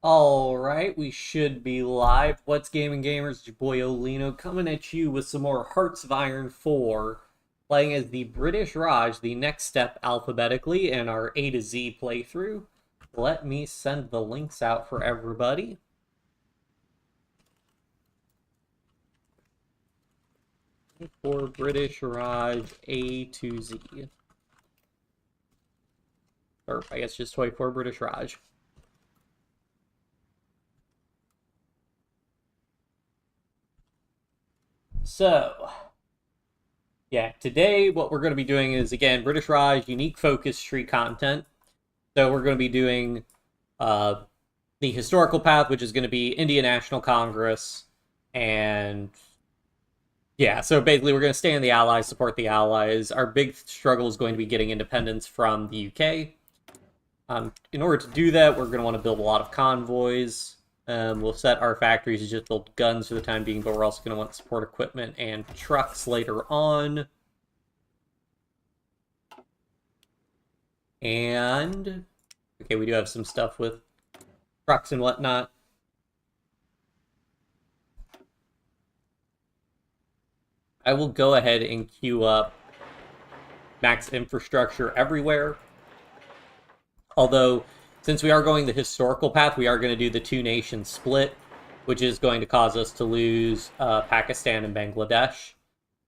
Alright, we should be live. What's Gaming Gamers? It's your boy Olino coming at you with some more Hearts of Iron 4, playing as the British Raj, the next step alphabetically in our A to Z playthrough. Let me send the links out for everybody. For British Raj A to Z. Or I guess just HOI4 British Raj. So, yeah, today what we're going to be doing is, again, British Raj, unique focus tree content. So we're going to be doing the historical path, which is going to be Indian National Congress. And, yeah, so basically we're going to stay in the Allies, support the Allies. Our big struggle is going to be getting independence from the UK. In order to do that, we're going to want to build a lot of convoys. We'll set our factories to just build guns for the time being, but we're also going to want to support equipment and trucks later on. And, okay, we do have some stuff with trucks and whatnot. I will go ahead and queue up max infrastructure everywhere. Although, since we are going the historical path, we are going to do the two-nation split, which is going to cause us to lose Pakistan and Bangladesh.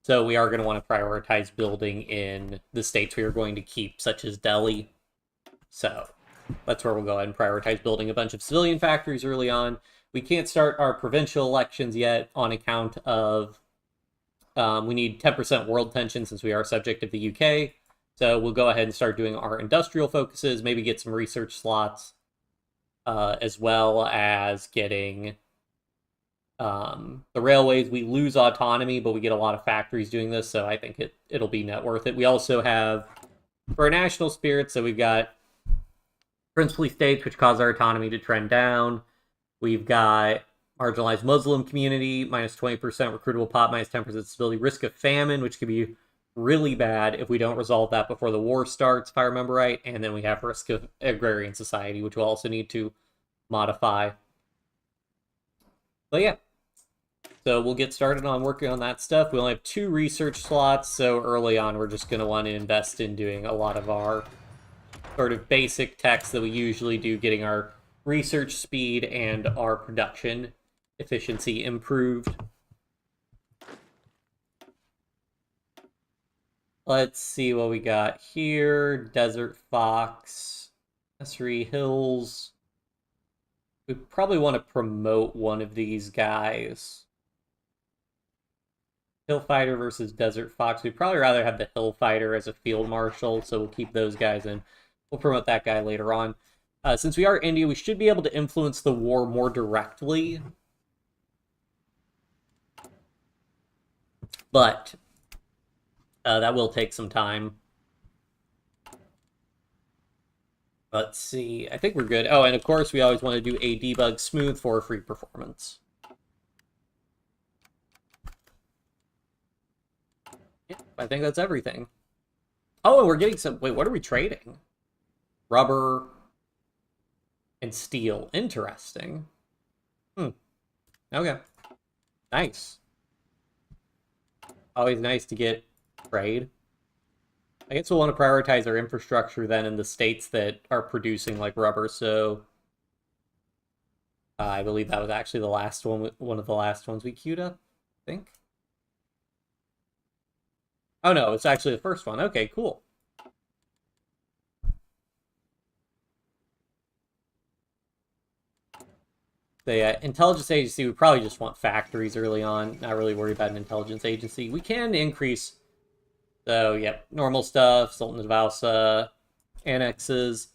So we are going to want to prioritize building in the states we are going to keep, such as Delhi. So that's where we'll go ahead and prioritize building a bunch of civilian factories early on. We can't start our provincial elections yet on account of we need 10% world tension since we are subject of the UK. So we'll go ahead and start doing our industrial focuses, maybe get some research slots, as well as getting the railways. We lose autonomy, but we get a lot of factories doing this, so I think it'll be net worth it. We also have, for our national spirit, so we've got princely states, which cause our autonomy to trend down. We've got marginalized Muslim community, minus 20% recruitable pop, minus 10% stability, risk of famine, which could be really bad if we don't resolve that before the war starts, if I remember right. And then we have risk of agrarian society, which we'll also need to modify. But yeah, so we'll get started on working on that stuff. We only have 2 research slots, so early on we're just going to want to invest in doing a lot of our sort of basic techs that we usually do, getting our research speed and our production efficiency improved. Let's see what we got here. Desert Fox, Essery Hills. We probably want to promote one of these guys. Hillfighter versus Desert Fox. We'd probably rather have the Hillfighter as a field marshal, so we'll keep those guys in. We'll promote that guy later on. Since we are India, we should be able to influence the war more directly. But that will take some time. Let's see. I think we're good. Oh, and of course, we always want to do a debug smooth for free performance. Yeah, I think that's everything. Oh, and we're getting some... Wait, what are we trading? Rubber and steel. Interesting. Okay. Nice. Always nice to get trade. I guess we'll want to prioritize our infrastructure then in the states that are producing like rubber. So I believe that was actually the last one of the last ones we queued up, I think. Oh no, it's actually the first one. Okay, cool. The intelligence agency, we probably just want factories early on. Not really worried about an intelligence agency. We can increase... So, yep, normal stuff, Sultan of Hausa, annexes.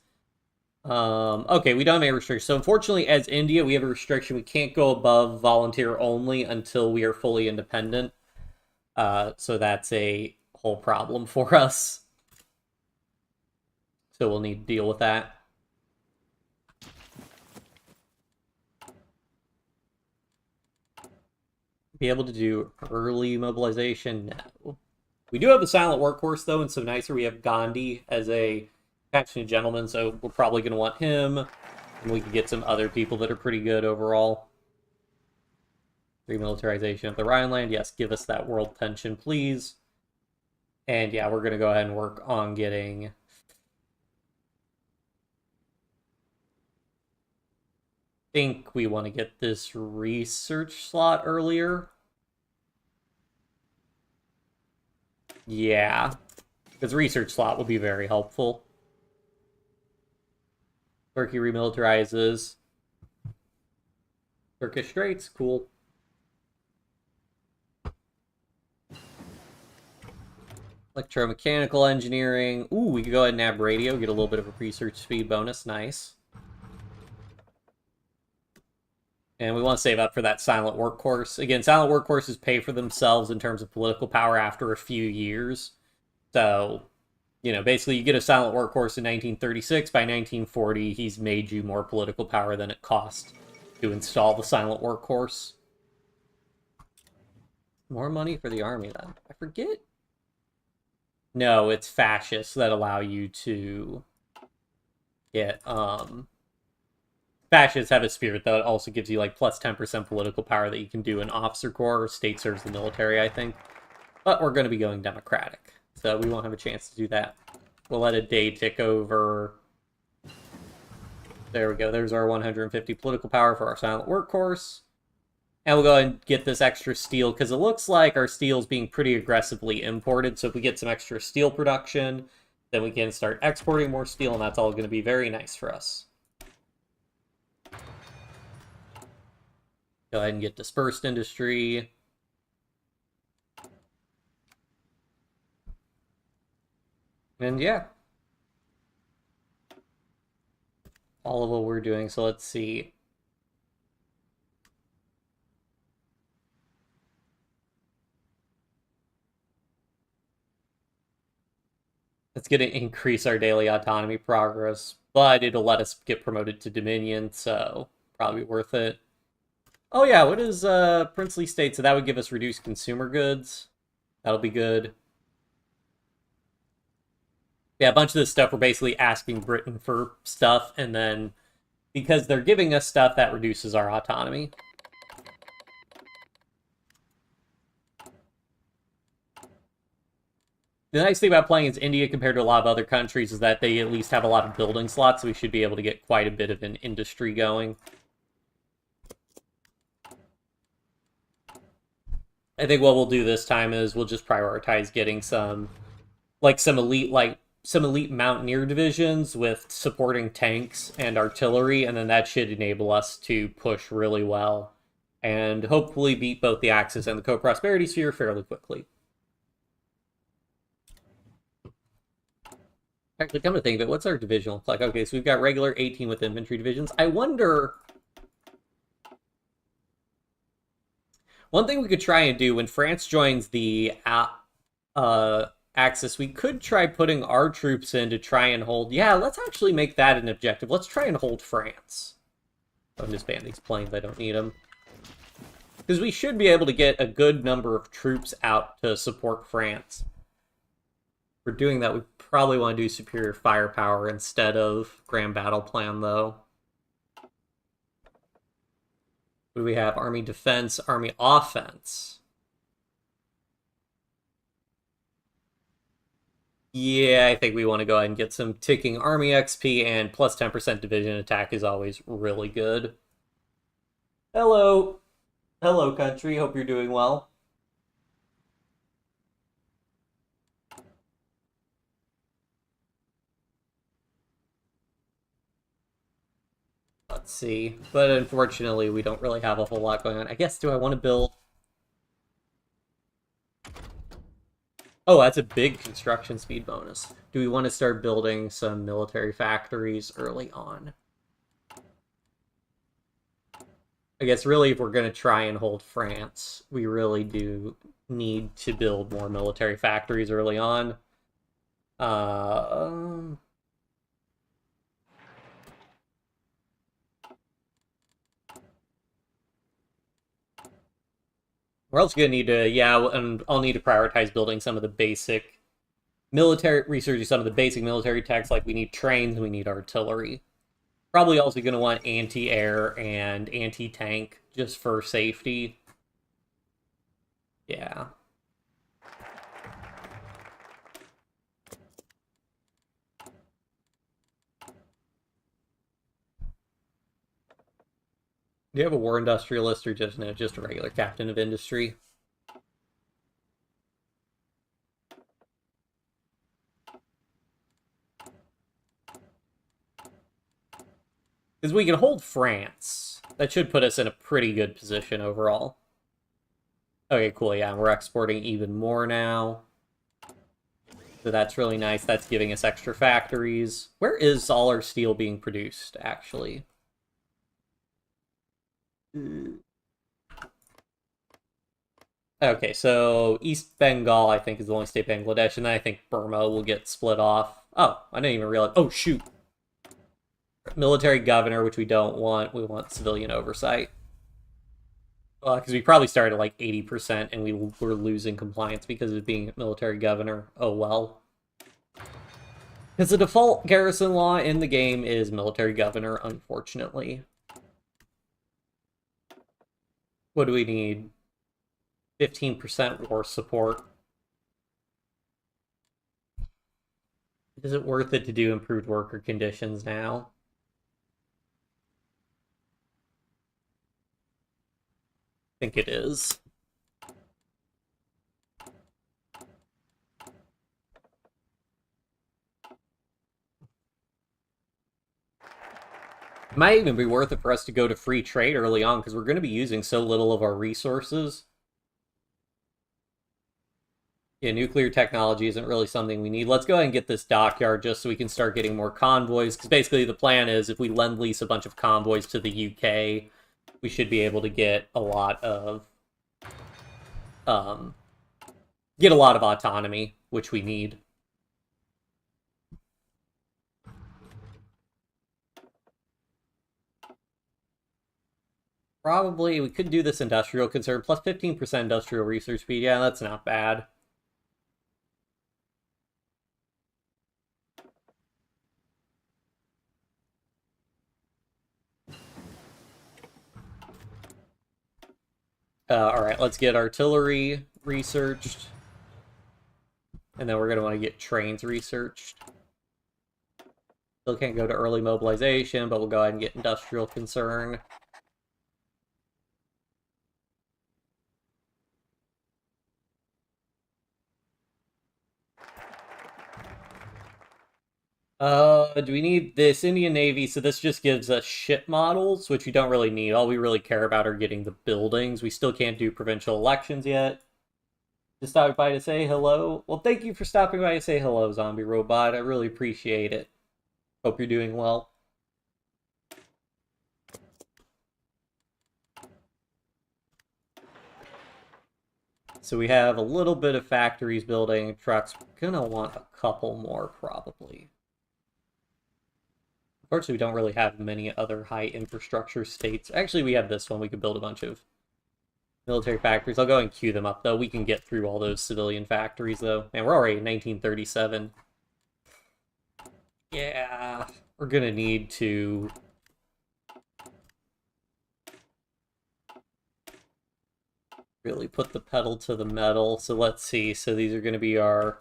Okay, we don't have any restriction. So, unfortunately, as India, we have a restriction. We can't go above volunteer only until we are fully independent. So that's a whole problem for us. So we'll need to deal with that. Be able to do early mobilization? No. We do have the silent workhorse, though, and so nicer. We have Gandhi as a passionate gentleman, so we're probably going to want him. And we can get some other people that are pretty good overall. Remilitarization of the Rhineland. Yes, give us that world tension, please. And yeah, we're going to go ahead and work on getting... I think we want to get this research slot earlier. Yeah, because research slot will be very helpful. Turkey remilitarizes. Turkish Straits, cool. Electromechanical engineering. Ooh, we could go ahead and add radio, get a little bit of a research speed bonus. Nice. And we want to save up for that silent workforce. Again, silent workforces pay for themselves in terms of political power after a few years. So, you know, basically you get a silent workforce in 1936. By 1940, he's made you more political power than it cost to install the silent workforce. More money for the army, then. I forget. No, it's fascists that allow you to get, Fascists have a spirit that also gives you, like, plus 10% political power that you can do in officer corps. State serves the military, I think. But we're going to be going democratic, so we won't have a chance to do that. We'll let a day tick over. There we go. There's our 150 political power for our silent workforce. And we'll go ahead and get this extra steel, because it looks like our steel's being pretty aggressively imported. So if we get some extra steel production, then we can start exporting more steel, and that's all going to be very nice for us. Go ahead and get dispersed industry. And yeah. All of what we're doing. So let's see. It's going to increase our daily autonomy progress, but it'll let us get promoted to Dominion, so probably worth it. Oh yeah, what is Princely State? So that would give us reduced consumer goods. That'll be good. Yeah, a bunch of this stuff, we're basically asking Britain for stuff, and then because they're giving us stuff, that reduces our autonomy. The nice thing about playing as India compared to a lot of other countries is that they at least have a lot of building slots, so we should be able to get quite a bit of an industry going. I think what we'll do this time is we'll just prioritize getting some elite mountaineer divisions with supporting tanks and artillery, and then that should enable us to push really well and hopefully beat both the Axis and the Co-Prosperity Sphere fairly quickly. Actually, come to think of it, what's our division look like? Okay, so we've got regular 18 with infantry divisions. I wonder... One thing we could try and do when France joins the Axis, we could try putting our troops in to try and hold... Yeah, let's actually make that an objective. Let's try and hold France. I'll disband these planes. I don't need them. Because we should be able to get a good number of troops out to support France. For doing that, we probably want to do superior firepower instead of grand battle plan, though. What do we have? Army defense, army offense. Yeah, I think we want to go ahead and get some ticking army XP, and plus 10% division attack is always really good. Hello. Hello, country. Hope you're doing well. Let's see. But unfortunately, we don't really have a whole lot going on. I guess, do I want to build... Oh, that's a big construction speed bonus. Do we want to start building some military factories early on? I guess really if we're going to try and hold France, we really do need to build more military factories early on. We're also going to need to, yeah, and I'll need to prioritize building some of the basic military, researching some of the basic military techs, like we need trains and we need artillery. Probably also going to want anti-air and anti-tank just for safety. Yeah. Do you have a war industrialist or just no, just a regular captain of industry? Because we can hold France. That should put us in a pretty good position overall. Okay, cool, yeah, we're exporting even more now. So that's really nice. That's giving us extra factories. Where is all our steel being produced, actually? Okay, so East Bengal, I think, is the only state Bangladesh, and then I think Burma will get split off. Oh, I didn't even realize. Oh, shoot. Military governor, which we don't want. We want civilian oversight. Because we probably started at like 80%, and we were losing compliance because of being military governor. Oh, well. Because the default garrison law in the game is military governor, unfortunately. What do we need? 15% war support. Is it worth it to do improved worker conditions now? I think it is. It might even be worth it for us to go to free trade early on, because we're going to be using so little of our resources. Yeah, nuclear technology isn't really something we need. Let's go ahead and get this dockyard just so we can start getting more convoys, because basically the plan is if we lend-lease a bunch of convoys to the UK, we should be able to get a lot of autonomy, which we need. Probably, we could do this industrial concern, plus 15% industrial research speed. Yeah, that's not bad. Alright, let's get artillery researched. And then we're going to want to get trains researched. Still can't go to early mobilization, but we'll go ahead and get industrial concern. Do we need this Indian Navy? So this just gives us ship models, which we don't really need. All we really care about are getting the buildings. We still can't do provincial elections yet. Just stopping by to say hello. Well, thank you for stopping by to say hello, Zombie Robot. I really appreciate it. Hope you're doing well. So we have a little bit of factories building, trucks. We're gonna want a couple more, probably. Unfortunately, we don't really have many other high infrastructure states. Actually, we have this one. We could build a bunch of military factories. I'll go and queue them up, though. We can get through all those civilian factories, though. Man, we're already in 1937. Yeah, we're gonna need to... really put the pedal to the metal. So let's see. So these are going to be our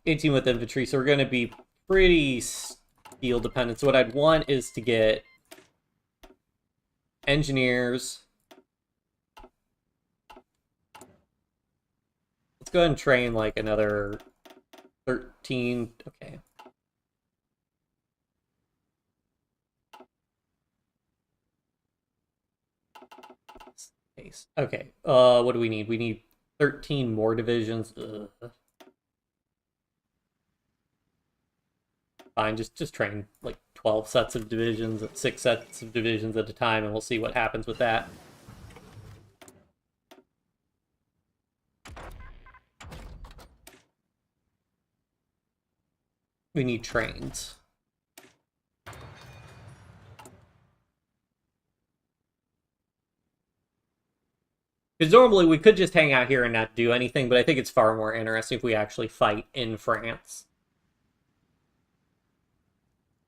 18 with infantry. So we're going to be pretty steel dependent. So what I'd want is to get engineers. Let's go ahead and train like another 13. Okay. Okay. What do we need? We need 13 more divisions. Ugh. Fine, just train like 12 sets of divisions, 6 sets of divisions at a time, and we'll see what happens with that. We need trains. Because normally we could just hang out here and not do anything, but I think it's far more interesting if we actually fight in France.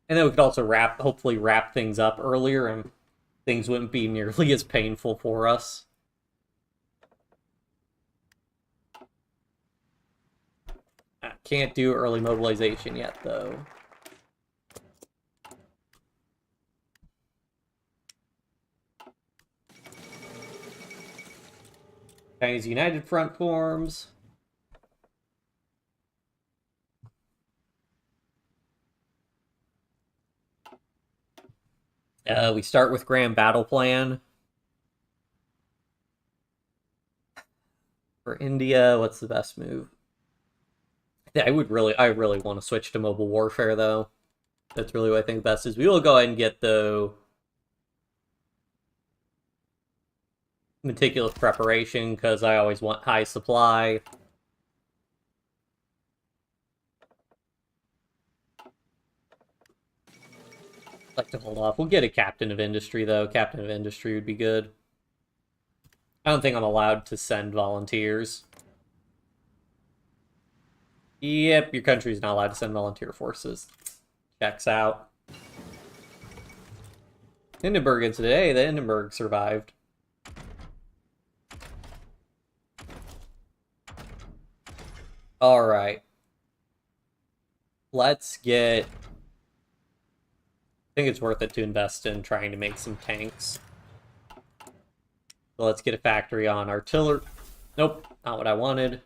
And then we could also hopefully wrap things up earlier, and things wouldn't be nearly as painful for us. I can't do early mobilization yet, though. Chinese United Front forms. We start with Grand Battle Plan. For India, what's the best move? I really want to switch to mobile warfare, though. That's really what I think best is. We will go ahead and get, though, meticulous preparation, because I always want high supply. I'd like to hold off. We'll get a Captain of Industry, though. Captain of Industry would be good. I don't think I'm allowed to send volunteers. Yep, your country's not allowed to send volunteer forces. Checks out. Hindenburg incident. Hey, the Hindenburg survived. Alright. Let's get... I think it's worth it to invest in trying to make some tanks. So let's get a factory on artillery. Nope, not what I wanted.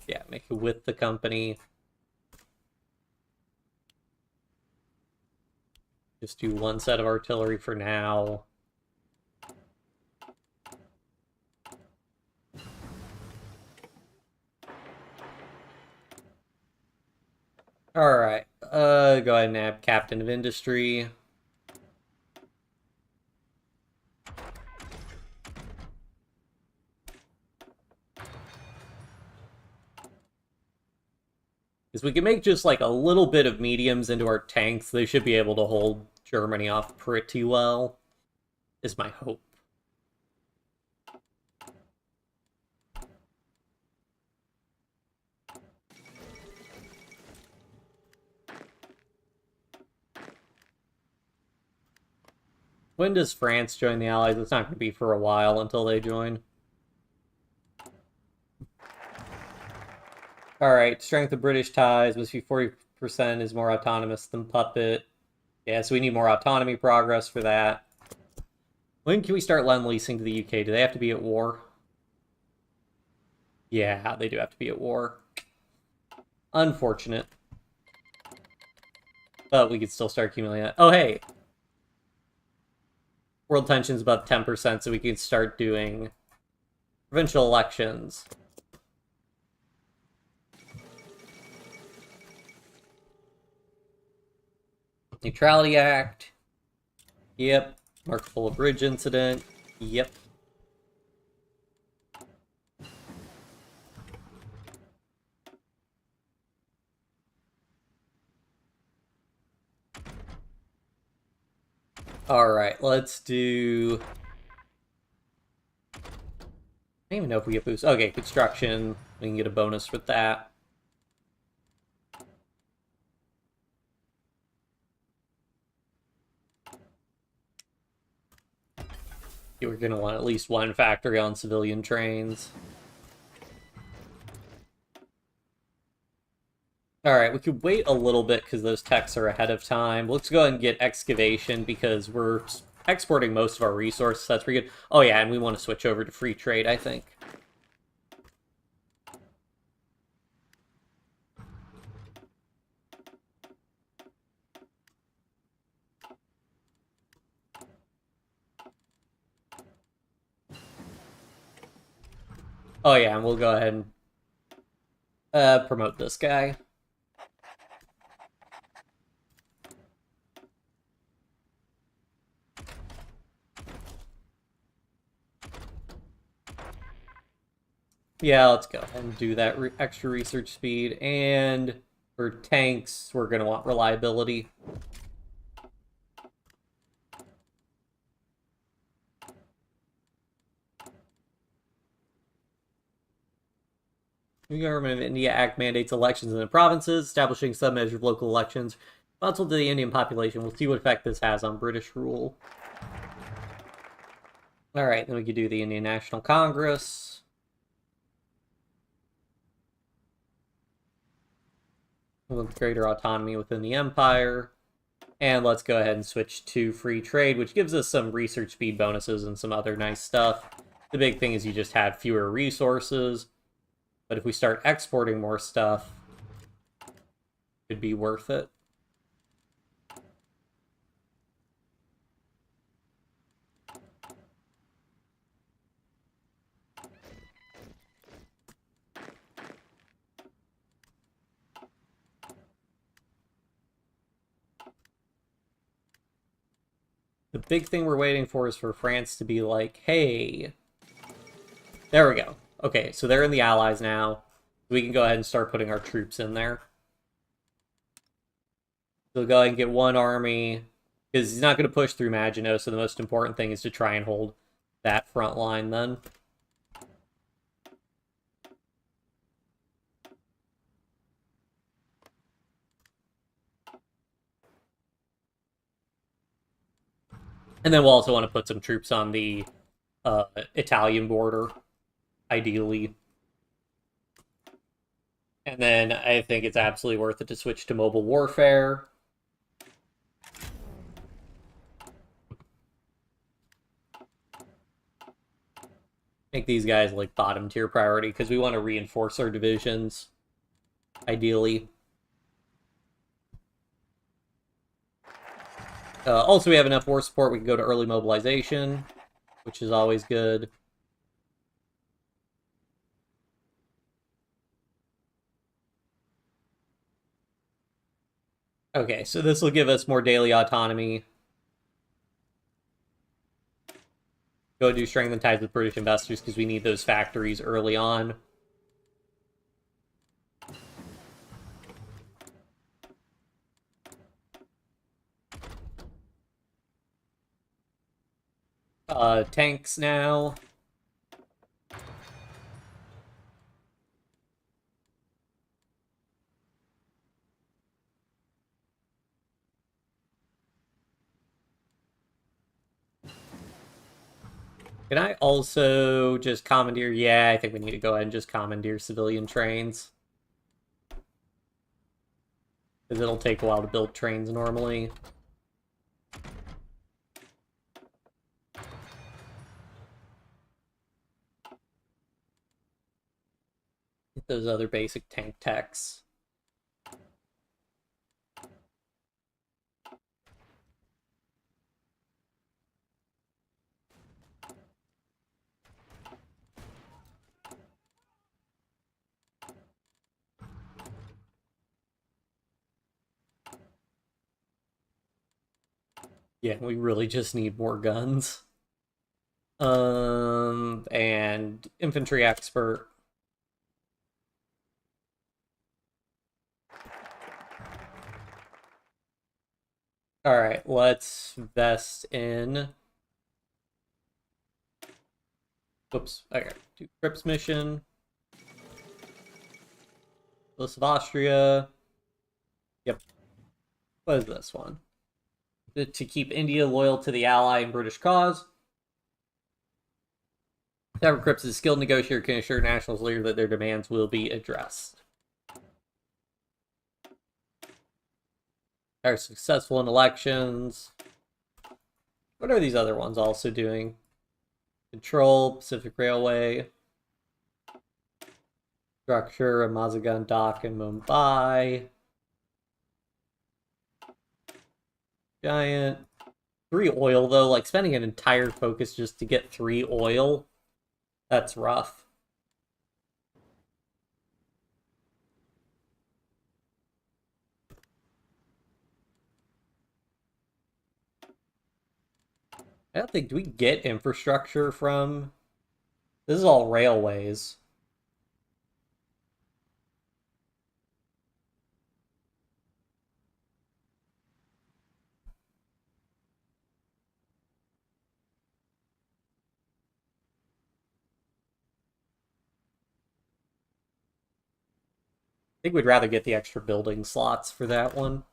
Yeah, make it with the company. Just do one set of artillery for now. Alright, go ahead and add Captain of Industry. Because we can make just like a little bit of mediums into our tanks. They should be able to hold Germany off pretty well, is my hope. When does France join the Allies? It's not going to be for a while until they join. Alright, strength of British ties must be 40% is more autonomous than Puppet. Yeah, so we need more autonomy progress for that. When can we start lend-leasing to the UK? Do they have to be at war? Yeah, they do have to be at war. Unfortunate. But we could still start accumulating that. Oh, hey! World tension's above 10%, so we can start doing provincial elections. Neutrality Act. Yep. Marketable Bridge incident. Yep. Alright, let's do... I don't even know if we get boost. Okay, construction. We can get a bonus with that. We're going to want at least one factory on civilian trains. Alright, we could wait a little bit because those techs are ahead of time. Let's go ahead and get excavation because we're exporting most of our resources. That's pretty good. Oh yeah, and we want to switch over to free trade, I think. Oh yeah, and we'll go ahead and promote this guy. Yeah, let's go ahead and do that extra research speed. And for tanks, we're going to want reliability. The government of India Act mandates elections in the provinces, establishing some measure of local elections responsible to the Indian population. We'll see what effect this has on British rule. Alright, then we could do the Indian National Congress. With greater autonomy within the empire. And let's go ahead and switch to free trade, which gives us some research speed bonuses and some other nice stuff. The big thing is you just have fewer resources. But if we start exporting more stuff, it could be worth it. The big thing we're waiting for is for France to be like, hey, there we go. Okay, so they're in the Allies now. We can go ahead and start putting our troops in there. So we'll go ahead and get one army, because he's not going to push through Maginot, so the most important thing is to try and hold that front line then. And then we'll also want to put some troops on the Italian border, ideally. And then I think it's absolutely worth it to switch to mobile warfare. Make these guys like bottom tier priority because we want to reinforce our divisions, ideally. Also, we have enough war support. We can go to early mobilization, which is always good. Okay, so this will give us more daily autonomy. Go do strengthen ties with British investors because we need those factories early on. Tanks now. Can I also just commandeer? Yeah, I think we need to go ahead and just commandeer civilian trains. Because it'll take a while to build trains normally. Get those other basic tank techs. Yeah, we really just need more guns. And infantry expert. Alright, let's invest in... Whoops, okay. Do Crips mission. List of Austria. Yep. What is this one? To keep India loyal to the ally and British cause. Tavern Crips is a skilled negotiator can assure nationals later that their demands will be addressed. Are successful in elections. What are these other ones also doing? Control, Pacific Railway. Structure, Mazagan Dock in Mumbai. Giant. 3 oil, though. Like, spending an entire focus just to get 3 oil. That's rough. I don't think... Do we get infrastructure from... This is all railways. think we'd rather get the extra building slots for that one.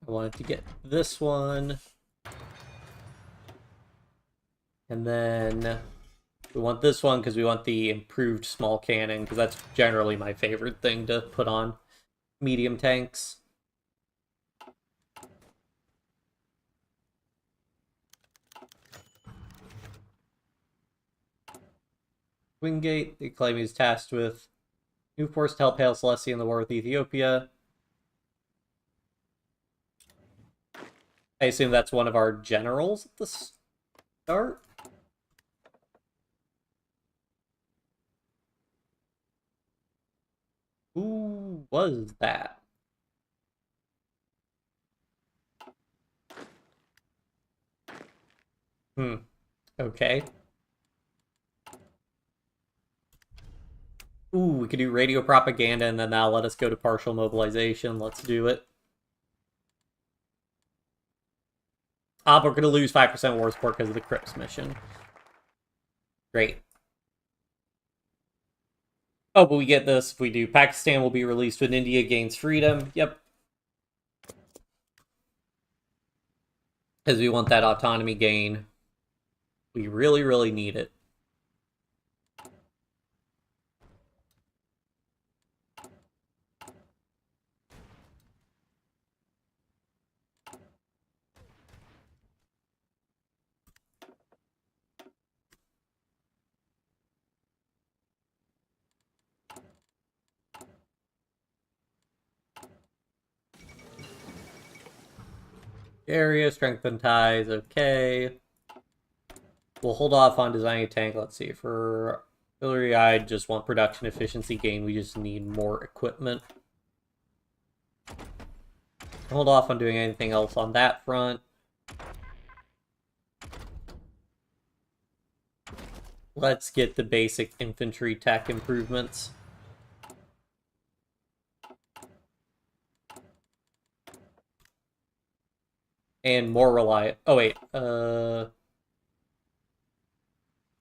I wanted to get this one. And then we want this one because we want the improved small cannon, because that's generally my favorite thing to put on medium tanks. Wingate, they claim he's tasked with new force to help Hail Celestia in the war with Ethiopia. I assume that's one of our generals at the start? Who was that? Okay. Ooh, we could do radio propaganda, and then that'll let us go to partial mobilization. Let's do it. We're going to lose 5% war support because of the Crips mission. Great. Oh, but we get this if we do. Pakistan will be released when India gains freedom. Yep. Because we want that autonomy gain. We really, really need it. Area, strengthen ties, okay. We'll hold off on designing a tank. Let's see, for artillery, I just want production efficiency gain. We just need more equipment. Hold off on doing anything else on that front. Let's get the basic infantry tech improvements. And more reliant. Oh, wait.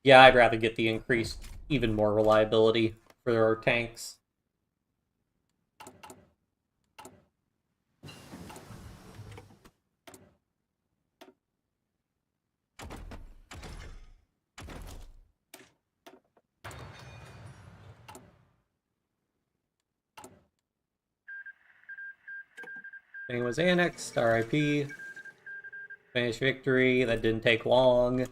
Yeah, I'd rather get the increased, even more reliability for our tanks. Thing was annexed, RIP. Spanish victory, that didn't take long.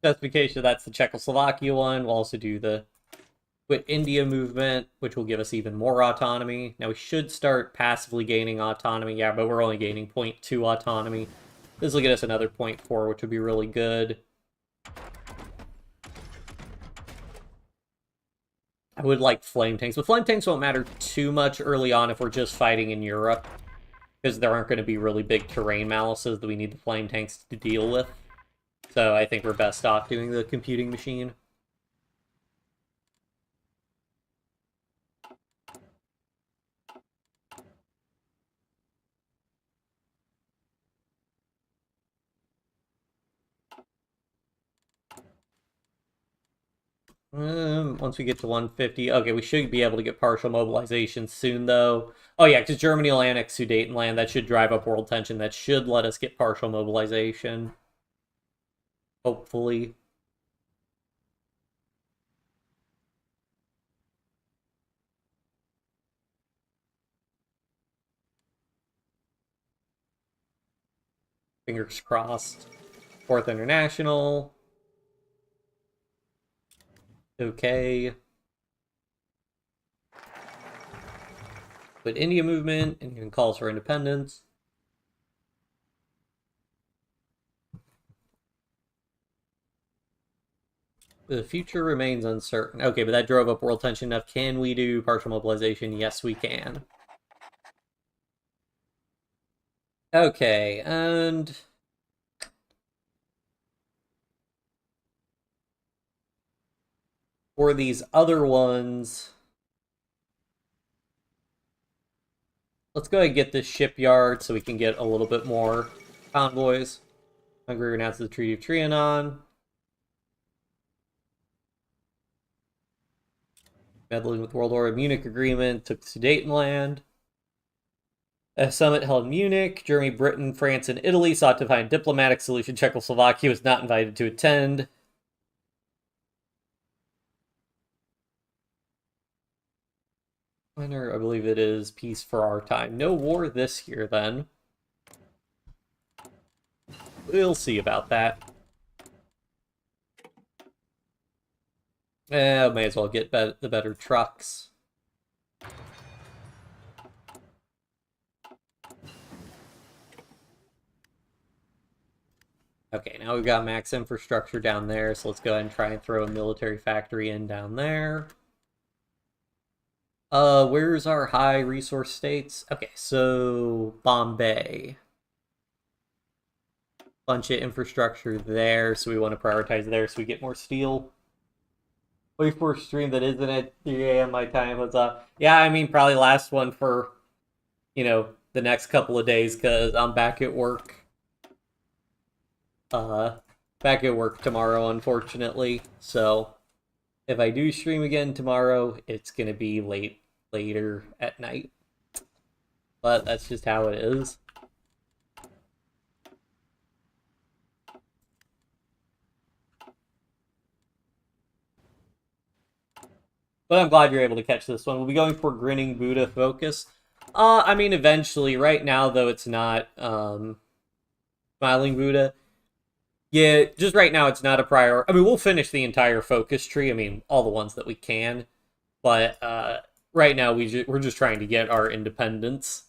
Justification, that's the Czechoslovakia one. We'll also do the Quit India movement, which will give us even more autonomy. Now we should start passively gaining autonomy, yeah, but we're only gaining 0.2 autonomy. This will get us another 0.4, which would be really good. I would like flame tanks, but flame tanks won't matter too much early on if we're just fighting in Europe, because there aren't going to be really big terrain malices that we need the flame tanks to deal with. So I think we're best off doing the computing machine. Once we get to 150, okay, we should be able to get partial mobilization soon, though. Oh yeah, because Germany will annex Sudetenland. That should drive up world tension. That should let us get partial mobilization. Hopefully. Fingers crossed. Fourth International. Okay. But India movement, Indian calls for independence. The future remains uncertain. Okay, but that drove up world tension enough. Can we do partial mobilization? Yes, we can. Okay, and for these other ones, let's go ahead and get this shipyard so we can get a little bit more convoys. Hungary announced the Treaty of Trianon. Meddling with World War Munich Agreement, took Sudetenland. A summit held in Munich. Germany, Britain, France, and Italy sought to find a diplomatic solution. Czechoslovakia was not invited to attend. Winner, I believe it is peace for our time. No war this year, then. We'll see about that. May as well get the better trucks. Okay, now we've got max infrastructure down there, so let's go ahead and try and throw a military factory in down there. Where's our high resource states? Okay, so Bombay. Bunch of infrastructure there, so we want to prioritize there so we get more steel. Wait for a stream that isn't at 3 a.m. my time. What's up? Yeah, I mean, probably last one for, the next couple of days, because I'm back at work. Back at work tomorrow, unfortunately. So, if I do stream again tomorrow, it's going to be later at night. But that's just how it is. But I'm glad you're able to catch this one. We'll be going for Grinning Buddha focus. I mean, eventually. Right now, though, it's not Smiling Buddha. Yeah, just right now, it's not a priority. I mean, we'll finish the entire focus tree. I mean, all the ones that we can. But right now, we're just trying to get our independence.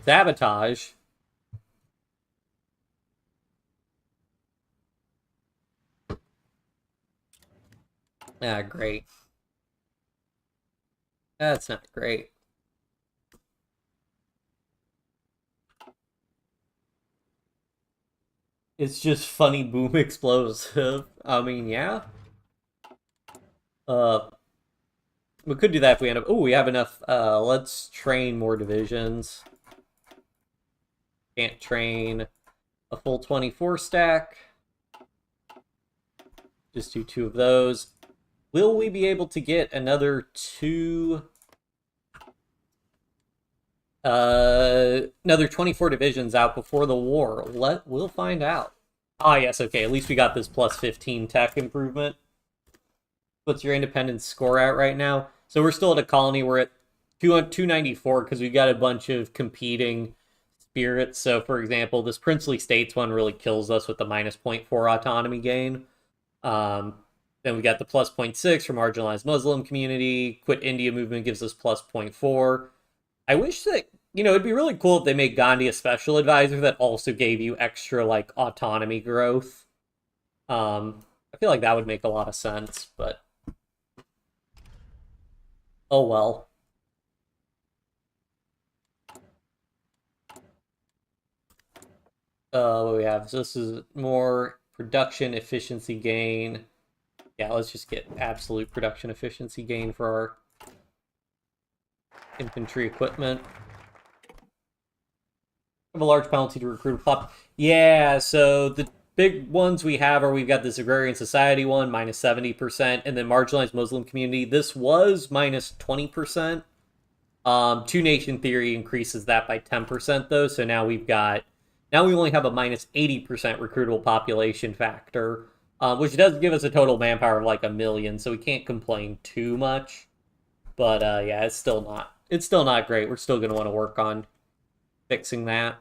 Sabotage. Ah, great. That's not great. It's just funny boom explosive. I mean, yeah. We could do that if we end up... Oh, we have enough. Let's train more divisions. Can't train a full 24 stack. Just do 2 of those. Will we be able to get another 2... another 24 divisions out before the war? We'll find out. Ah, yes, okay. At least we got this plus 15 tech improvement. What's your independence score at right now? So we're still at a colony. We're at 294 because we've got a bunch of competing spirits. So, for example, this Princely States one really kills us with the minus 0.4 autonomy gain. Then we got the plus 0.6 for marginalized Muslim community. Quit India movement gives us plus 0.4. I wish that, it'd be really cool if they made Gandhi a special advisor that also gave you extra, autonomy growth. I feel like that would make a lot of sense, but... Oh, well. What we have? So this is more production efficiency gain. Yeah, let's just get absolute production efficiency gain for our infantry equipment. Have a large penalty to recruit pop. Yeah, so the big ones we have are we've got this agrarian society one, minus 70%, and then marginalized Muslim community. This was minus 20%. Two nation theory increases that by 10% though, so now we only have a minus 80% recruitable population factor, which does give us a total manpower of like 1 million, so we can't complain too much. But yeah, it's still not great. We're still going to want to work on fixing that.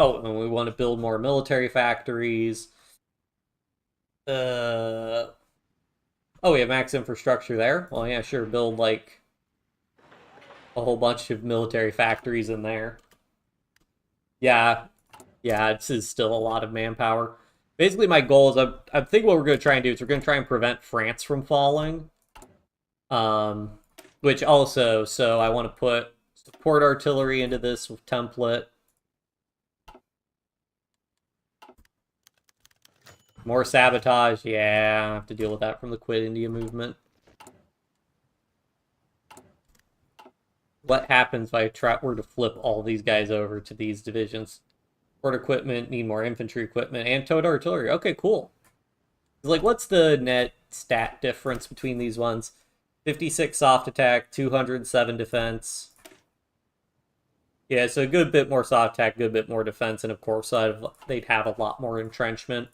Oh, and we want to build more military factories. Oh, we have max infrastructure there? Well, yeah, sure, build like a whole bunch of military factories in there. Yeah, it's still a lot of manpower. Basically, my goal is I think what we're going to try and do is we're going to try and prevent France from falling. Which also, so I want to put support artillery into this template. More sabotage, yeah, I have to deal with that from the Quit India movement. What happens if I were to flip all these guys over to these divisions? Support equipment, need more infantry equipment, and towed artillery. Okay, cool. Like, what's the net stat difference between these ones? 56 soft attack, 207 defense. Yeah, so a good bit more soft attack, good bit more defense, and of course they'd have a lot more entrenchment.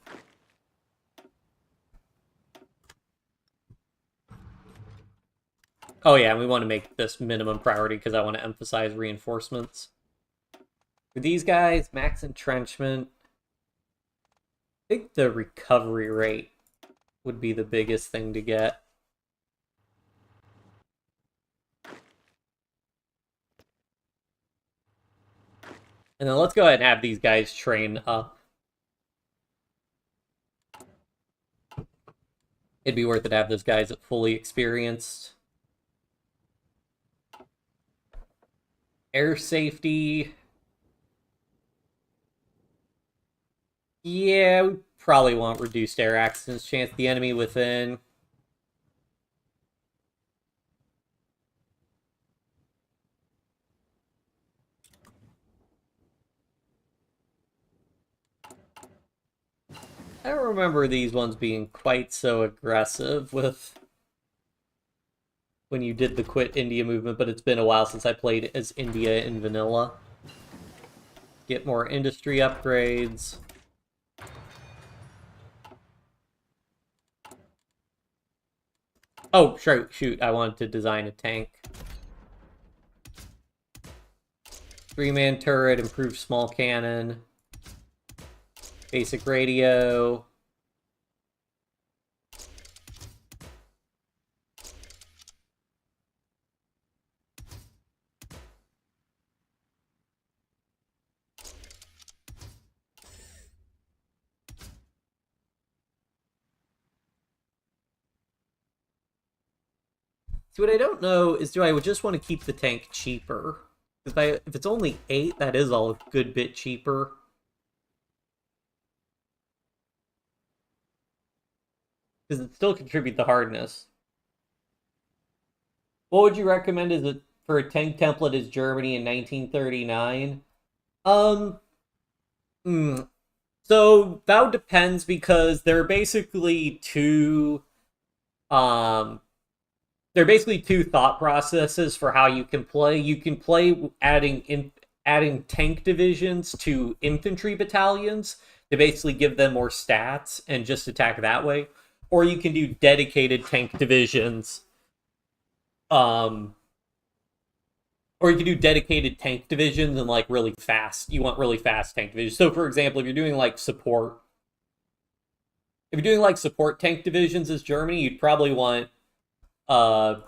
Oh yeah, and we want to make this minimum priority because I want to emphasize reinforcements. For these guys, max entrenchment. I think the recovery rate would be the biggest thing to get. And then let's go ahead and have these guys train up. It'd be worth it to have those guys fully experienced. Air safety. Yeah, we probably want reduced air accidents chance. The enemy within. I don't remember these ones being quite so aggressive with when you did the Quit India movement, but it's been a while since I played as India in vanilla. Get more industry upgrades. Oh, shoot, I wanted to design a tank. 3-man turret, improved small cannon. Basic radio. So what I don't know is, do I just want to keep the tank cheaper? Because if it's only 8, that is all a good bit cheaper. Because it still contribute the hardness. What would you recommend as for a tank template as Germany in 1939? So that depends because there are basically two thought processes for how you can play. You can play adding tank divisions to infantry battalions to basically give them more stats and just attack that way. Or you can do dedicated tank divisions. Or you can do dedicated tank divisions and like really fast. You want really fast tank divisions. So for example, if you're doing like support tank divisions as Germany, you'd probably want something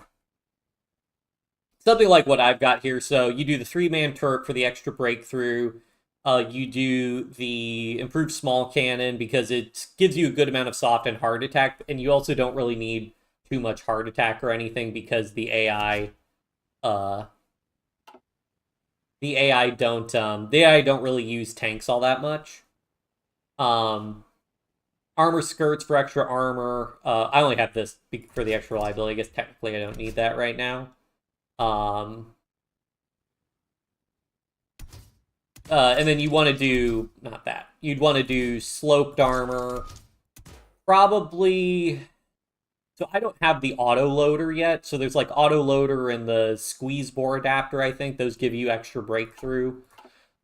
like what I've got here. So you do the 3-man turret for the extra breakthrough. You do the improved small cannon because it gives you a good amount of soft and hard attack, and you also don't really need too much hard attack or anything because the AI don't really use tanks all that much. Armor skirts for extra armor. I only have this for the extra reliability. I guess technically I don't need that right now. And then you want to do, not that, you'd want to do sloped armor. Probably, so I don't have the auto loader yet. So there's like auto loader and the squeeze bore adapter, I think. Those give you extra breakthrough.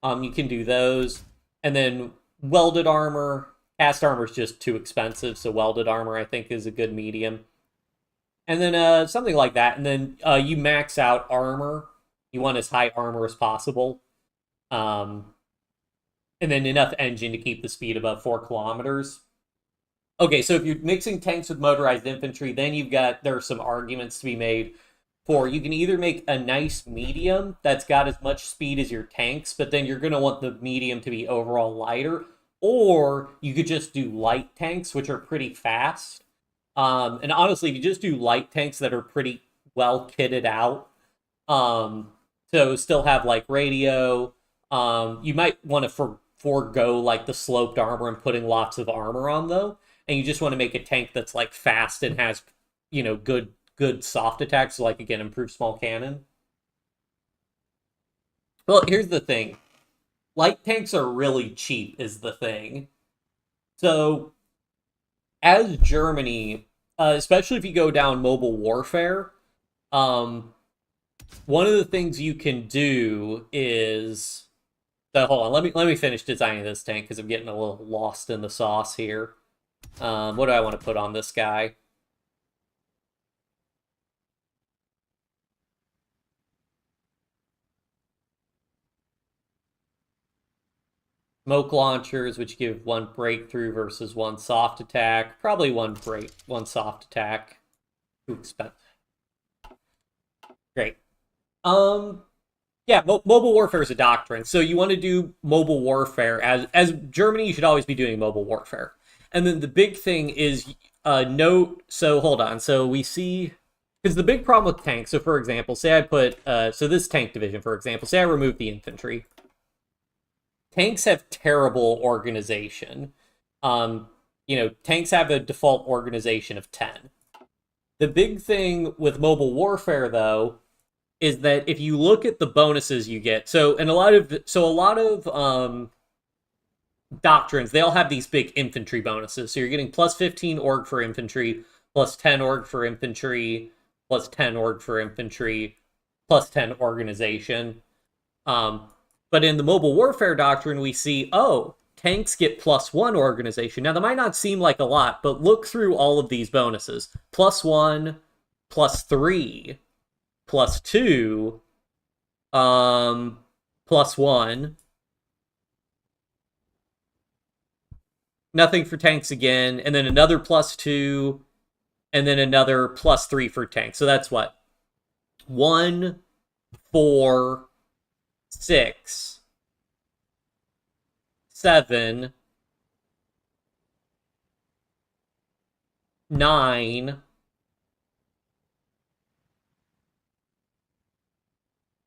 You can do those. And then welded armor. Cast armor is just too expensive, so welded armor, I think, is a good medium. And then something like that. And then you max out armor. You want as high armor as possible. And then enough engine to keep the speed above 4 kilometers. Okay, so if you're mixing tanks with motorized infantry, then there are some arguments to be made for, you can either make a nice medium that's got as much speed as your tanks, but then you're going to want the medium to be overall lighter, Or you could just do light tanks, which are pretty fast. And honestly, if you just do light tanks that are pretty well kitted out, um, so still have like radio, you might want to forego like the sloped armor and putting lots of armor on though, and you just want to make a tank that's like fast and has, good soft attacks, so like again, improve small cannon. Well, here's the thing. Light tanks are really cheap, is the thing. So, as Germany, especially if you go down mobile warfare, um, one of the things you can do is. So hold on, let me finish designing this tank because I'm getting a little lost in the sauce here. What do I want to put on this guy? Smoke launchers, which give one breakthrough versus one soft attack. Probably one soft attack. Too expensive. Great. Yeah, mobile warfare is a doctrine. So you want to do mobile warfare as Germany. You should always be doing mobile warfare. And then the big thing is note. So hold on. So we see because the big problem with tanks. So for example, say I put so this tank division, for example, say I remove the infantry. Tanks have terrible organization. Tanks have a default organization of 10. The big thing with mobile warfare, though, is that if you look at the bonuses you get, so a lot of doctrines, they all have these big infantry bonuses. So you're getting plus 15 org for infantry, plus 10 org for infantry, plus 10 org for infantry, plus 10 organization. But in the mobile warfare doctrine, we see, tanks get plus 1 organization. Now, that might not seem like a lot, but look through all of these bonuses. Plus 1, plus 3, plus 2, plus 1. Nothing for tanks again, and then another plus 2, and then another plus 3 for tanks. So that's what? 1, 4, 6, 7, 9,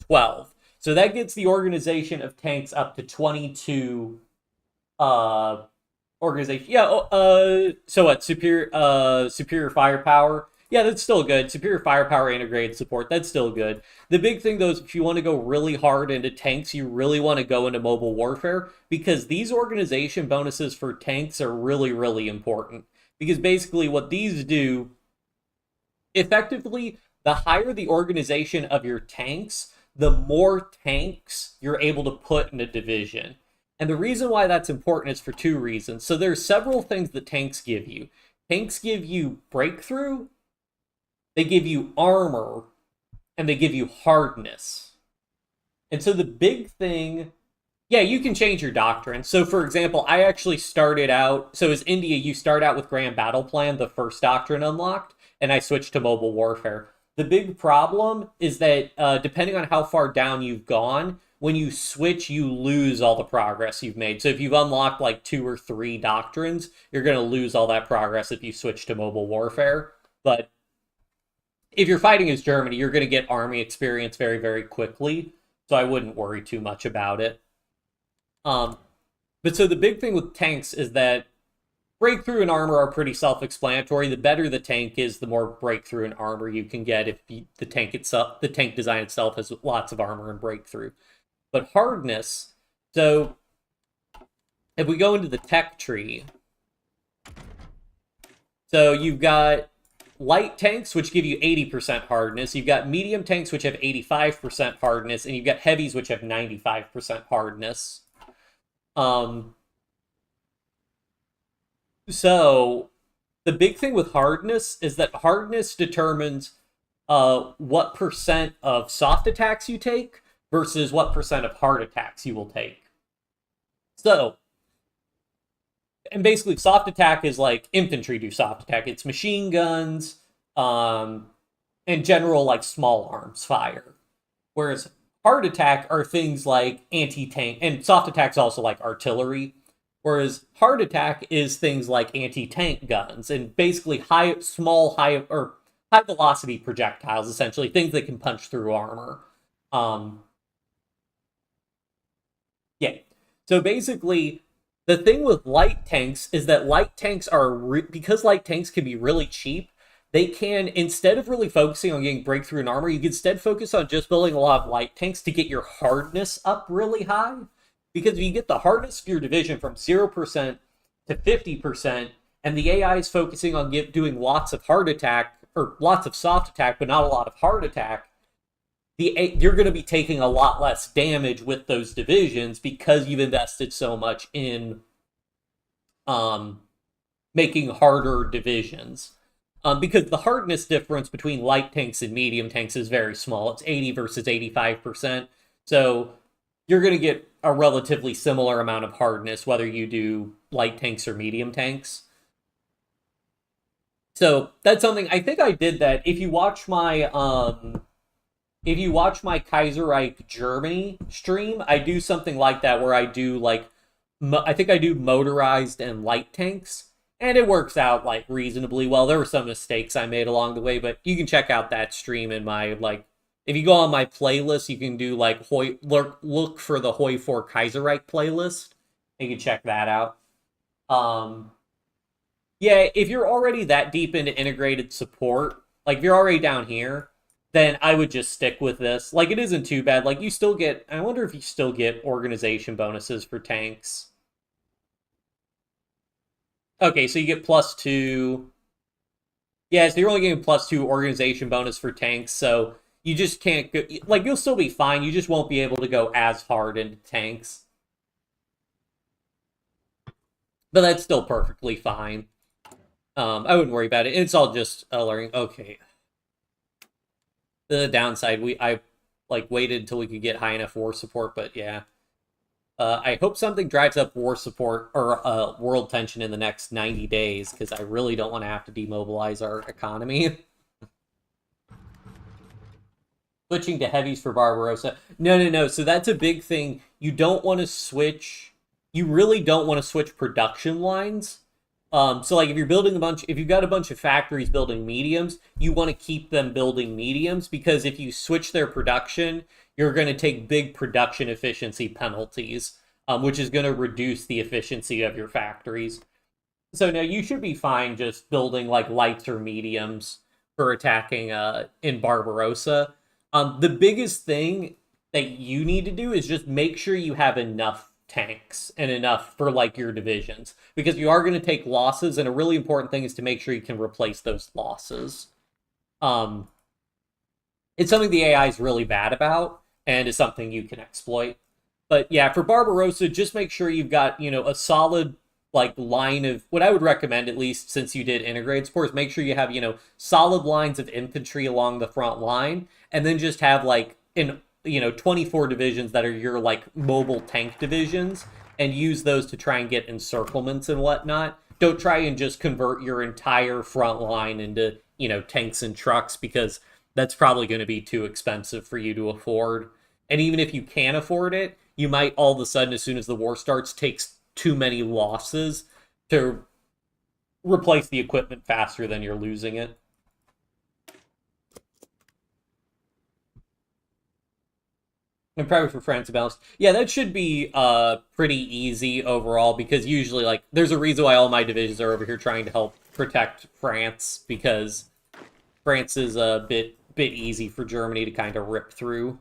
12. So that gets the organization of tanks up to 22 organization. Yeah, so what? Superior firepower. Yeah, that's still good. Superior firepower, integrated support, that's still good. The big thing, though, is if you want to go really hard into tanks, you really want to go into mobile warfare, because these organization bonuses for tanks are really, really important. Because basically what these do, effectively, the higher the organization of your tanks, the more tanks you're able to put in a division. And the reason why that's important is for two reasons. So there's several things that tanks give you. Tanks give you breakthrough, they give you armor, and they give you hardness. And so the big thing, yeah, you can change your doctrine. So for example, I actually started out, so as India, you start out with Grand Battle Plan, the first doctrine unlocked, and I switched to mobile warfare. The big problem is that depending on how far down you've gone, when you switch, you lose all the progress you've made. So if you've unlocked like 2 or 3 doctrines, you're going to lose all that progress if you switch to mobile warfare. But if you're fighting as Germany, you're going to get army experience very, very quickly. So I wouldn't worry too much about it. But so the big thing with tanks is that breakthrough and armor are pretty self-explanatory. The better the tank is, the more breakthrough and armor you can get if the tank design itself has lots of armor and breakthrough. But hardness, so if we go into the tech tree, so you've got light tanks, which give you 80% hardness. You've got medium tanks, which have 85% hardness. And you've got heavies, which have 95% hardness. So the big thing with hardness is that hardness determines what percent of soft attacks you take versus what percent of hard attacks you will take. So, and basically soft attack is like infantry do soft attack. It's machine guns, and general like small arms fire. Whereas hard attack are things like anti-tank, and soft attack's also like artillery. Whereas hard attack is things like anti-tank guns and basically high velocity projectiles, essentially things that can punch through armor. Um, yeah. So basically, the thing with light tanks is that light tanks because light tanks can be really cheap. They can, instead of really focusing on getting breakthrough in armor, you can instead focus on just building a lot of light tanks to get your hardness up really high. Because if you get the hardness of your division from 0% to 50%, and the AI is focusing on doing lots of hard attack, or lots of soft attack, but not a lot of hard attack, you're going to be taking a lot less damage with those divisions because you've invested so much in making harder divisions. Because the hardness difference between light tanks and medium tanks is very small. It's 80 versus 85%. So you're going to get a relatively similar amount of hardness whether you do light tanks or medium tanks. So that's something, I think I did that. If you watch my Kaiserreich Germany stream, I do something like that where I do I think I do motorized and light tanks, and it works out like reasonably well. There were some mistakes I made along the way, but you can check out that stream in my if you go on my playlist, you can do look for the HOI4 Kaiserreich playlist. You can check that out. Yeah, if you're already that deep into integrated support, if you're already down here, then I would just stick with this. It isn't too bad. You still get, I wonder if you still get organization bonuses for tanks. Okay, so you get +2. Yeah, so you're only getting +2 organization bonus for tanks, so you just can't go, you'll still be fine, you just won't be able to go as hard into tanks. But that's still perfectly fine. I wouldn't worry about it. It's all just learning. Okay. The downside, I waited until we could get high enough war support, but yeah. I hope something drives up war support or world tension in the next 90 days, because I really don't want to have to demobilize our economy. Switching to heavies for Barbarossa. No. So that's a big thing. You don't want to switch. You really don't want to switch production lines. So if you're building if you've got a bunch of factories building mediums, you want to keep them building mediums, because if you switch their production, you're going to take big production efficiency penalties, which is going to reduce the efficiency of your factories. So now you should be fine just building lights or mediums for attacking in Barbarossa. The biggest thing that you need to do is just make sure you have enough tanks and enough for your divisions, because you are going to take losses, and a really important thing is to make sure you can replace those losses. It's something the AI is really bad about, and is something you can exploit. But yeah, for Barbarossa, just make sure you've got a solid line of, what I would recommend, at least since you did integrated support, is make sure you have solid lines of infantry along the front line, and then just have 24 divisions that are your mobile tank divisions, and use those to try and get encirclements and whatnot. Don't try and just convert your entire front line into tanks and trucks, because that's probably going to be too expensive for you to afford. And even if you can afford it, you might all of a sudden, as soon as the war starts, takes too many losses to replace the equipment faster than you're losing it. And probably for France balanced. Yeah, that should be pretty easy overall, because usually there's a reason why all my divisions are over here trying to help protect France, because France is a bit easy for Germany to kind of rip through.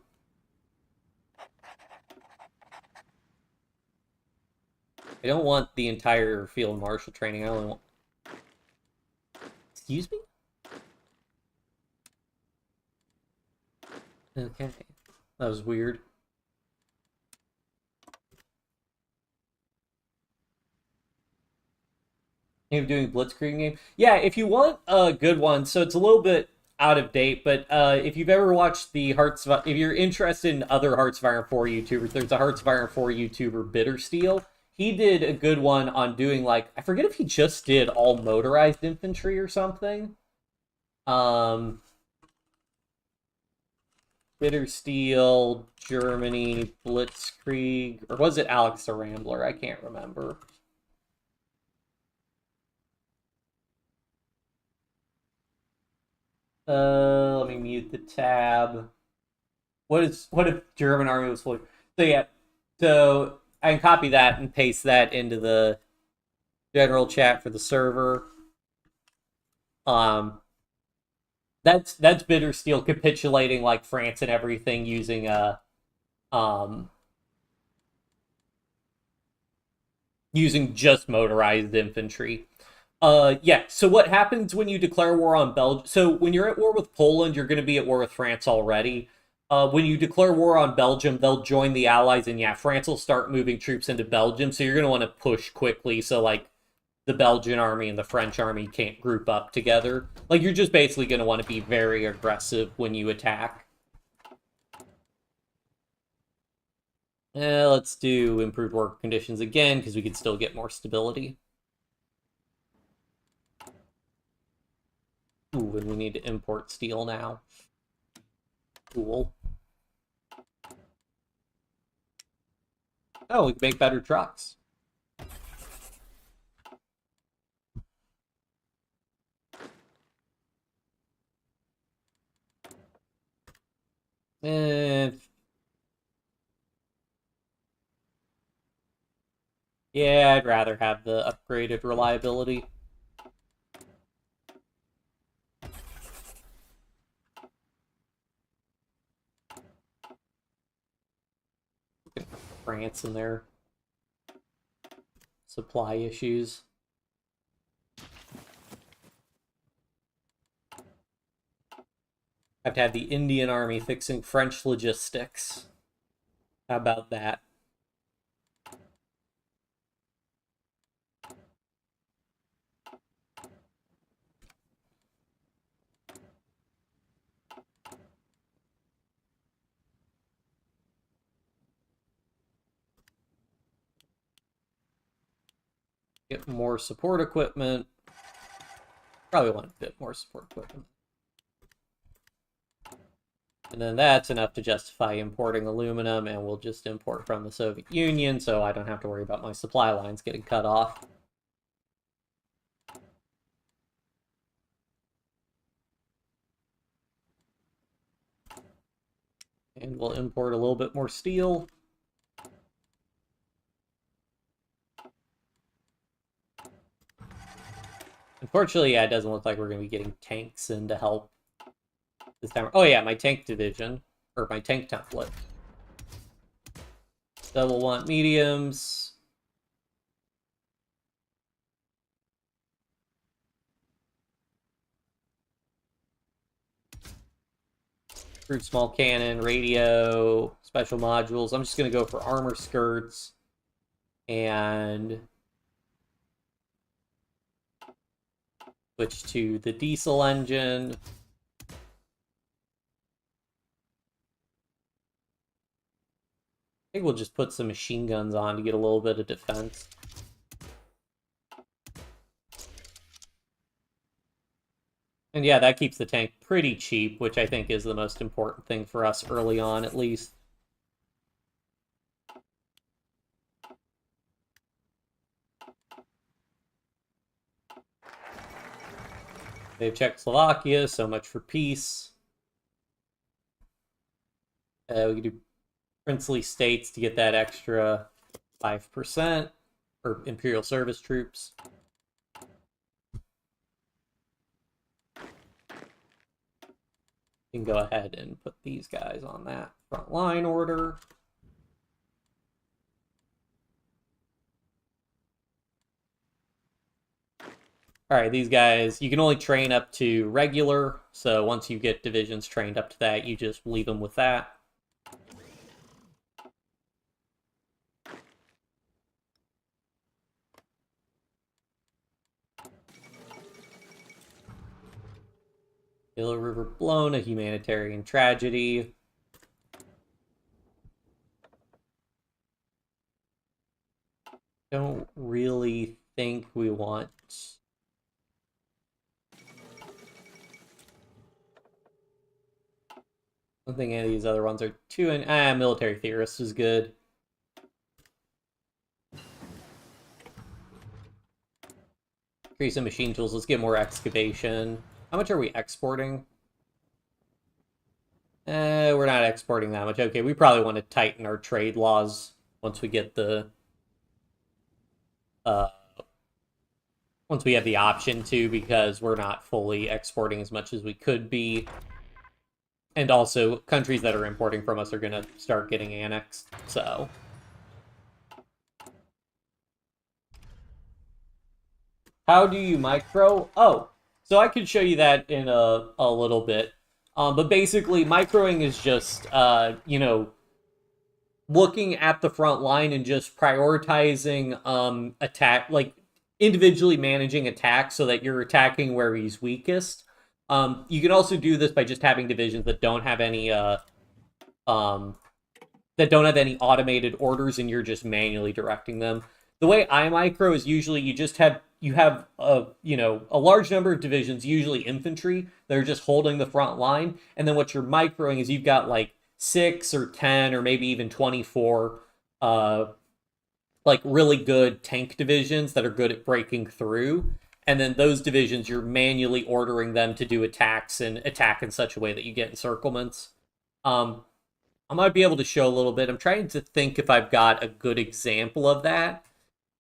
I don't want the entire field marshal training. I only want... Excuse me? Okay. That was weird. You're doing Blitzkrieg game? Yeah, if you want a good one, so it's a little bit out of date, but if you've ever watched the if you're interested in other Hearts of Iron 4 YouTubers, there's a Hearts of Iron 4 YouTuber, Bittersteel. He did a good one on doing I forget if he just did all motorized infantry or something. Bittersteel, Germany, Blitzkrieg, or was it Alex the Rambler? I can't remember. Let me mute the tab. What if German army was fully? So yeah, so I can copy that and paste that into the general chat for the server. Um, that's Bitter Steel capitulating like France and everything using um using just motorized infantry. Yeah. So what happens when you declare war on Belgium? So when you're at war with Poland, you're going to be at war with France already. When you declare war on Belgium, they'll join the Allies, and yeah, France will start moving troops into Belgium. So you're going to want to push quickly. So like the Belgian army and the French army can't group up together. Like you're just basically going to want to be very aggressive when you attack. Let's do improved work conditions again because we can still get more stability. Ooh, and we need to import steel now. Cool. Oh, we can make better trucks. And yeah, I'd rather have the upgraded reliability. France and their supply issues. Have to have the Indian army fixing French logistics. How about that? Get more support equipment. Probably want a bit more support equipment. And then that's enough to justify importing aluminum, and we'll just import from the Soviet Union, so I don't have to worry about my supply lines getting cut off. And we'll import a little bit more steel. Unfortunately, yeah, it doesn't look like we're going to be getting tanks in to help this time. Oh yeah, my tank division, or my tank template. Double want mediums. Crude small cannon, radio, special modules. I'm just going to go for armor skirts and switch to the diesel engine. I think we'll just put some machine guns on to get a little bit of defense. And yeah, that keeps the tank pretty cheap, which I think is the most important thing for us early on, at least. They have Czechoslovakia, so much for peace. We can do princely states to get that extra 5% for imperial service troops. You can go ahead and put these guys on that front line order. All right, these guys, you can only train up to regular, so once you get divisions trained up to that, you just leave them with that. Yellow River blown, a humanitarian tragedy. Don't really think we want... I don't think any of these other ones are too... military theorist is good. Increase in machine tools. Let's get more excavation. How much are we exporting? We're not exporting that much. Okay, we probably want to tighten our trade laws once we get the uh, once we have the option to, because we're not fully exporting as much as we could be. And also, countries that are importing from us are going to start getting annexed, so... How do you micro? Oh, so I could show you that in a little bit. But basically, microing is just, looking at the front line and just prioritizing attack, like individually managing attacks so that you're attacking where he's weakest. You can also do this by just having divisions that don't have any um, automated orders, and you're just manually directing them. The way I micro is usually you have a large number of divisions, usually infantry, that are just holding the front line, and then what you're microing is you've got like 6 or 10 or maybe even 24 like really good tank divisions that are good at breaking through, and then those divisions you're manually ordering them to do attacks and attack in such a way that you get encirclements. I might be able to show a little bit. I'm trying to think if I've got a good example of that.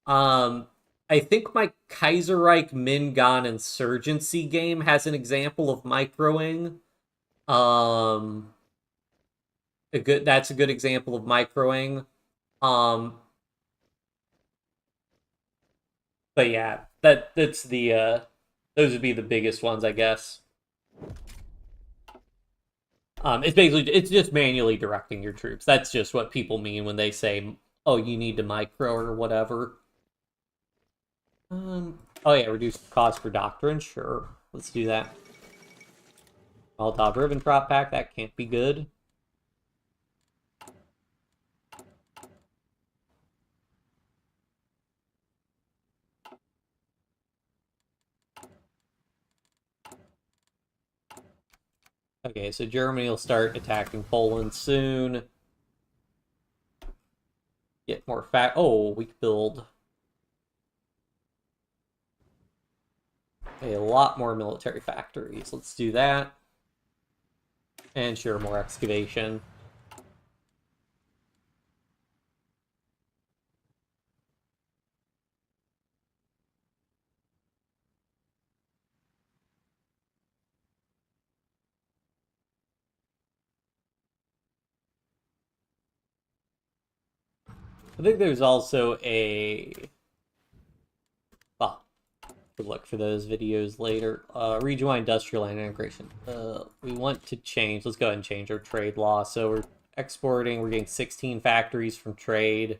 Um, I think my Kaiserreich Mingan Insurgency game has an example of microing. Um, that's a good example of microing. Um, but yeah, that's the those would be the biggest ones, I guess. It's just manually directing your troops. That's just what people mean when they say, "Oh, you need to micro" or whatever. Oh yeah, reduce the cost for doctrine. Sure, let's do that. Molotov-Ribbentrop pack. That can't be good. Okay, so Germany will start attacking Poland soon. Get more Oh, we could build a lot more military factories. Let's do that. And sure, more excavation. I think there's also a... Oh, good look for those videos later. Regional industrial and integration. We want to change... Let's go ahead and change our trade law. So we're exporting. We're getting 16 factories from trade.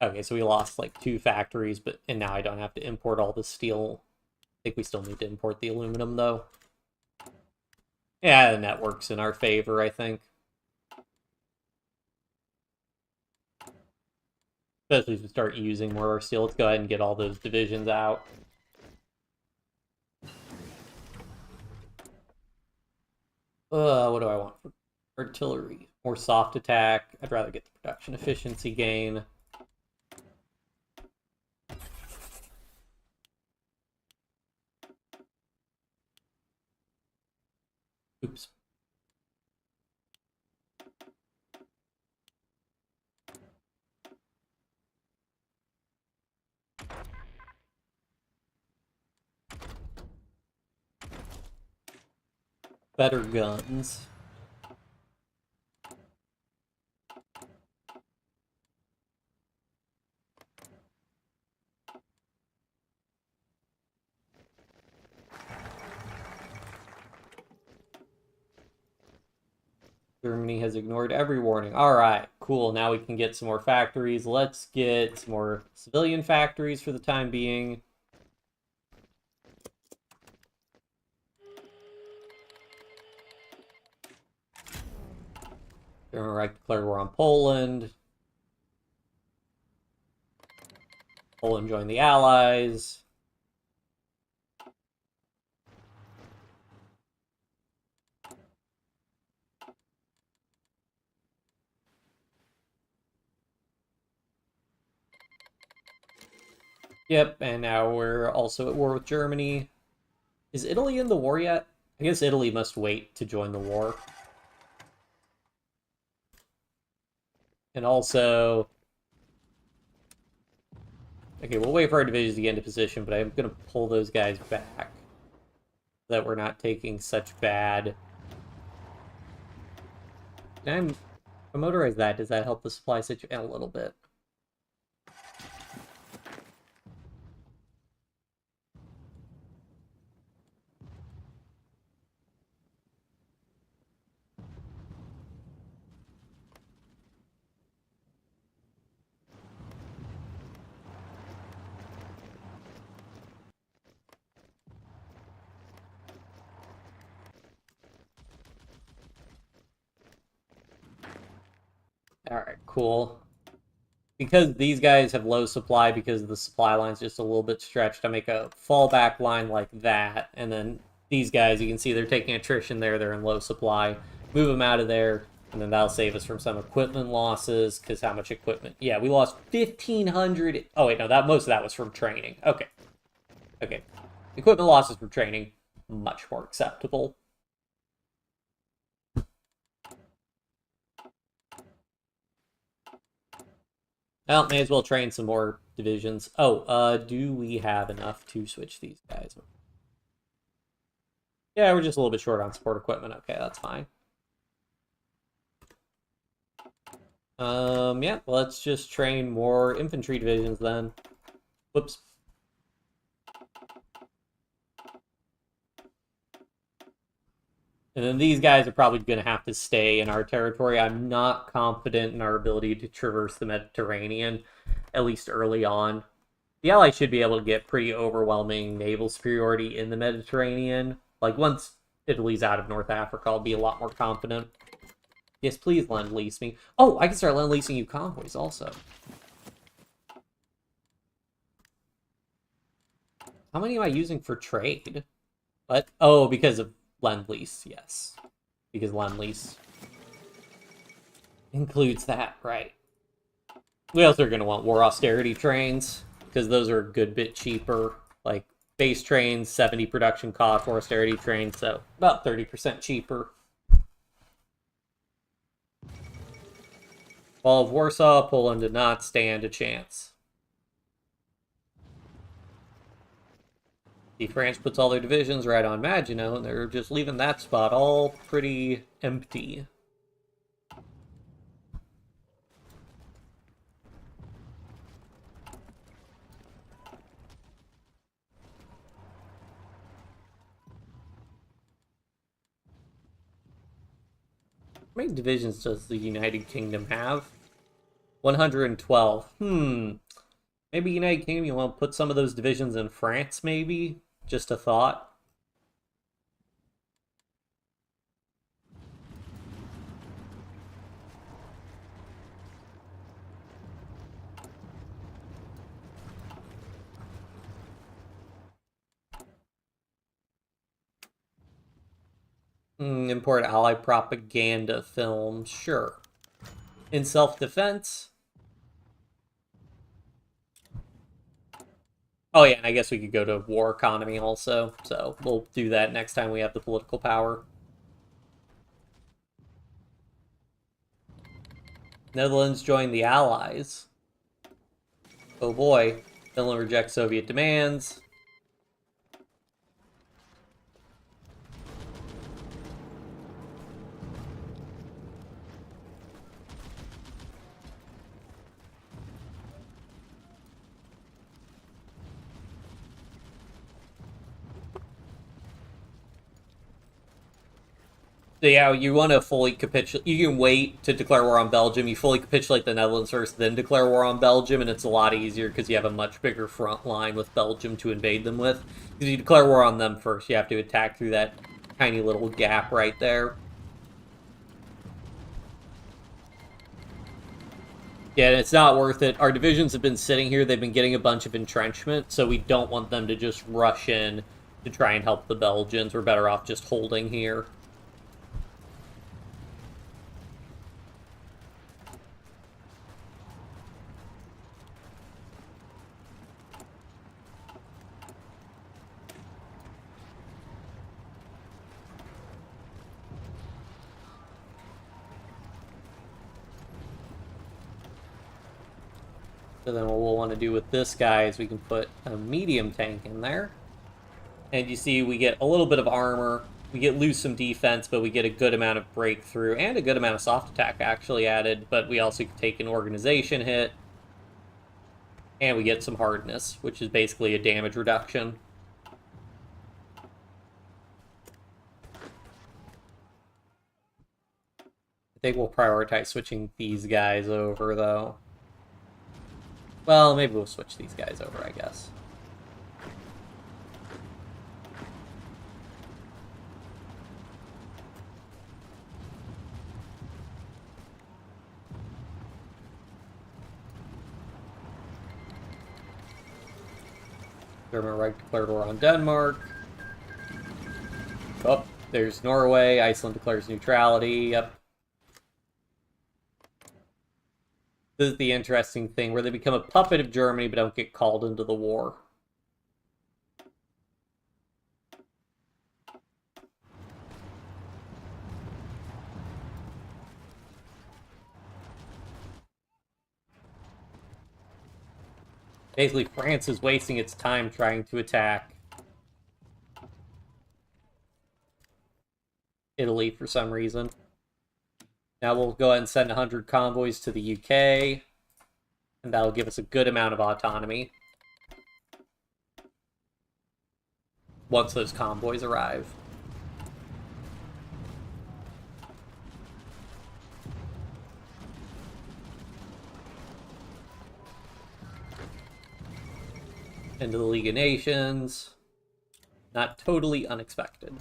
Okay, so we lost like 2 factories, and now I don't have to import all the steel. I think we still need to import the aluminum, though. Yeah, the network's in our favor, I think. Especially if we start using more of our steel. Let's go ahead and get all those divisions out. What do I want for artillery? More soft attack. I'd rather get the production efficiency gain. Oops. Better guns. Germany has ignored every warning. All right, cool. Now we can get some more factories. Let's get some more civilian factories for the time being. German Reich declared war on Poland. Poland joined the Allies. Yep, and now we're also at war with Germany. Is Italy in the war yet? I guess Italy must wait to join the war. And also... Okay, we'll wait for our divisions to get into position, but I'm going to pull those guys back. So that we're not taking such bad... Can I motorize that? Does that help the supply situation a little bit? Alright, cool. Because these guys have low supply because the supply line's just a little bit stretched, I make a fallback line like that, and then these guys, you can see they're taking attrition there, they're in low supply. Move them out of there, and then that'll save us from some equipment losses, because how much equipment? Yeah, we lost 1,500... Oh, wait, no, most of that was from training. Okay. Okay. Equipment losses from training, much more acceptable. Well, may as well train some more divisions. Oh, do we have enough to switch these guys? Yeah, we're just a little bit short on support equipment. Okay, that's fine. Yeah, let's just train more infantry divisions then. Whoops. And then these guys are probably going to have to stay in our territory. I'm not confident in our ability to traverse the Mediterranean, at least early on. The Allies should be able to get pretty overwhelming naval superiority in the Mediterranean. Like, once Italy's out of North Africa, I'll be a lot more confident. Yes, please lend-lease me. Oh, I can start lend-leasing you convoys also. How many am I using for trade? What? Oh, because of lend-lease, yes. Because lend-lease includes that, right. We also are going to want war austerity trains, because those are a good bit cheaper. Like, base trains, 70 production cost, war austerity trains, so about 30% cheaper. Fall of Warsaw, Poland did not stand a chance. See, France puts all their divisions right on Maginot, and they're just leaving that spot all pretty empty. How many divisions does the United Kingdom have? 112. Maybe United Kingdom, you want to put some of those divisions in France, maybe? Just a thought. Import ally propaganda film, sure. In self-defense? Oh yeah, and I guess we could go to war economy also, so we'll do that next time we have the political power. Netherlands joined the Allies. Oh boy. Finland rejects Soviet demands. So yeah, you want to fully capitulate. You can wait to declare war on Belgium. You fully capitulate the Netherlands first, then declare war on Belgium, and it's a lot easier because you have a much bigger front line with Belgium to invade them with. Because you declare war on them first, you have to attack through that tiny little gap right there. Yeah, and it's not worth it. Our divisions have been sitting here. They've been getting a bunch of entrenchment, so we don't want them to just rush in to try and help the Belgians. We're better off just holding here. So then what we'll want to do with this guy is we can put a medium tank in there. And you see we get a little bit of armor, we lose some defense, but we get a good amount of breakthrough and a good amount of soft attack actually added, but we also take an organization hit. And we get some hardness, which is basically a damage reduction. I think we'll prioritize switching these guys over, though. Well, maybe we'll switch these guys over, I guess. German Reich declared war on Denmark. Oh, there's Norway. Iceland declares neutrality. Yep. This is the interesting thing, where they become a puppet of Germany but don't get called into the war. Basically, France is wasting its time trying to attack Italy for some reason. Now we'll go ahead and send 100 convoys to the UK, and that'll give us a good amount of autonomy once those convoys arrive. Into the League of Nations. Not totally unexpected.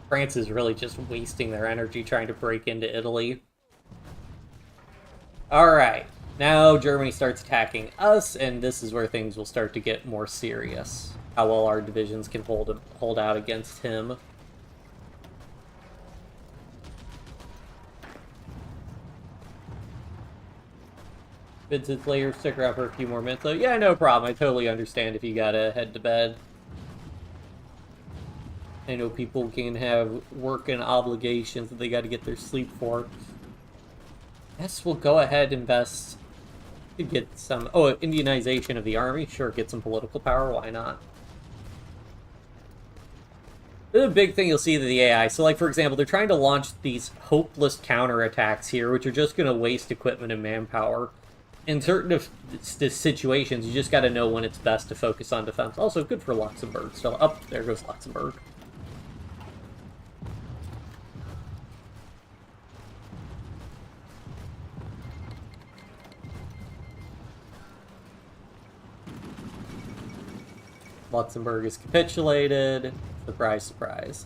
France is really just wasting their energy trying to break into Italy. Alright, now Germany starts attacking us, and this is where things will start to get more serious. How well our divisions can hold out against him. Vincent's later, stick around for a few more minutes though. Yeah, no problem. I totally understand if you gotta head to bed. I know people can have work and obligations that they gotta get their sleep for. Yes, we'll go ahead and invest to get some... Oh, Indianization of the army. Sure, get some political power. Why not? The big thing you'll see with the AI. So, like, for example, they're trying to launch these hopeless counterattacks here, which are just going to waste equipment and manpower. In certain situations, you just got to know when it's best to focus on defense. Also, good for Luxembourg. So, up there goes Luxembourg. Luxembourg is capitulated. Surprise, surprise.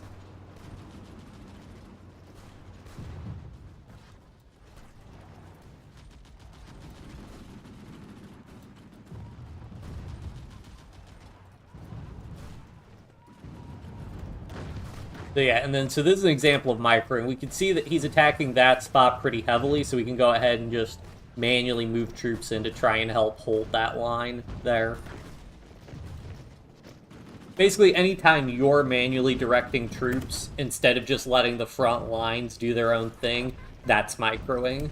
So yeah, and then, so this is an example of microing. We can see that he's attacking that spot pretty heavily, so we can go ahead and just manually move troops in to try and help hold that line there. Basically, anytime you're manually directing troops, instead of just letting the front lines do their own thing, that's microing.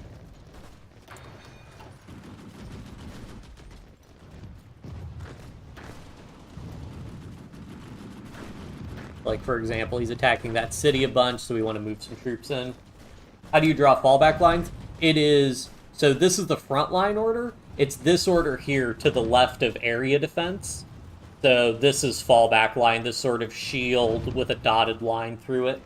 Like, for example, he's attacking that city a bunch, so we want to move some troops in. How do you draw fallback lines? It is... So this is the front line order. It's this order here to the left of area defense. So this is fallback line, this sort of shield with a dotted line through it.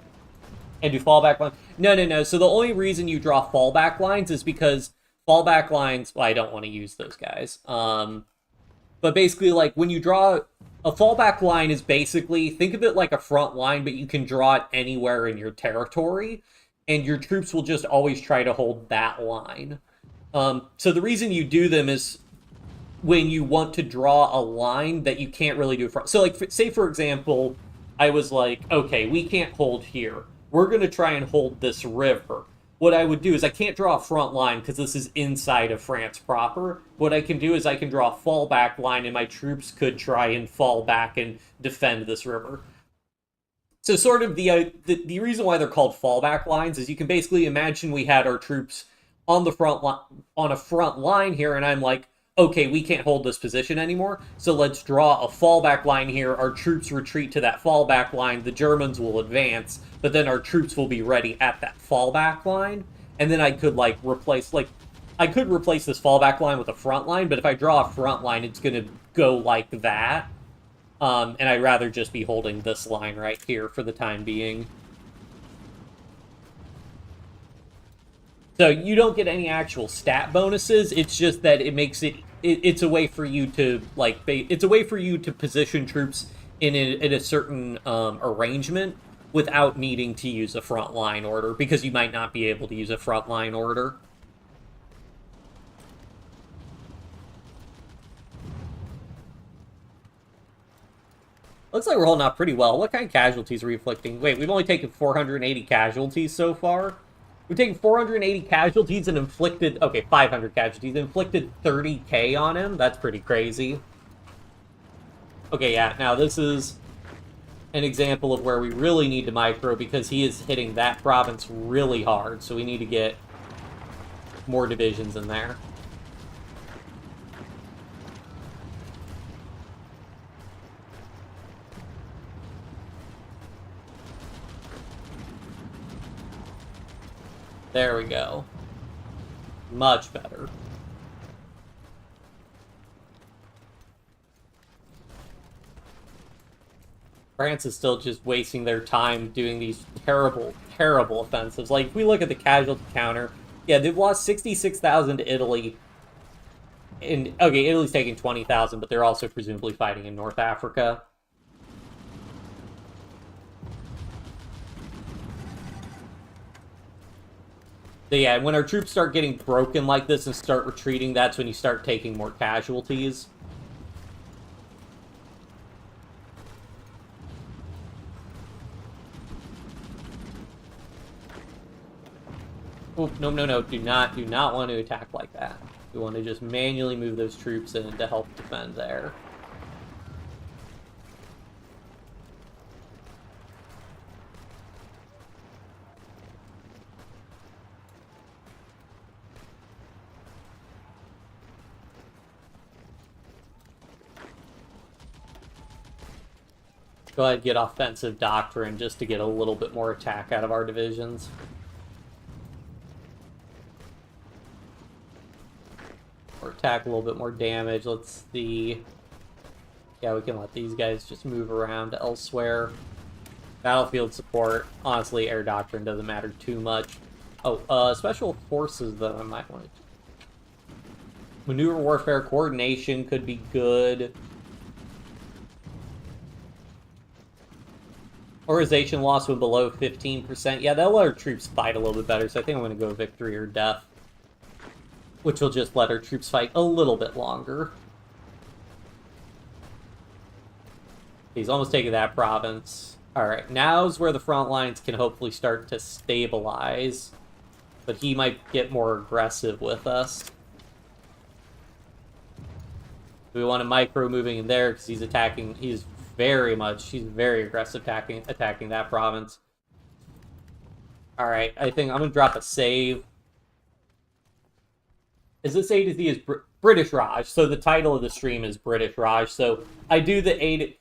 And do fallback lines... No. So the only reason you draw fallback lines is because fallback lines... Well, I don't want to use those guys. But basically, like, when you draw... A fallback line is basically... Think of it like a front line, but you can draw it anywhere in your territory. And your troops will just always try to hold that line. So the reason you do them is... when you want to draw a line that you can't really do from. So, like, say, for example, I was like, okay, we can't hold here. We're going to try and hold this river. What I would do is I can't draw a front line because this is inside of France proper. What I can do is I can draw a fallback line and my troops could try and fall back and defend this river. So sort of the reason why they're called fallback lines is you can basically imagine we had our troops on the on a front line here, and I'm like, okay, we can't hold this position anymore, so let's draw a fallback line here. Our troops retreat to that fallback line, the Germans will advance, but then our troops will be ready at that fallback line, and then I could, like, I could replace this fallback line with a front line, but if I draw a front line, it's going to go like that, and I'd rather just be holding this line right here for the time being. So you don't get any actual stat bonuses. It's just that it makes it's a way for you to, like, it's a way for you to position troops in a certain arrangement without needing to use a front line order, because you might not be able to use a front line order. Looks like we're holding out pretty well. What kind of casualties are we inflicting? Wait, we've only taken 480 casualties so far? We've taken 480 casualties and inflicted... Okay, 500 casualties. Inflicted 30k on him? That's pretty crazy. Okay, yeah, now this is an example of where we really need to micro, because he is hitting that province really hard, so we need to get more divisions in there. There we go. Much better. France is still just wasting their time doing these terrible, terrible offensives. Like, if we look at the casualty counter, yeah, they've lost 66,000 to Italy. And, okay, Italy's taking 20,000, but they're also presumably fighting in North Africa. So yeah, when our troops start getting broken like this and start retreating, that's when you start taking more casualties. Oh, no, no, no. Do not want to attack like that. We want to just manually move those troops in to help defend there. Go ahead and get offensive doctrine just to get a little bit more attack out of our divisions. Or attack a little bit more damage. Let's see. Yeah, we can let these guys just move around elsewhere. Battlefield support. Honestly, air doctrine doesn't matter too much. Oh, special forces, though, I might want to... Maneuver warfare coordination could be good. Organization loss when below 15%. Yeah, that'll let our troops fight a little bit better, so I think I'm going to go victory or death. Which will just let our troops fight a little bit longer. He's almost taken that province. Alright, now's where the front lines can hopefully start to stabilize. But he might get more aggressive with us. We want a micro moving in there because he's attacking... He's very aggressive attacking that province. Alright, I think I'm going to drop a save. Is this A to Z is British Raj, so the title of the stream is British Raj, so I do the A to...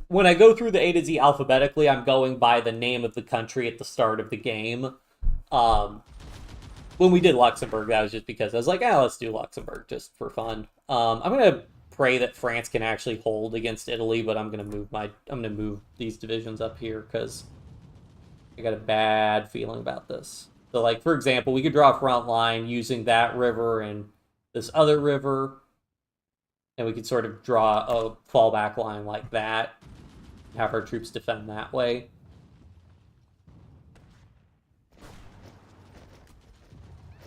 When I go through the A to Z alphabetically, I'm going by the name of the country at the start of the game. When we did Luxembourg, that was just because I was like, let's do Luxembourg just for fun. I'm going to pray that France can actually hold against Italy, but I'm gonna move these divisions up here because I got a bad feeling about this. So, like, for example, we could draw a front line using that river and this other river, and we could sort of draw a fallback line like that, have our troops defend that way.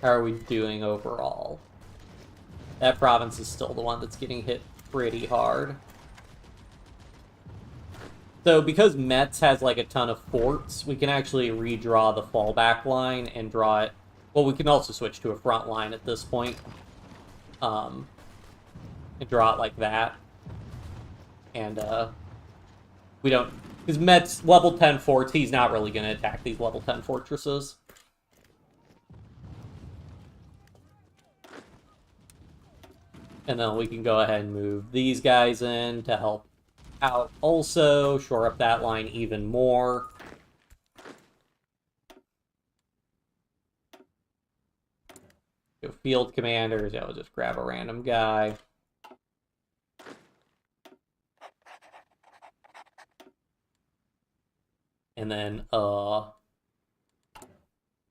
How are we doing overall? That province is still the one that's getting hit pretty hard. So because Metz has like a ton of forts, we can actually redraw the fallback line and draw it. Well, we can also switch to a front line at this point. And draw it like that. And we don't... Because Metz, level 10 forts, he's not really going to attack these level 10 fortresses. And then we can go ahead and move these guys in to help out also, shore up that line even more. Go field commanders, yeah, we'll just grab a random guy. And then, I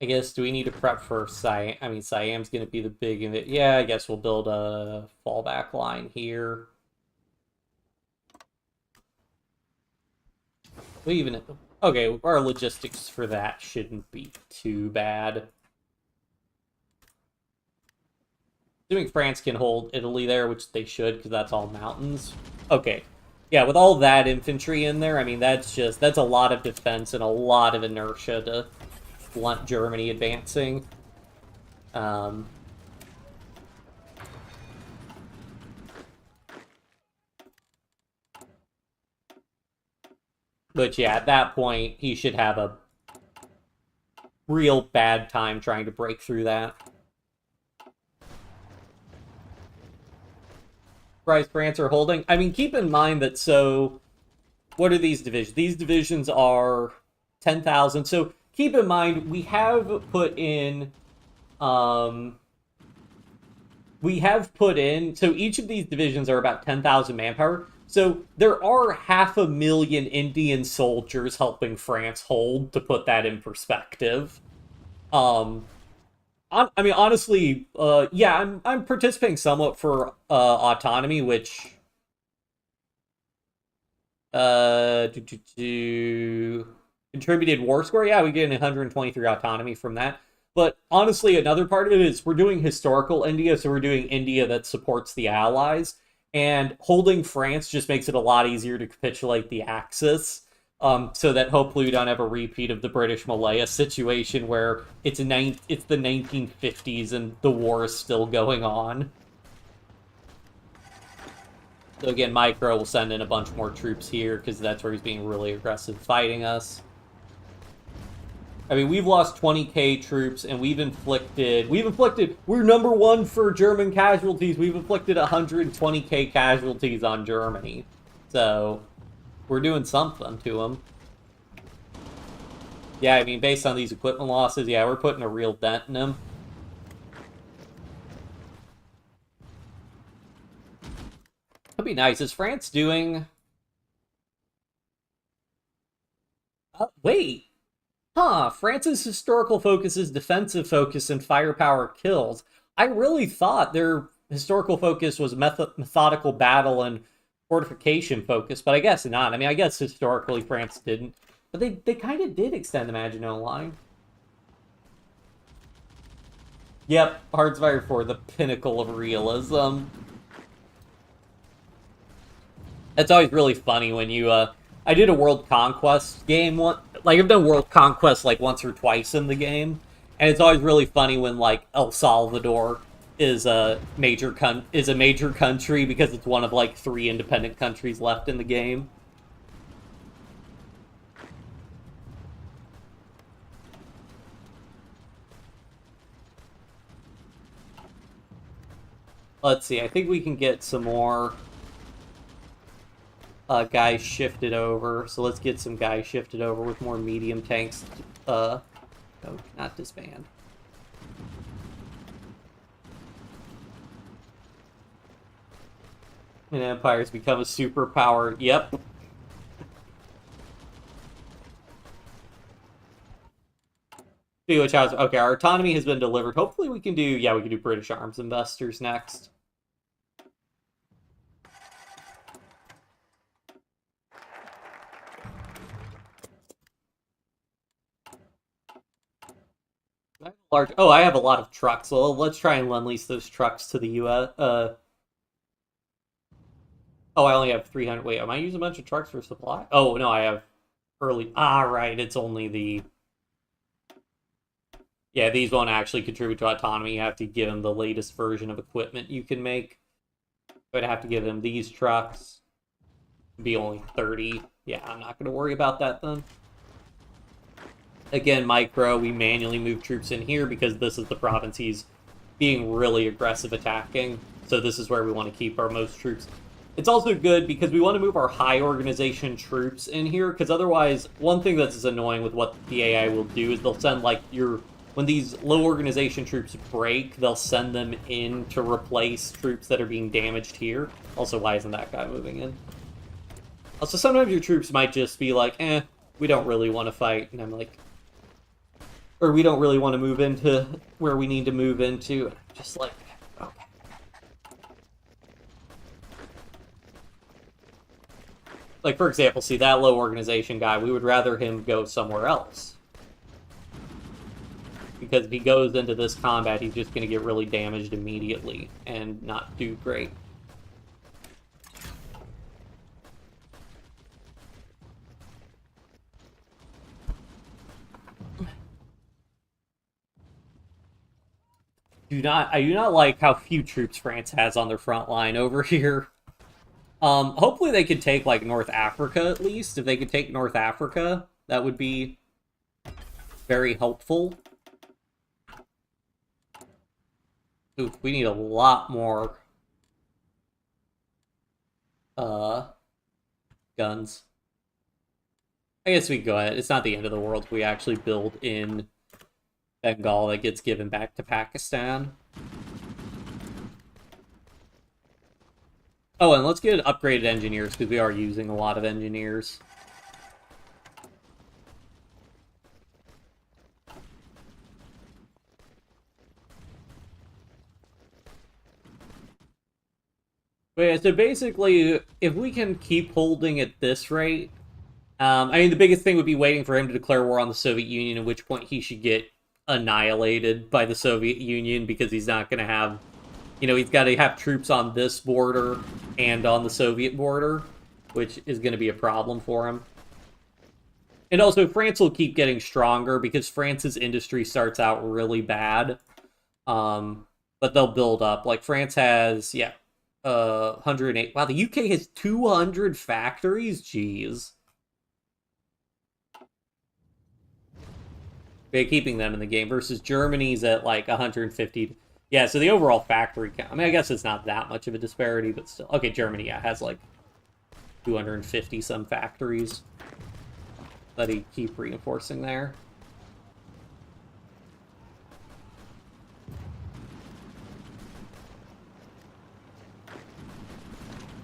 guess, do we need to prep for Siam? I mean, Siam's going to be the big... Yeah, I guess we'll build a fallback line here. We even... Okay, our logistics for that shouldn't be too bad. Assuming France can hold Italy there, which they should, because that's all mountains. Okay. Yeah, with all that infantry in there, I mean, that's a lot of defense and a lot of inertia to blunt Germany advancing. But yeah, at that point, he should have a real bad time trying to break through that. Surprise France are holding. I mean, keep in mind that, so, what are these divisions? These divisions are 10,000. So, keep in mind, we have put in, so each of these divisions are about 10,000 manpower. So, there are 500,000 Indian soldiers helping France hold, to put that in perspective. I mean, honestly, yeah, I'm participating somewhat for autonomy, which contributed war score. Yeah, we get 123 autonomy from that. But honestly, another part of it is we're doing historical India, so we're doing India that supports the Allies, and holding France just makes it a lot easier to capitulate the Axis. So that hopefully we don't have a repeat of the British Malaya situation where it's the 1950s and the war is still going on. So again, Micro will send in a bunch more troops here because that's where he's being really aggressive fighting us. I mean, we've lost 20k troops and we're number one for German casualties. We've inflicted 120k casualties on Germany. So we're doing something to them. Yeah, I mean, based on these equipment losses, yeah, we're putting a real dent in them. That'd be nice. Is France doing... wait. Huh, France's historical focus is defensive focus and firepower kills. I really thought their historical focus was methodical battle and fortification focus, but I guess not. I mean, I guess historically France didn't, but they kind of did extend the Maginot Line. Yep, Hearts of Iron 4, the pinnacle of realism. It's always really funny when you, I did a World Conquest game once. Like, I've done World Conquest, like, once or twice in the game, and it's always really funny when, like, El Salvador is a major country because it's one of like 3 independent countries left in the game. Let's see, I think we can get some more guys shifted over. So let's get some guys shifted over with more medium tanks. No, not disband. And Empire's become a superpower. Yep. See which house. Okay, our autonomy has been delivered. Hopefully we can do... Yeah, we can do British arms investors next. Oh, I have a lot of trucks. So let's try and lend-lease those trucks to the U.S. Oh, I only have 300. Wait, am I using a bunch of trucks for supply? Oh, no, I have early... Ah, right, it's only the... Yeah, these won't actually contribute to autonomy. You have to give them the latest version of equipment you can make. I'd have to give them these trucks. It'd be only 30. Yeah, I'm not going to worry about that then. Again, Micro, we manually move troops in here because this is the province he's being really aggressive attacking. So this is where we want to keep our most troops. It's also good because we want to move our high organization troops in here, because otherwise, one thing that's annoying with what the AI will do is they'll send, like, when these low organization troops break, they'll send them in to replace troops that are being damaged here. Also, why isn't that guy moving in? Also, sometimes your troops might just be like, we don't really want to fight, and I'm like... Or we don't really want to move into where we need to move into. Just like, okay. Like, for example, see, that low organization guy, we would rather him go somewhere else. Because if he goes into this combat, he's just going to get really damaged immediately and not do great. I do not like how few troops France has on their front line over here. Hopefully they could take, like, North Africa, at least. If they could take North Africa, that would be very helpful. Ooh, we need a lot more guns. I guess we can go ahead. It's not the end of the world if we actually build in Bengal that gets given back to Pakistan. Oh, and let's get upgraded engineers, because we are using a lot of engineers. But yeah, so basically, if we can keep holding at this rate, I mean, the biggest thing would be waiting for him to declare war on the Soviet Union, at which point he should get annihilated by the Soviet Union, because he's not going to have, he's got to have troops on this border and on the Soviet border, which is going to be a problem for him. And also, France will keep getting stronger, because France's industry starts out really bad, but they'll build up. Like, France has, 108. Wow, the UK has 200 factories? Jeez. They're keeping them in the game, versus Germany's at, like, 150. Yeah, so the overall factory count, I mean, I guess it's not that much of a disparity, but still. Okay, Germany, has, like, 250-some factories that he keep reinforcing there.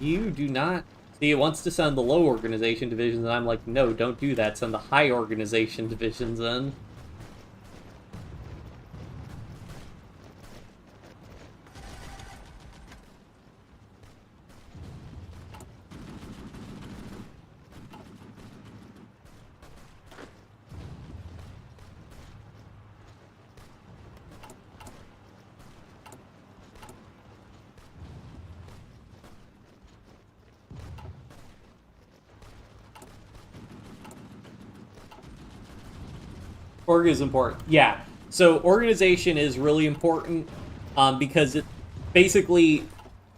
You do not... See, it wants to send the low organization divisions, and I'm like, no, don't do that. Send the high organization divisions in. Org is important. Yeah. So organization is really important because it basically,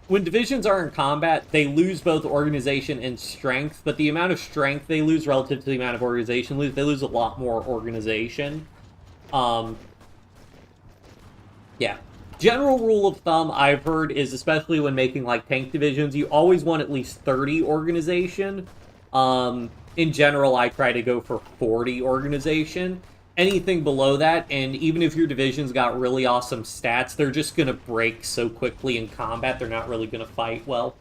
when divisions are in combat, they lose both organization and strength, but the amount of strength they lose relative to the amount of organization they lose a lot more organization. Yeah. General rule of thumb I've heard is, especially when making like tank divisions, you always want at least 30 organization. In general, I try to go for 40 organization. Anything below that, and even if your division's got really awesome stats, they're just going to break so quickly in combat, they're not really going to fight well.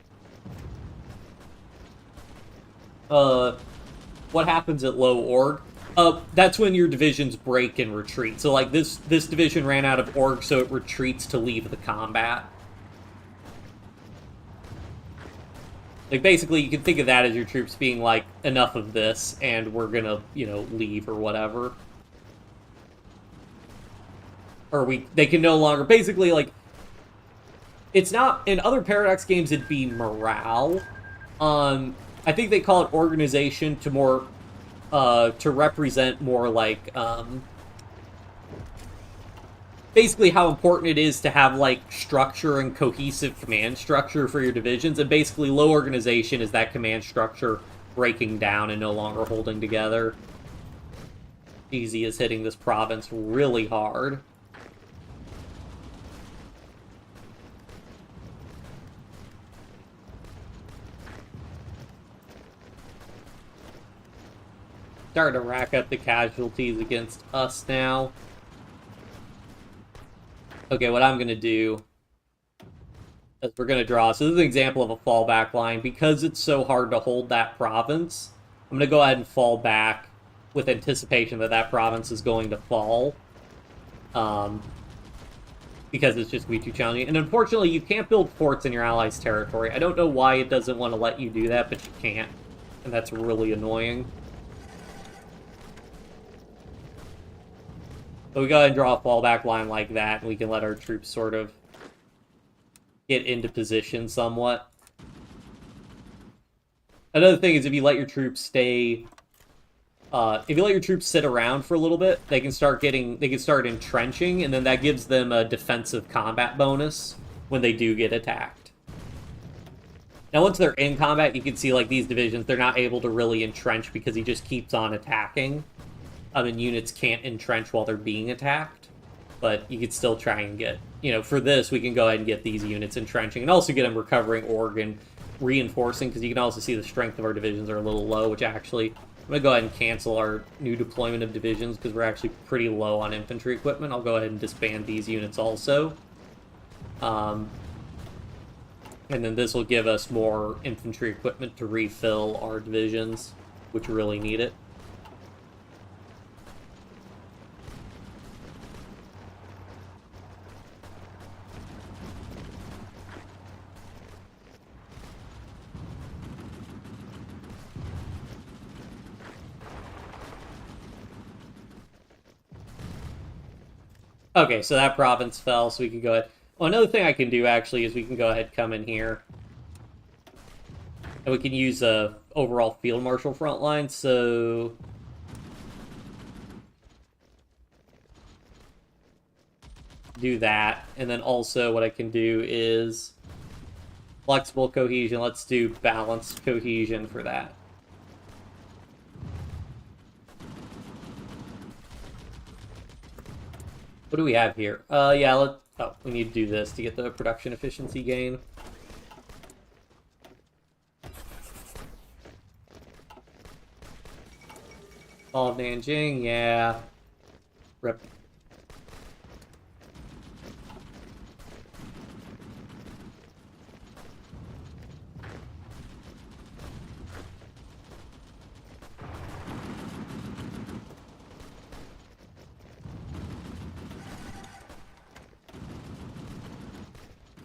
What happens at low org? That's when your divisions break and retreat. So, like, this division ran out of org, so it retreats to leave the combat. Like, basically, you can think of that as your troops being like, enough of this, and we're gonna, leave or whatever. Or they can no longer, basically, like, it's not, in other Paradox games, it'd be morale. I think they call it organization to more, to represent more, like, basically how important it is to have, like, structure and cohesive command structure for your divisions, and basically low organization is that command structure breaking down and no longer holding together. Easy is hitting this province really hard. Starting to rack up the casualties against us now. Okay, what I'm going to do is we're going to draw. So this is an example of a fallback line. Because it's so hard to hold that province, I'm going to go ahead and fall back with anticipation that that province is going to fall. Because it's just way too challenging. And unfortunately, you can't build forts in your allies' territory. I don't know why it doesn't want to let you do that, but you can't. And that's really annoying. So we go ahead and draw a fallback line like that, and we can let our troops sort of get into position somewhat. Another thing is if you let your troops stay... if you let your troops sit around for a little bit, they can start entrenching, and then that gives them a defensive combat bonus when they do get attacked. Now, once they're in combat, you can see, like, these divisions, they're not able to really entrench because he just keeps on attacking. And units can't entrench while they're being attacked, but you could still try and get, you know, for this, we can go ahead and get these units entrenching, and also get them recovering Oregon, reinforcing, because you can also see the strength of our divisions are a little low, which actually, I'm going to go ahead and cancel our new deployment of divisions, because we're actually pretty low on infantry equipment. I'll go ahead and disband these units also. And then this will give us more infantry equipment to refill our divisions, which really need it. Okay, so that province fell, so we can go ahead. Well, another thing I can do, actually, is we can go ahead and come in here. And we can use a overall field marshal front line, so... do that. And then also what I can do is... flexible cohesion. Let's do balanced cohesion for that. What do we have here? Yeah, we need to do this to get the production efficiency gain. Fall of Nanjing, yeah. Rip.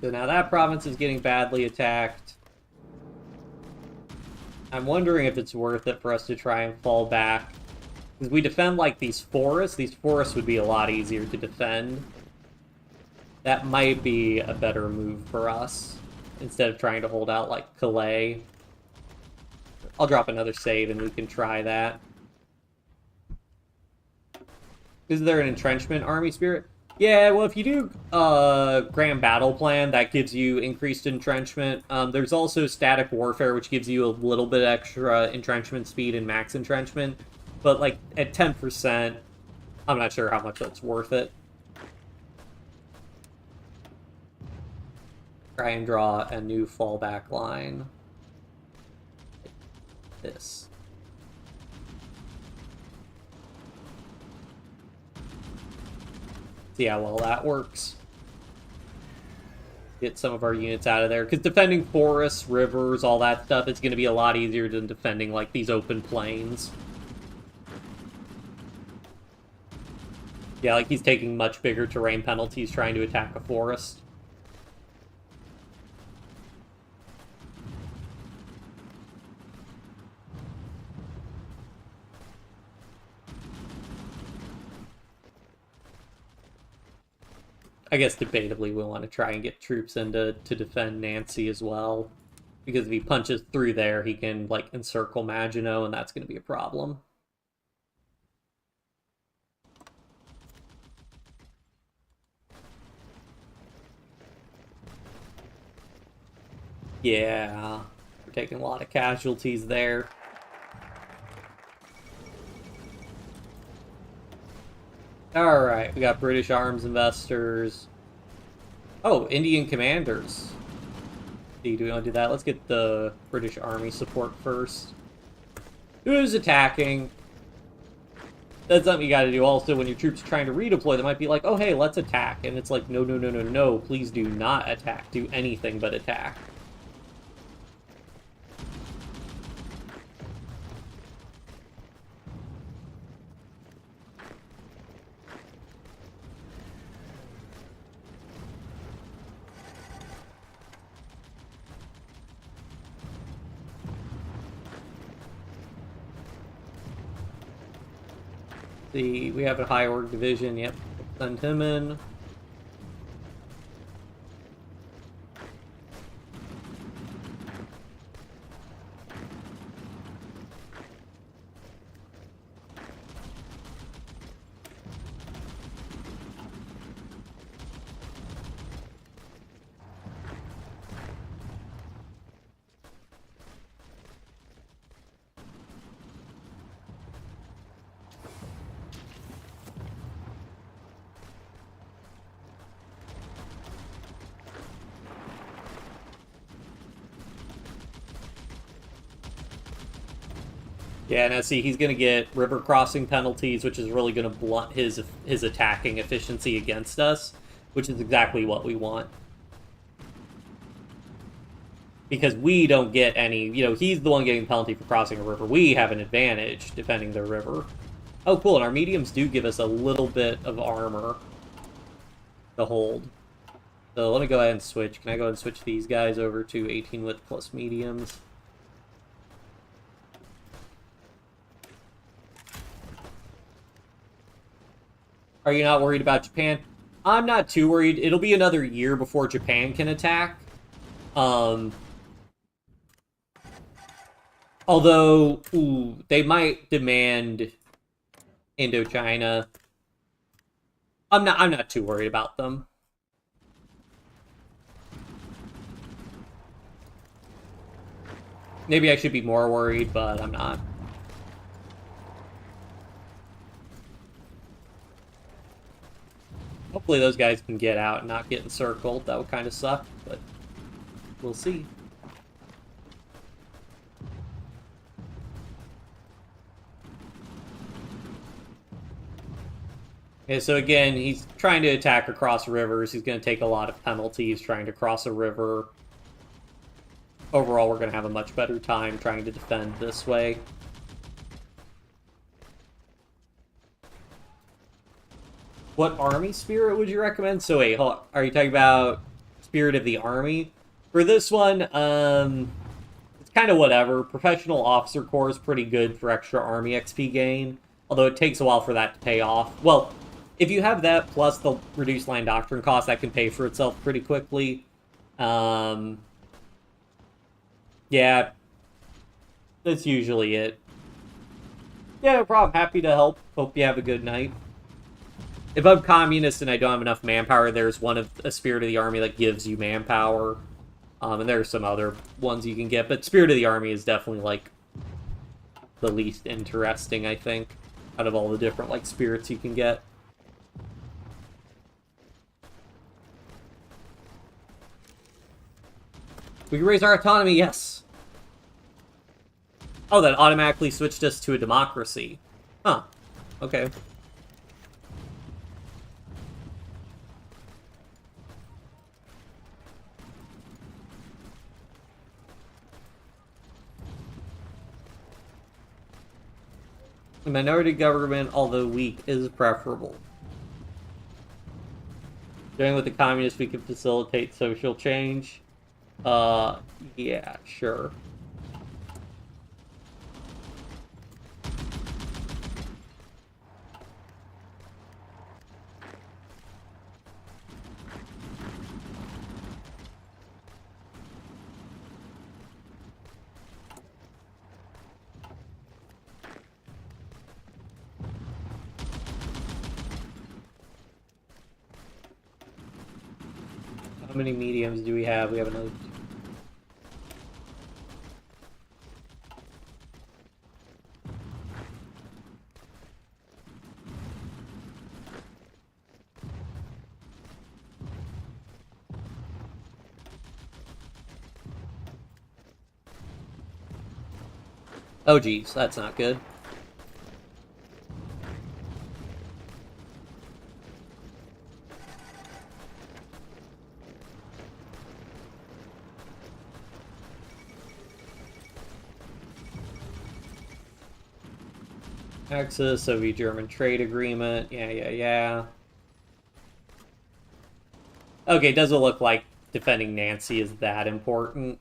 So now that province is getting badly attacked. I'm wondering if it's worth it for us to try and fall back. Because we defend, like, these forests. These forests would be a lot easier to defend. That might be a better move for us. Instead of trying to hold out, like, Calais. I'll drop another save and we can try that. Is there an entrenchment army spirit? Yeah, well, if you do Grand Battle Plan, that gives you increased entrenchment. There's also Static Warfare, which gives you a little bit extra entrenchment speed and max entrenchment. But, like, at 10%, I'm not sure how much that's worth it. Try and draw a new fallback line. This. See how well that works. Get some of our units out of there. Because defending forests, rivers, all that stuff, it's going to be a lot easier than defending, like, these open plains. Yeah, like, he's taking much bigger terrain penalties trying to attack a forest. I guess debatably we'll want to try and get troops in to defend Nancy as well. Because if he punches through there, he can, like, encircle Maginot, and that's going to be a problem. Yeah, we're taking a lot of casualties there. Alright, we got British arms investors. Oh, Indian commanders. Do we want to do that? Let's get the British army support first. Who's attacking? That's something you gotta do also when your troops are trying to redeploy. They might be like, oh, hey, let's attack. And it's like, no, no, no, no, no, please do not attack. Do anything but attack. See, we have a high org division. Yep, send him in. Yeah, now see, he's going to get river crossing penalties, which is really going to blunt his attacking efficiency against us, which is exactly what we want. Because we don't get any, you know, he's the one getting the penalty for crossing a river. We have an advantage defending the river. Oh, cool, and our mediums do give us a little bit of armor to hold. So let me go ahead and switch. Can I go ahead and switch these guys over to 18 width plus mediums? Are you not worried about Japan? I'm not too worried. It'll be another year before Japan can attack. Although, ooh, they might demand Indochina. I'm not too worried about them. Maybe I should be more worried, but I'm not. Hopefully those guys can get out and not get encircled. That would kind of suck, but we'll see. Okay, so again, he's trying to attack across rivers. He's going to take a lot of penalties trying to cross a river. Overall, we're going to have a much better time trying to defend this way. What army spirit would you recommend? So wait, hold on. Are you talking about Spirit of the Army? For this one, it's kind of whatever. Professional Officer Corps is pretty good for extra Army XP gain, although it takes a while for that to pay off. Well, if you have that plus the reduced land doctrine cost, that can pay for itself pretty quickly. Yeah, that's usually it. Yeah, no problem. Happy to help. Hope you have a good night. If I'm communist and I don't have enough manpower, there's one of a Spirit of the Army that gives you manpower. And there are some other ones you can get, but Spirit of the Army is definitely, like, the least interesting, I think, out of all the different, like, spirits you can get. We can raise our autonomy, yes! Oh, that automatically switched us to a democracy. Huh. Okay. A minority government, although weak, is preferable. Joining with the communists, we can facilitate social change. Yeah, sure. How many mediums do we have? We have another. Oh geez, that's not good. Access Soviet-German trade agreement. Yeah. Okay, doesn't look like defending Nancy is that important.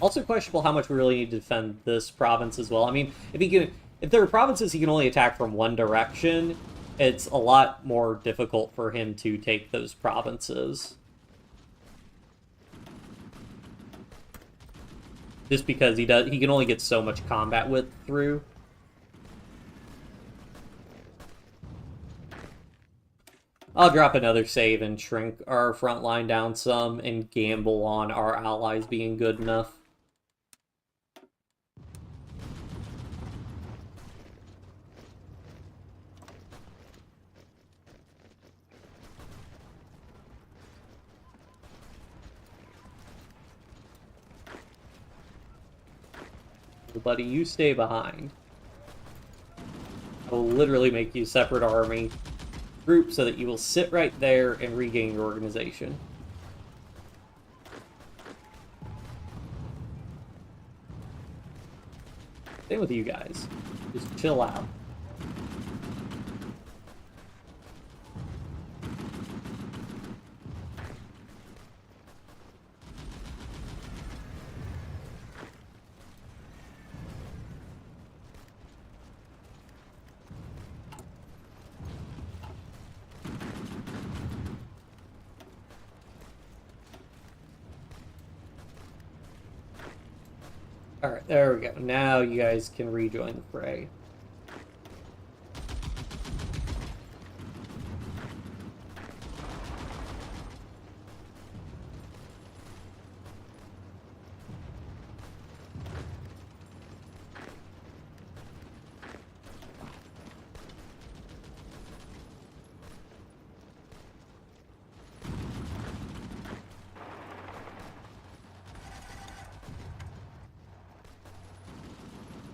Also questionable how much we really need to defend this province as well. I mean, if there are provinces he can only attack from one direction, it's a lot more difficult for him to take those provinces. Just because he can only get so much combat width through. I'll drop another save and shrink our front line down some and gamble on our allies being good enough. Buddy, you stay behind. I will literally make you a separate army group so that you will sit right there and regain your organization. Same with you guys. Just chill out. Alright, there we go. Now you guys can rejoin the fray.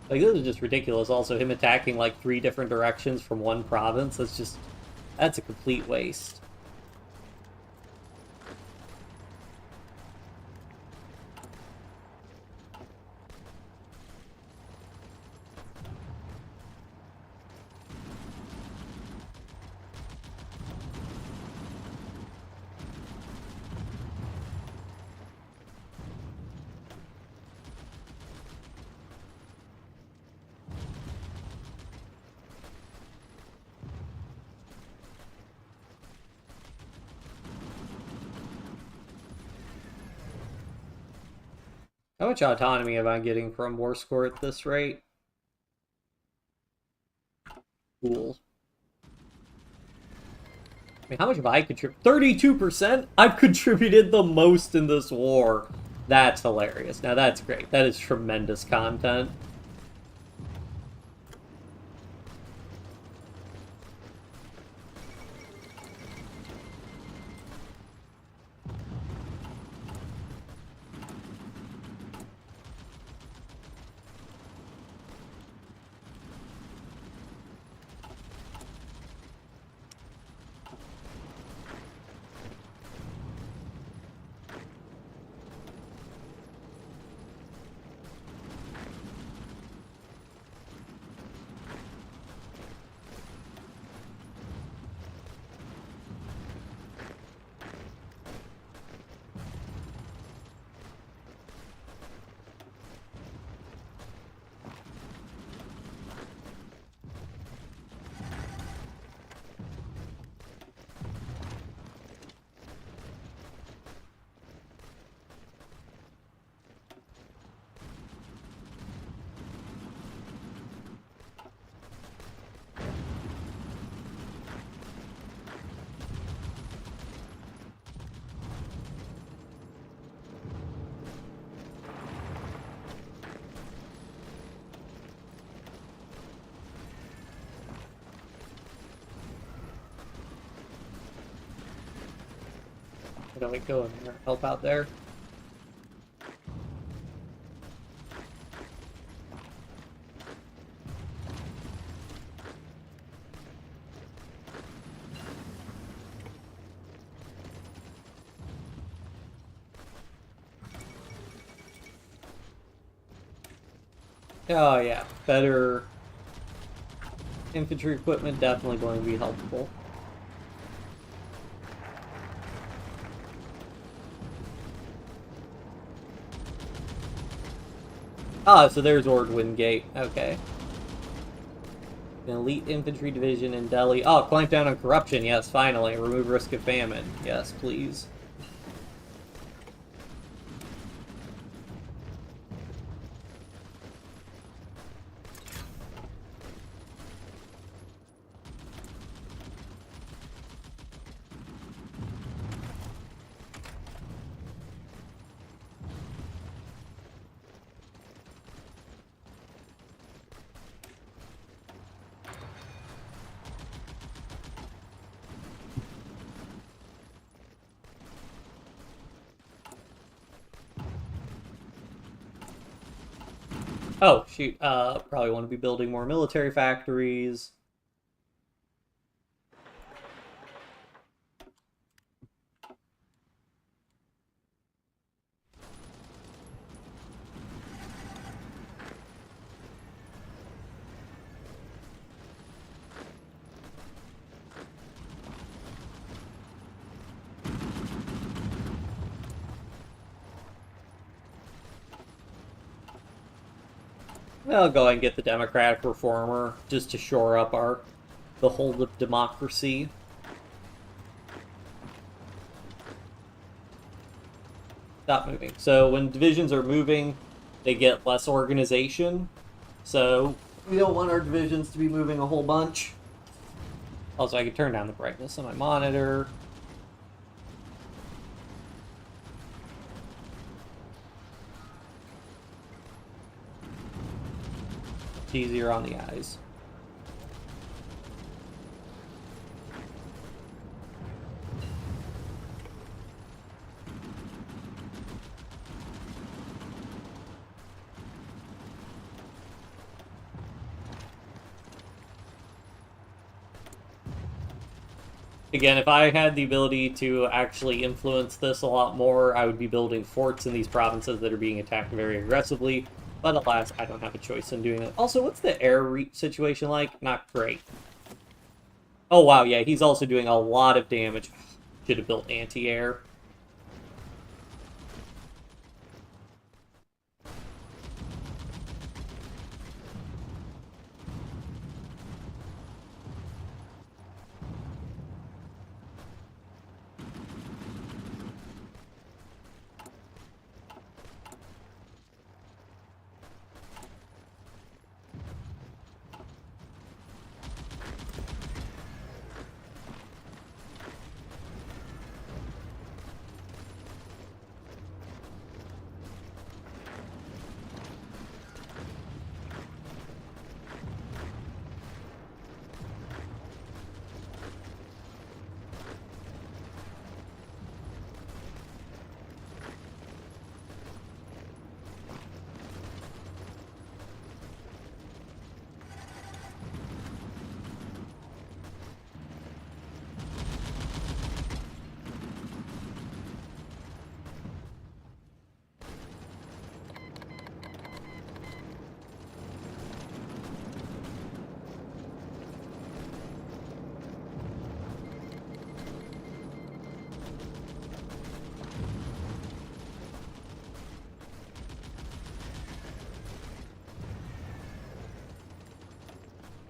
Like, this is just ridiculous. Also, him attacking, like, 3 different directions from one province, that's a complete waste. How much autonomy am I getting from war score at this rate? Cool. I mean, how much have I contributed? 32%? I've contributed the most in this war. That's hilarious. Now that's great. That is tremendous content. Don't we go and help out there? Oh yeah, better Infantry equipment definitely going to be helpful. Ah, so there's Ordwin Gate. Okay. An elite infantry division in Delhi. Oh, clamp down on corruption. Yes, finally. Remove risk of famine. Yes, please. Oh, shoot. Probably want to be building more military factories. I'll go ahead and get the Democratic Reformer just to shore up the hold of democracy. Stop moving. So when divisions are moving, they get less organization. So we don't want our divisions to be moving a whole bunch. Also, I can turn down the brightness on my monitor. It's easier on the eyes. Again, if I had the ability to actually influence this a lot more, I would be building forts in these provinces that are being attacked very aggressively. But alas, I don't have a choice in doing it. Also, what's the air situation like? Not great. Oh, wow, yeah, he's also doing a lot of damage. Should have built anti-air.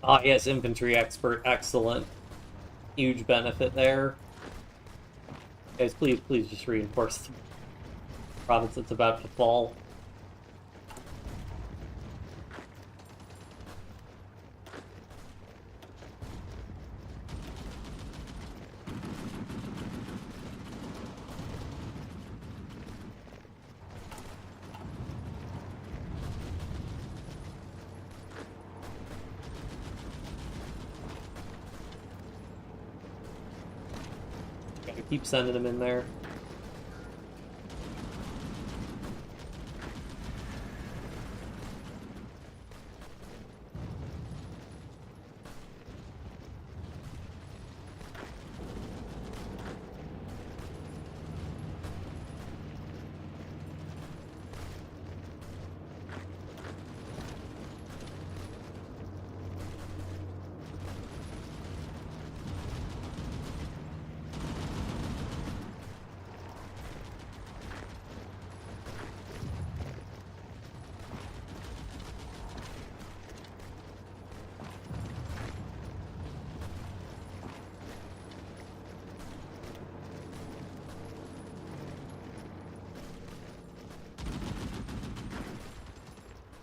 Ah, yes, infantry expert, excellent. Huge benefit there. Guys, please just reinforce the province that's about to fall. Gotta keep sending them in there.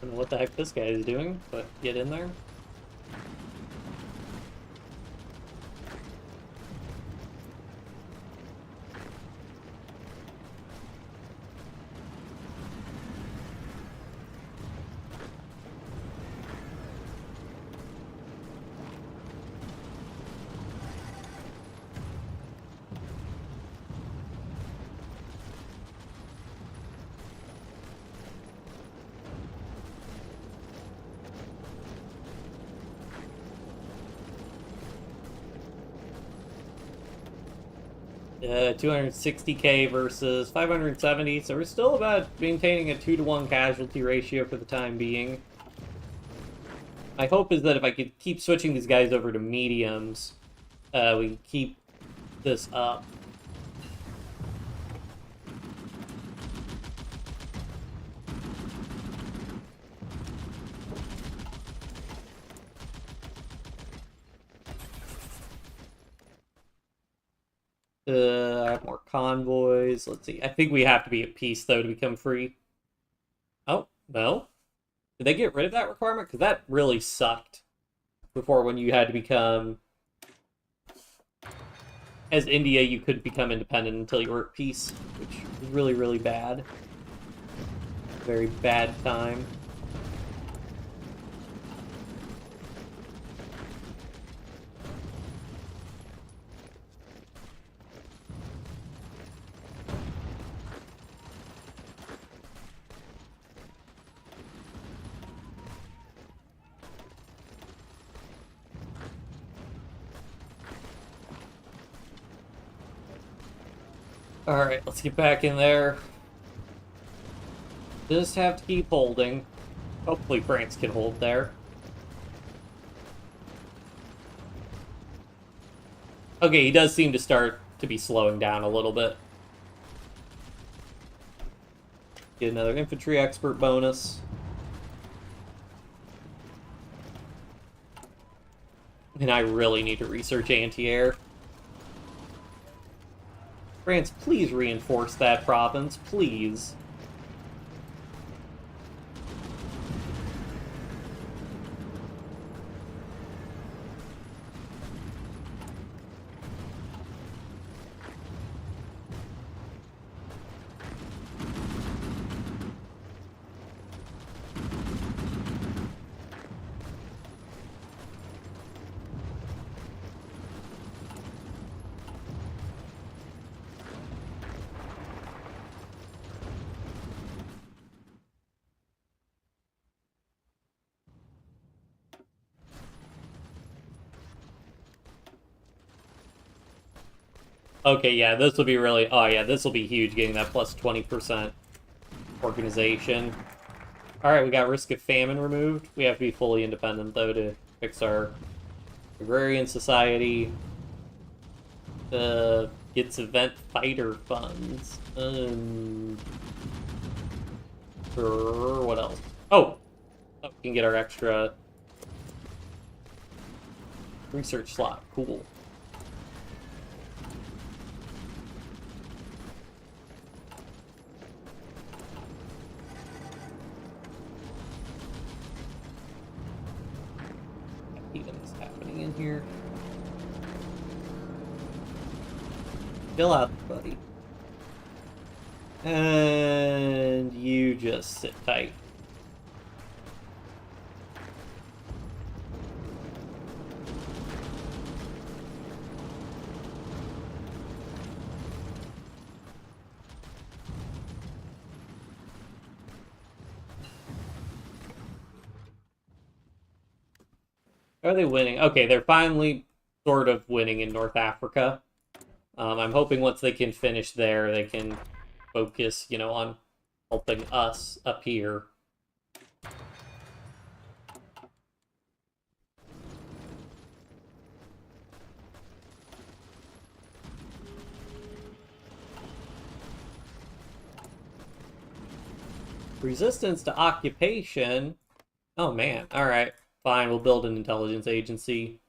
don't know what the heck this guy is doing, but get in there. Yeah, 260k versus 570, so we're still about maintaining a 2-to-1 casualty ratio for the time being. My hope is that if I could keep switching these guys over to mediums, we can keep this up. I have more convoys. Let's see. I think we have to be at peace, though, to become free. Oh, no. Did they get rid of that requirement? Because that really sucked before, when you had to become... As India, you couldn't become independent until you were at peace, which was really, really bad. Very bad time. Alright, let's get back in there. Just have to keep holding. Hopefully France can hold there. Okay, he does seem to start to be slowing down a little bit. Get another infantry expert bonus. And I really need to research anti-air. France, please reinforce that province, please. Okay, yeah, this will be really... Oh, yeah, this will be huge, getting that plus 20% organization. Alright, we got risk of famine removed. We have to be fully independent, though, to fix our agrarian society. Gets event fighter funds. Sure, what else? Oh! We can get our extra research slot. Cool. What's happening in here? Chill out, buddy. And you just sit tight. Are they winning? Okay, they're finally sort of winning in North Africa. I'm hoping once they can finish there, they can focus, you know, on helping us up here. Resistance to occupation. Oh, man. All right. Fine, we'll build an intelligence agency.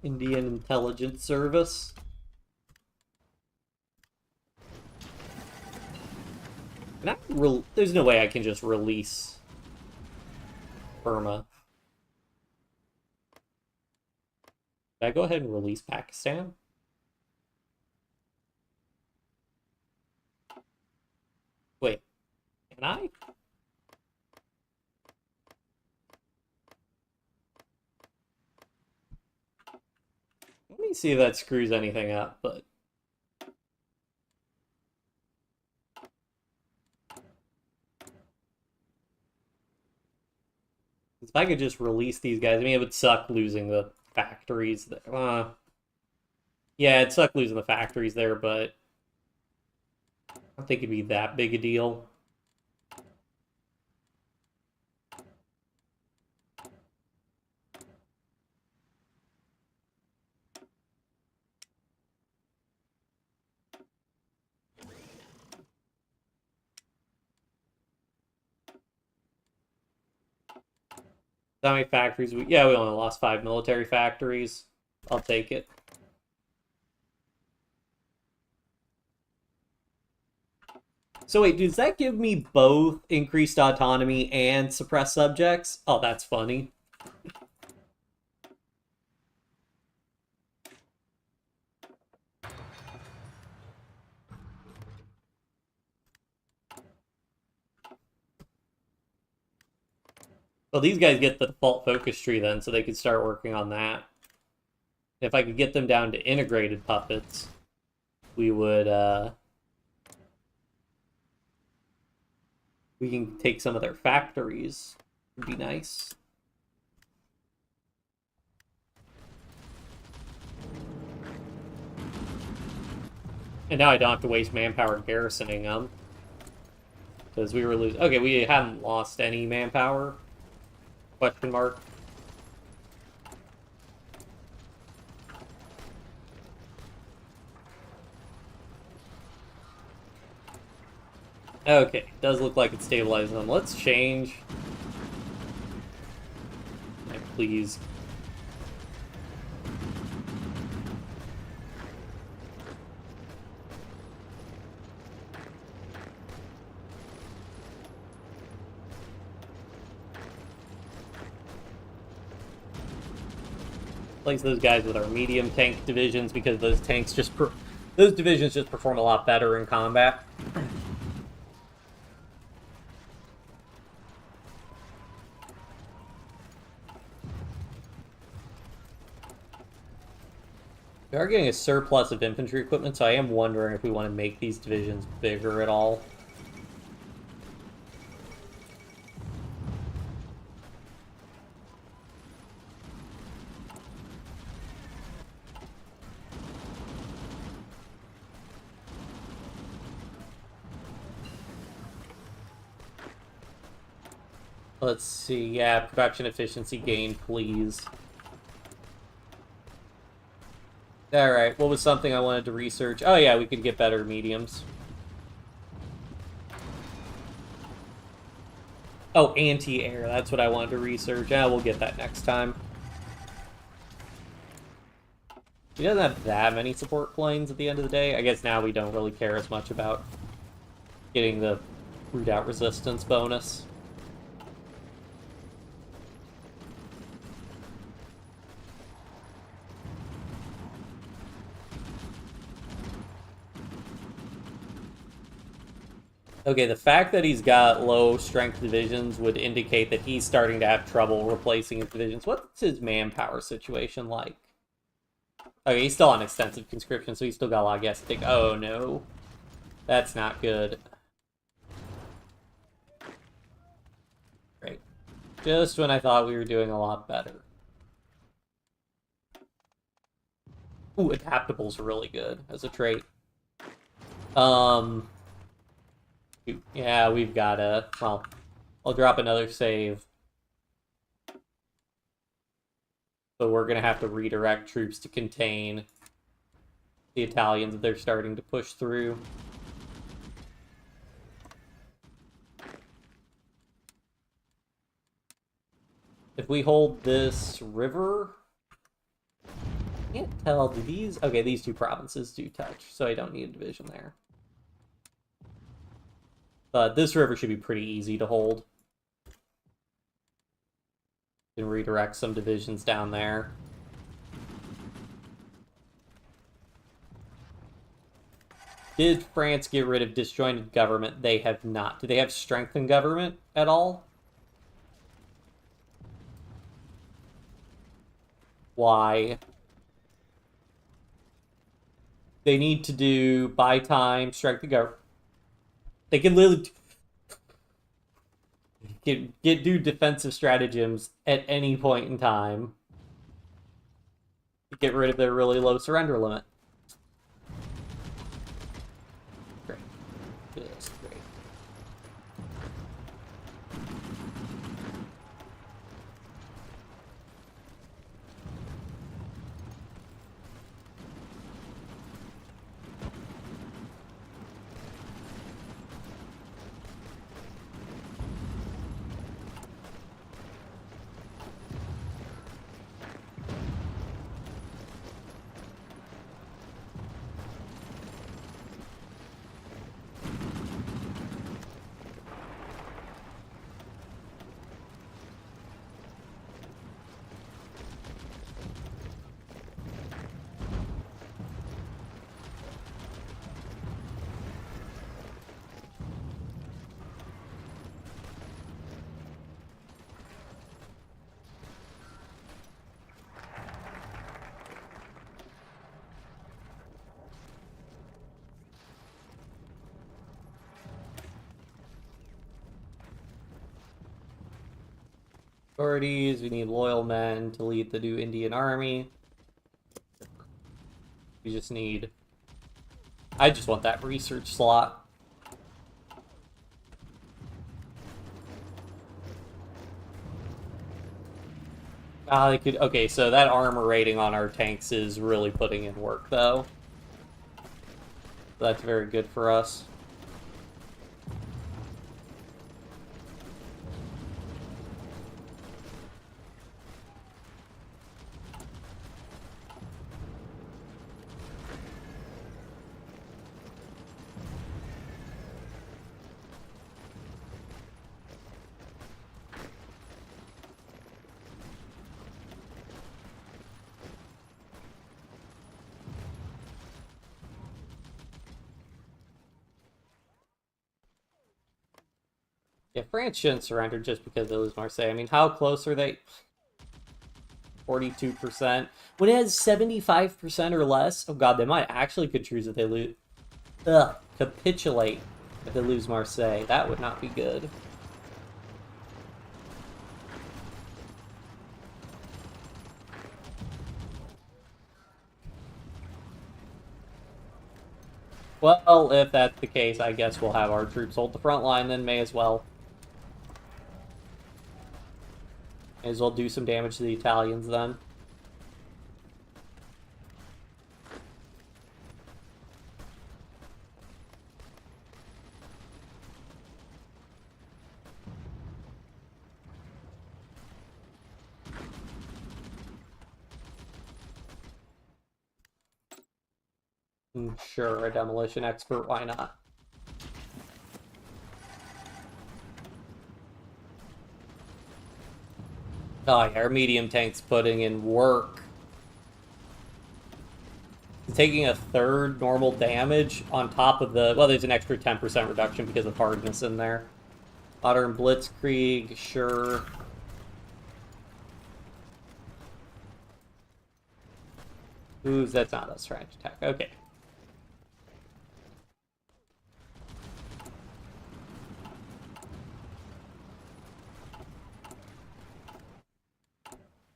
Indian Intelligence Service. There's no way I can just release Burma. Did I go ahead and release Pakistan? Wait, can I? Let me see if that screws anything up, but... if I could just release these guys, I mean, it would suck losing the factories there. Yeah, it'd suck losing the factories there, but I don't think it'd be that big a deal. How many factories? Yeah, we only lost 5 military factories. I'll take it. So wait, does that give me both increased autonomy and suppress subjects? Oh, that's funny. Well, these guys get the default focus tree then, so they could start working on that. If I could get them down to integrated puppets, we would, we can take some of their factories. Would be nice. And now I don't have to waste manpower garrisoning them. Because we were losing... Okay, we haven't lost any manpower. Question mark. Okay, does look like it's stabilizing them. Let's change. And please. Place those guys with our medium tank divisions because those tanks those divisions just perform a lot better in combat. We are getting a surplus of infantry equipment, so I am wondering if we want to make these divisions bigger at all. Let's see, yeah, production efficiency gain, please. Alright, what was something I wanted to research? Oh yeah, we could get better mediums. Oh, anti-air, that's what I wanted to research. Yeah, we'll get that next time. He doesn't have that many support planes at the end of the day. I guess now we don't really care as much about getting the redoubt resistance bonus. Okay, the fact that he's got low strength divisions would indicate that he's starting to have trouble replacing his divisions. What's his manpower situation like? Okay, he's still on extensive conscription, so he's still got a lot of gas to take. Oh, no. That's not good. Great. Just when I thought we were doing a lot better. Ooh, adaptable's really good as a trait. Yeah, we've got a... Well, I'll drop another save. But we're going to have to redirect troops to contain the Italians that they're starting to push through. If we hold this river... I can't tell, do these... Okay, these two provinces do touch, so I don't need a division there. But this river should be pretty easy to hold. Can redirect some divisions down there. Did France get rid of disjointed government? They have not. Do they have strengthened government at all? Why? They need to do buy time, strengthen government. They can literally do defensive stratagems at any point in time. Get rid of their really low surrender limit. Great. Just great. Authorities, we need loyal men to lead the new Indian army. We just need... I just want that research slot. They could... Okay, so that armor rating on our tanks is really putting in work, though. That's very good for us. Yeah, France shouldn't surrender just because they lose Marseille. I mean, how close are they? 42%. When it has 75% or less, oh god, they might actually choose if they lose. Ugh, capitulate if they lose Marseille. That would not be good. Well, if that's the case, I guess we'll have our troops hold the front line, then may as well. May as well do some damage to the Italians then. Sure, a demolition expert, why not? Oh yeah, our medium tank's putting in work. Taking a third normal damage on top of the... Well, there's an extra 10% reduction because of hardness in there. Modern Blitzkrieg, sure. Ooh, that's not a strange attack. Okay.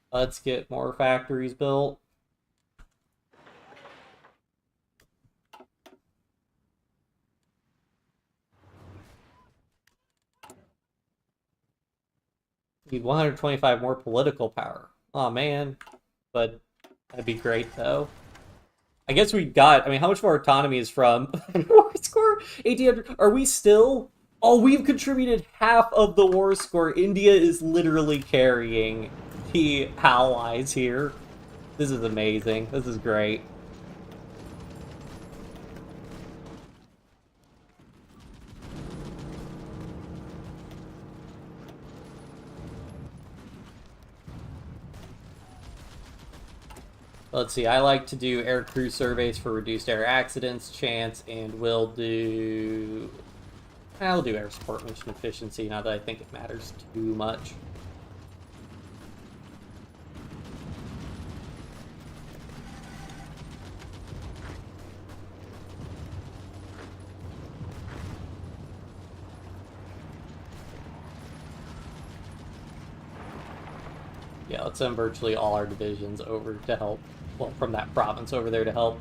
Let's get more factories built. Need 125 more political power. Oh man. But that'd be great though. I guess we got, I mean, how much more autonomy is from war score? 1800. Are we still? Oh, we've contributed half of the war score. India is literally carrying the allies here. This is amazing. This is great. Let's see, I like to do air crew surveys for reduced air accidents chance, and I'll do air support mission efficiency, not that I think it matters too much. Yeah, let's send virtually all our divisions over to help. Well, from that province over there to help.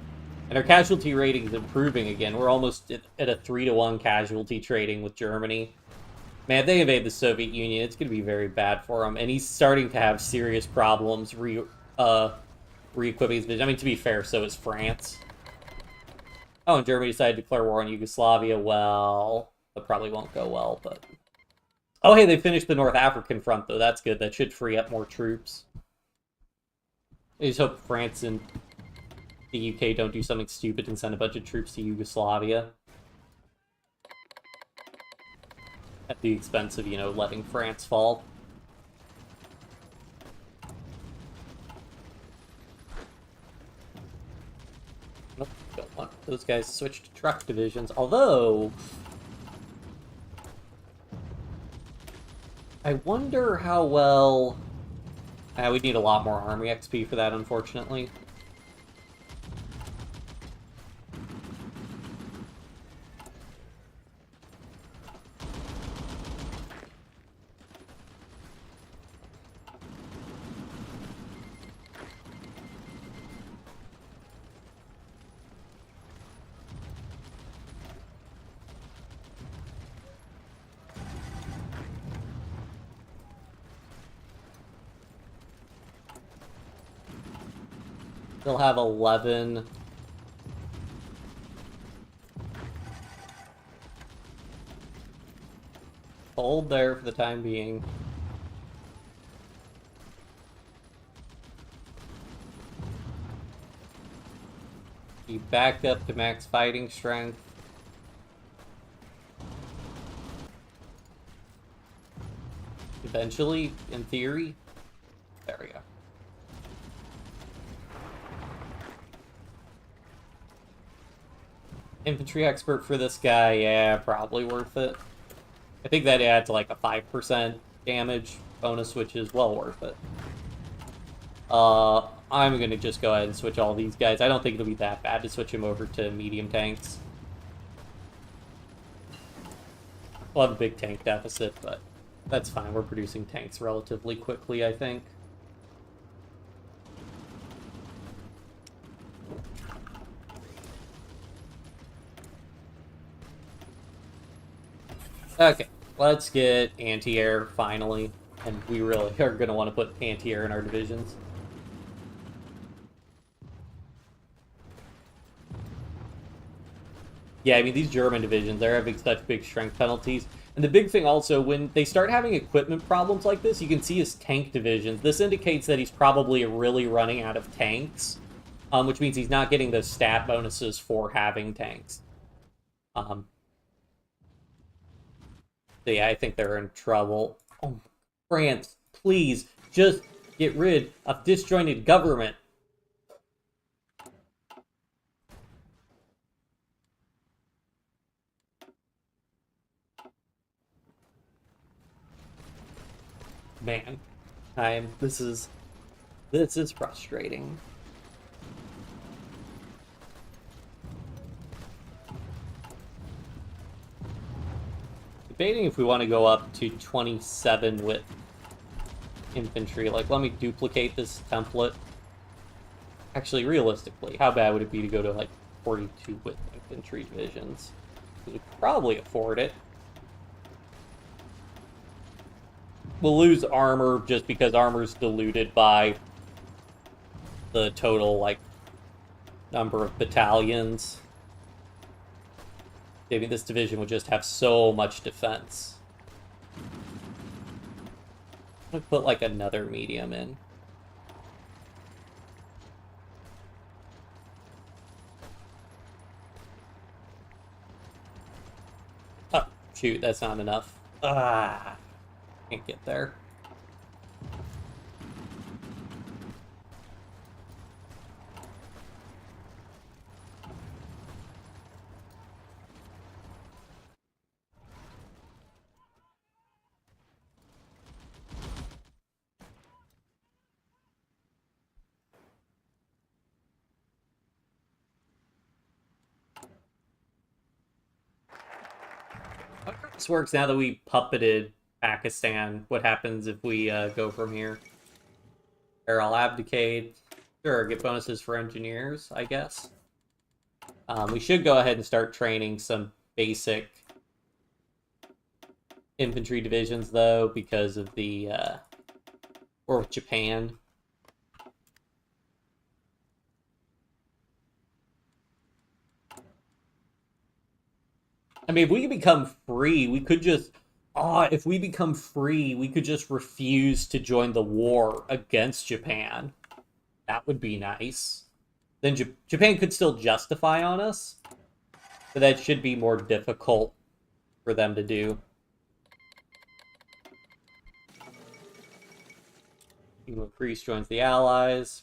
And our casualty rating is improving again. We're almost at a 3-to-1 casualty trading with Germany. Man, if they invade the Soviet Union, it's going to be very bad for him. And he's starting to have serious problems re-equipping his division. I mean, to be fair, so is France. Oh, and Germany decided to declare war on Yugoslavia. Well, that probably won't go well, but... Oh, hey, they finished the North African front, though. That's good. That should free up more troops. I just hope France and the UK don't do something stupid and send a bunch of troops to Yugoslavia. At the expense of, you know, letting France fall. Nope, don't want those guys to switch to truck divisions. Although... I wonder how well... we'd need a lot more army XP for that, unfortunately. They'll have 11. Hold there for the time being. Be back up to max fighting strength. Eventually, in theory. There we go. Infantry expert for this guy, yeah, probably worth it. I think that adds like a 5% damage bonus, which is well worth it. I'm gonna just go ahead and switch all these guys. I don't think it'll be that bad to switch him over to medium tanks. We'll have a big tank deficit, but that's fine. We're producing tanks relatively quickly, I think. Okay, let's get anti-air finally, and we really are going to want to put anti-air in our divisions. Yeah, I mean, these German divisions, they're having such big strength penalties. And the big thing also, when they start having equipment problems like this, you can see his tank divisions. This indicates that he's probably really running out of tanks, which means he's not getting those stat bonuses for having tanks. So yeah, I think they're in trouble. Oh, France, please, just get rid of disjointed government. Man, this is frustrating. Debating if we want to go up to 27 with infantry. Like, let me duplicate this template. Actually, realistically, how bad would it be to go to, like, 42 with infantry divisions? We could probably afford it. We'll lose armor just because armor's diluted by the total, like, number of battalions. I mean, this division would just have so much defense. I'm gonna put, like, another medium in. Oh, shoot, that's not enough. Ah, can't get there. This works now that we puppeted Pakistan. What happens if we go from here? Or I'll abdicate. Sure, get bonuses for engineers, I guess. We should go ahead and start training some basic infantry divisions, though, because of the war with Japan. I mean, if we could become free, we could just... if we become free, we could just refuse to join the war against Japan. That would be nice. Then Japan could still justify on us, but that should be more difficult for them to do. Greece joins the Allies.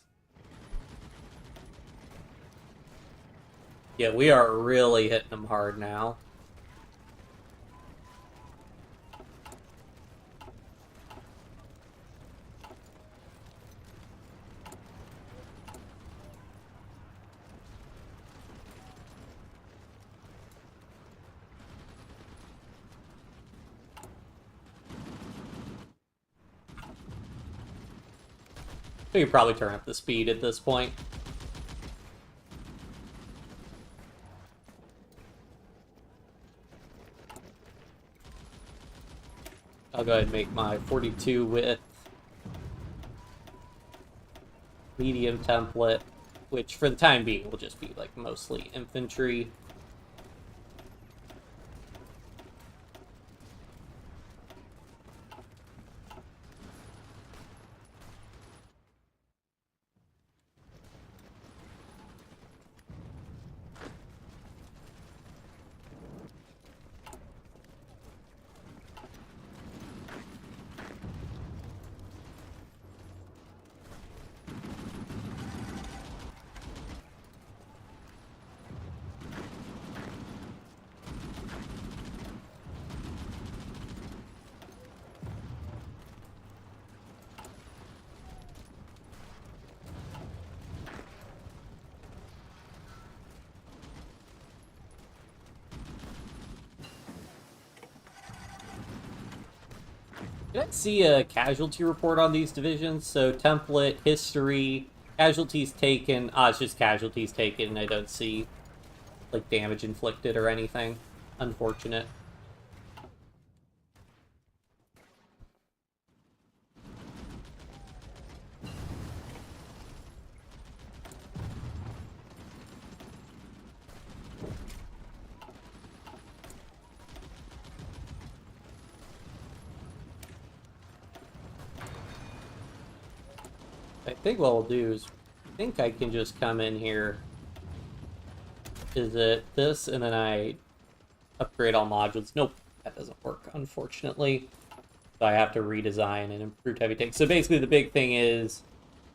Yeah, we are really hitting them hard now. We could probably turn up the speed at this point. I'll go ahead and make my 42 width medium template, which for the time being will just be like mostly infantry. Did I see a casualty report on these divisions? So template, history, casualties taken. It's just casualties taken. I don't see like damage inflicted or anything. Unfortunate. I think what we'll do is, I think I can just come in here. Is it this, and then I upgrade all modules? Nope, that doesn't work, unfortunately. So I have to redesign and improve heavy tanks. So basically the big thing is,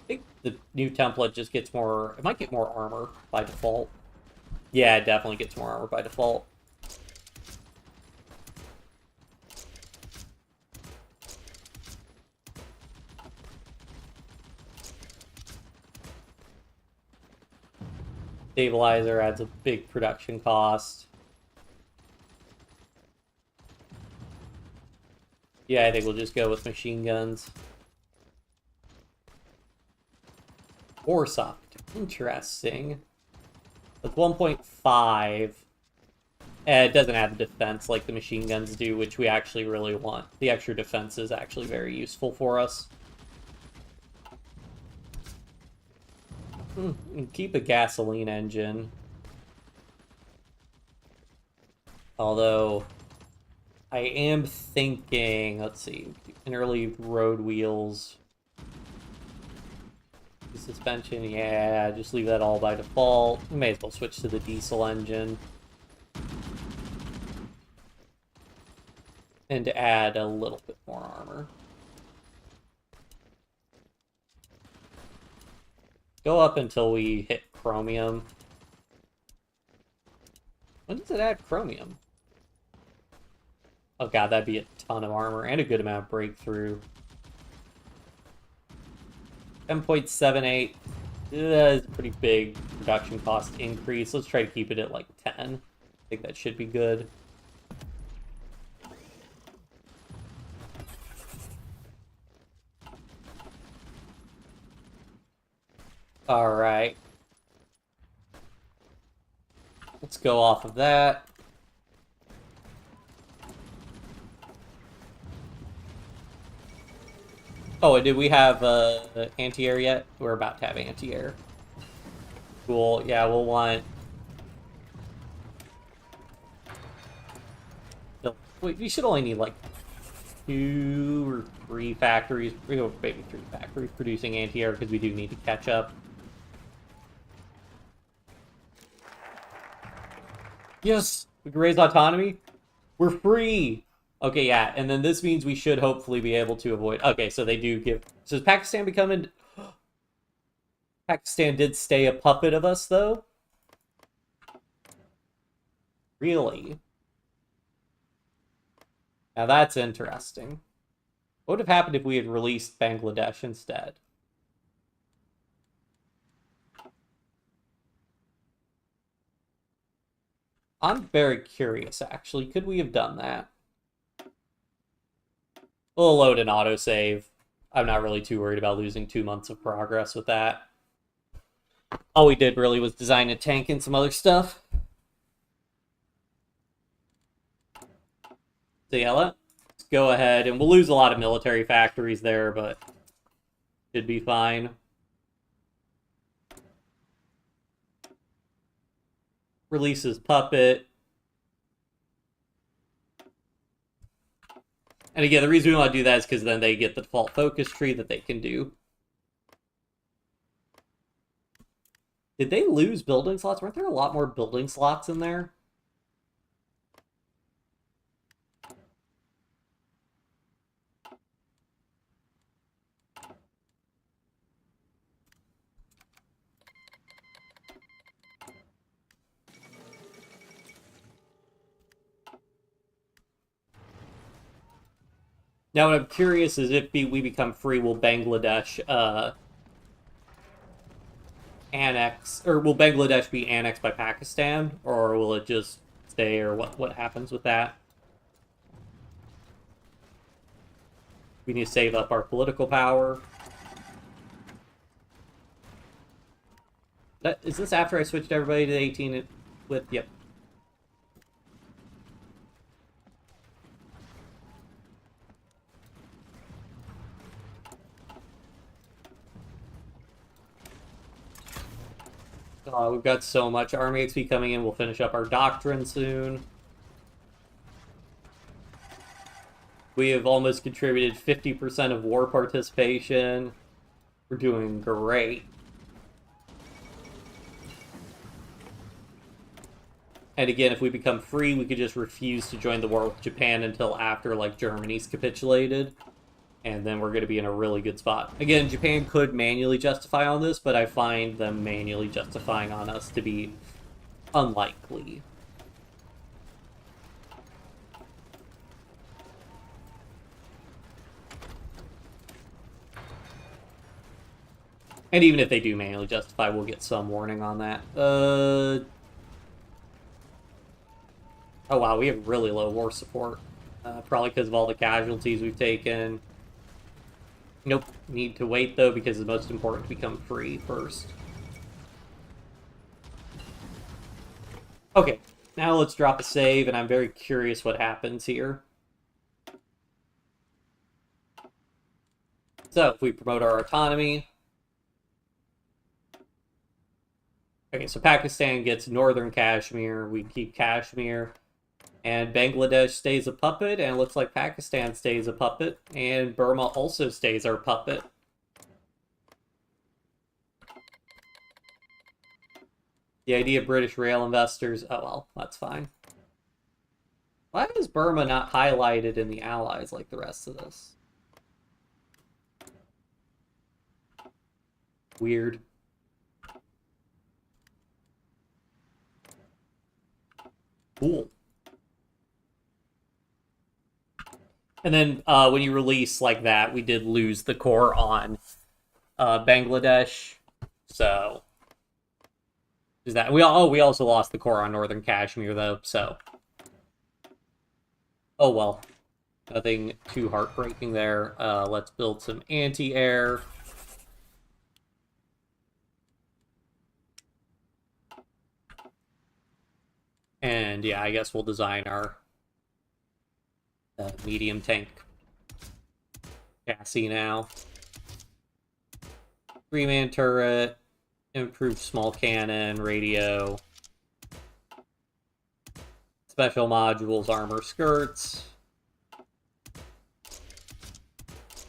I think the new template just gets more, it might get more armor by default. Yeah, it definitely gets more armor by default. Stabilizer adds a big production cost. Yeah, I think we'll just go with machine guns. Warsoft, interesting. With 1.5, it doesn't have the defense like the machine guns do, which we actually really want. The extra defense is actually very useful for us. Keep a gasoline engine. Although, I am thinking, let's see, interleaved road wheels. Suspension, yeah, just leave that all by default. We may as well switch to the diesel engine. And add a little bit more armor. Go up until we hit chromium. When does it add chromium? Oh god, that'd be a ton of armor and a good amount of breakthrough. 10.78. That's a pretty big production cost increase. Let's try to keep it at like 10. I think that should be good. Alright. Let's go off of that. Oh, and did we have anti-air yet? We're about to have anti-air. Cool. Yeah, we'll want... We should only need like 2 or 3 factories, or maybe 3 factories producing anti-air because we do need to catch up. Yes! We can raise autonomy. We're free! Okay, yeah, and then this means we should hopefully be able to avoid... Okay, so they do give... So is Pakistan becoming... Pakistan did stay a puppet of us, though? Really? Now that's interesting. What would have happened if we had released Bangladesh instead? I'm very curious, actually. Could we have done that? We'll load an autosave. I'm not really too worried about losing 2 months of progress with that. All we did really was design a tank and some other stuff. So yeah, let's go ahead, and we'll lose a lot of military factories there, but should be fine. Releases Puppet. And again, the reason we want to do that is because then they get the default focus tree that they can do. Did they lose building slots? Weren't there a lot more building slots in there? Now, what I'm curious is if we become free, will Bangladesh annex, or will Bangladesh be annexed by Pakistan, or will it just stay, or what happens with that? We need to save up our political power. Is this after I switched everybody to 18 with... Yep. We've got so much Army XP coming in. We'll finish up our Doctrine soon. We have almost contributed 50% of war participation. We're doing great. And again, if we become free, we could just refuse to join the war with Japan until after, like, Germany's capitulated. And then we're going to be in a really good spot. Again, Japan could manually justify on this, but I find them manually justifying on us to be unlikely. And even if they do manually justify, we'll get some warning on that. Oh wow, we have really low war support. Probably because of all the casualties we've taken. Nope, need to wait though because it's most important to become free first. Okay, now let's drop a save, and I'm very curious what happens here. So, if we promote our autonomy... Okay, so Pakistan gets northern Kashmir, we keep Kashmir, and Bangladesh stays a puppet, and it looks like Pakistan stays a puppet, and Burma also stays our puppet. The idea of British rail investors, oh well, that's fine. Why is Burma not highlighted in the Allies like the rest of this? Weird. Cool. And then when you release like that, we did lose the core on Bangladesh. So is that we also lost the core on northern Kashmir though. So oh well, nothing too heartbreaking there. Let's build some anti-air. And yeah, I guess we'll design our medium tank chassis now. 3-man turret, improved small cannon, radio, special modules, armor skirts,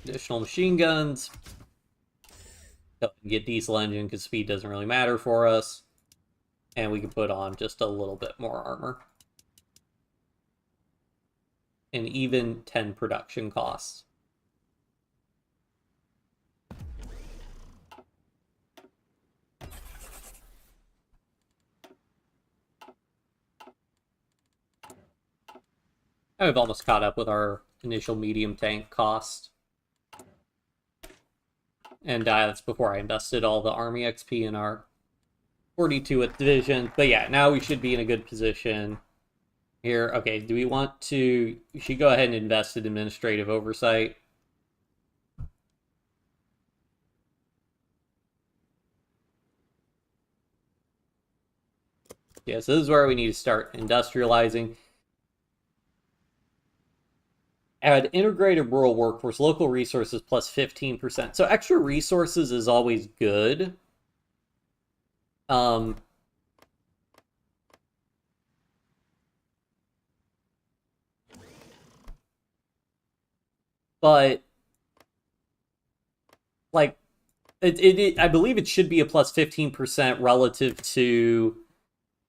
additional machine guns. Get diesel engine because speed doesn't really matter for us. And we can put on just a little bit more armor. And even 10 production costs. And we've almost caught up with our initial medium tank cost. And that's before I invested all the Army XP in our 42th Division. But yeah, now we should be in a good position here. Okay, do we want to... We should go ahead and invest in administrative oversight. Yeah, so this is where we need to start industrializing. Add integrated rural workforce, local resources plus 15%. So extra resources is always good. But like I believe it should be a plus 15% relative to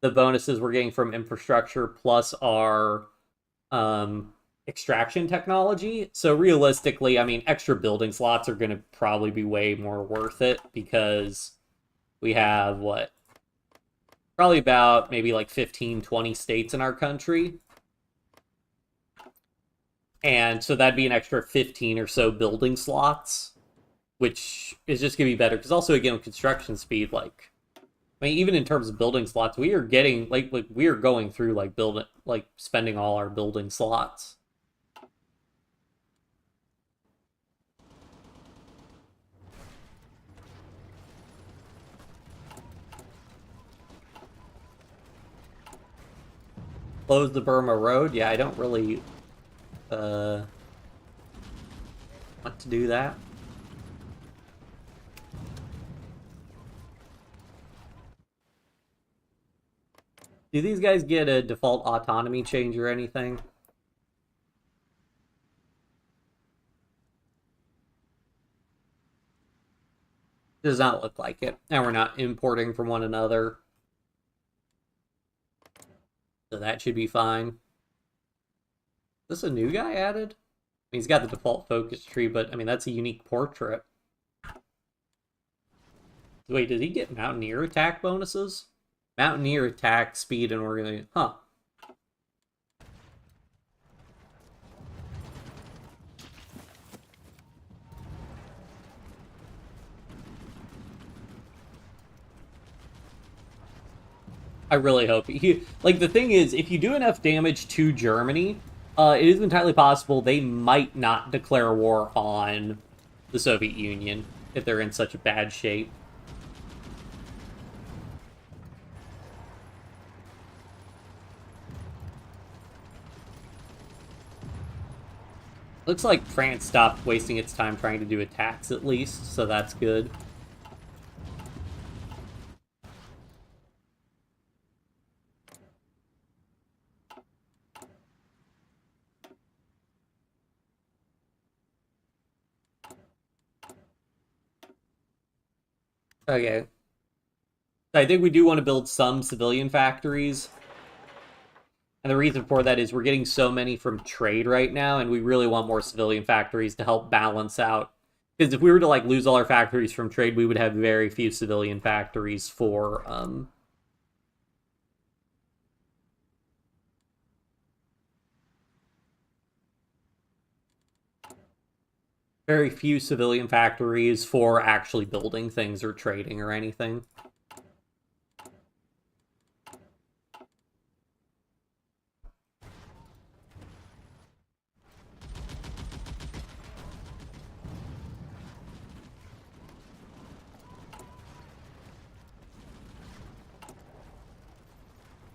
the bonuses we're getting from infrastructure plus our extraction technology. So realistically, I mean, extra building slots are going to probably be way more worth it because we have, what? Probably about maybe like 15, 20 states in our country. And so that'd be an extra 15 or so building slots, which is just going to be better. Because also, again, with construction speed, like, I mean, even in terms of building slots, we are getting, like we are going through, like, spending all our building slots. Close the Burma Road? Yeah, I don't really want to do that. Do these guys get a default autonomy change or anything? Does not look like it. And we're not importing from one another. So that should be fine. Is this a new guy added? I mean, he's got the default focus tree, but I mean, that's a unique portrait. Wait, did he get Mountaineer attack bonuses? Mountaineer attack, speed, and organization. Huh. I really hope he... Like, the thing is, if you do enough damage to Germany, it is entirely possible they might not declare war on the Soviet Union if they're in such a bad shape. Looks like France stopped wasting its time trying to do attacks, at least, so that's good. Okay. I think we do want to build some civilian factories. And the reason for that is we're getting so many from trade right now, and we really want more civilian factories to help balance out. Because if we were to, like, lose all our factories from trade, we would have very few civilian factories for, very few civilian factories for actually building things or trading or anything.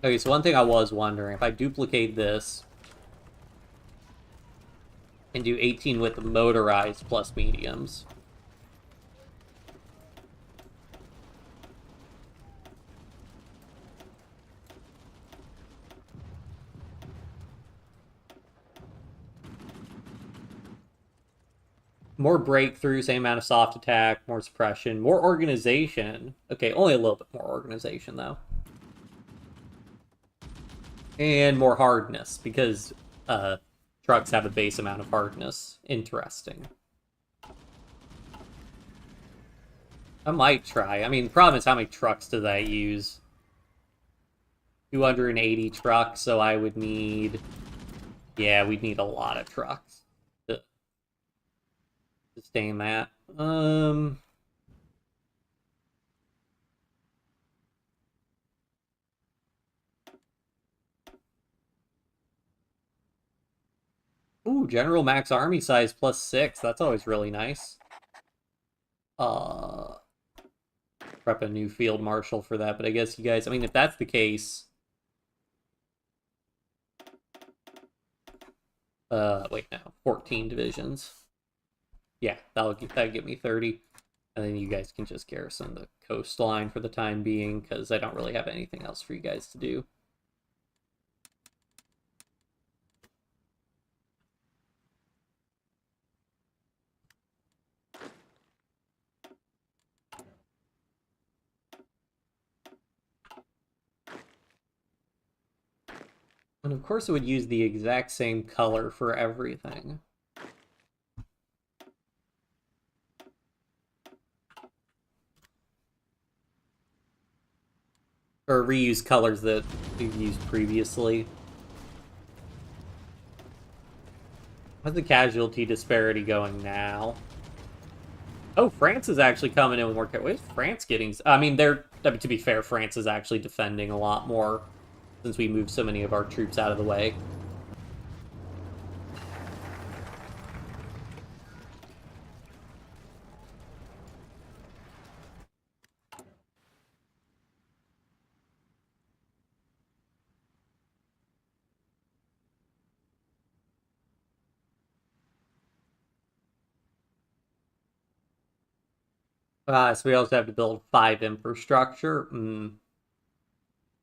Okay, so one thing I was wondering, if I duplicate this and do 18 with motorized plus mediums. More breakthrough, same amount of soft attack, more suppression, more organization. Okay, only a little bit more organization, though. And more hardness, because trucks have a base amount of hardness. Interesting. I might try. I mean, the problem is how many trucks do I use? 280 trucks, so I would need... Yeah, we'd need a lot of trucks to sustain that. Ooh, General Max Army Size +6. That's always really nice. Prep a new Field Marshal for that, but I guess you guys... I mean, if that's the case... wait, no. 14 divisions. Yeah, that'll get me 30. And then you guys can just garrison the coastline for the time being, because I don't really have anything else for you guys to do. And of course it would use the exact same color for everything. Or reuse colors that we've used previously. How's the casualty disparity going now? Oh, France is actually coming in with more... Where's France getting... I mean, to be fair, France is actually defending a lot more since we moved so many of our troops out of the way. So we also have to build 5 infrastructure.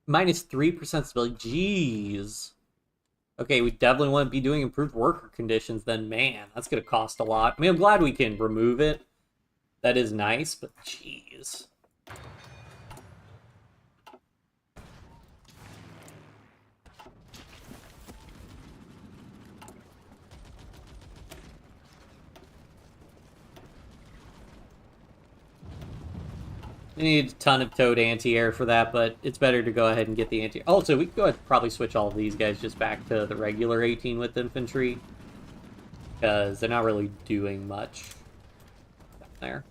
Minus 3% stability. Jeez. Okay, we definitely want to be doing improved worker conditions then. Man, that's going to cost a lot. I mean, I'm glad we can remove it. That is nice, but jeez. I need a ton of towed anti-air for that, but it's better to go ahead and get the anti-air. Also, we can go ahead and probably switch all of these guys just back to the regular 18 with infantry, because they're not really doing much down there.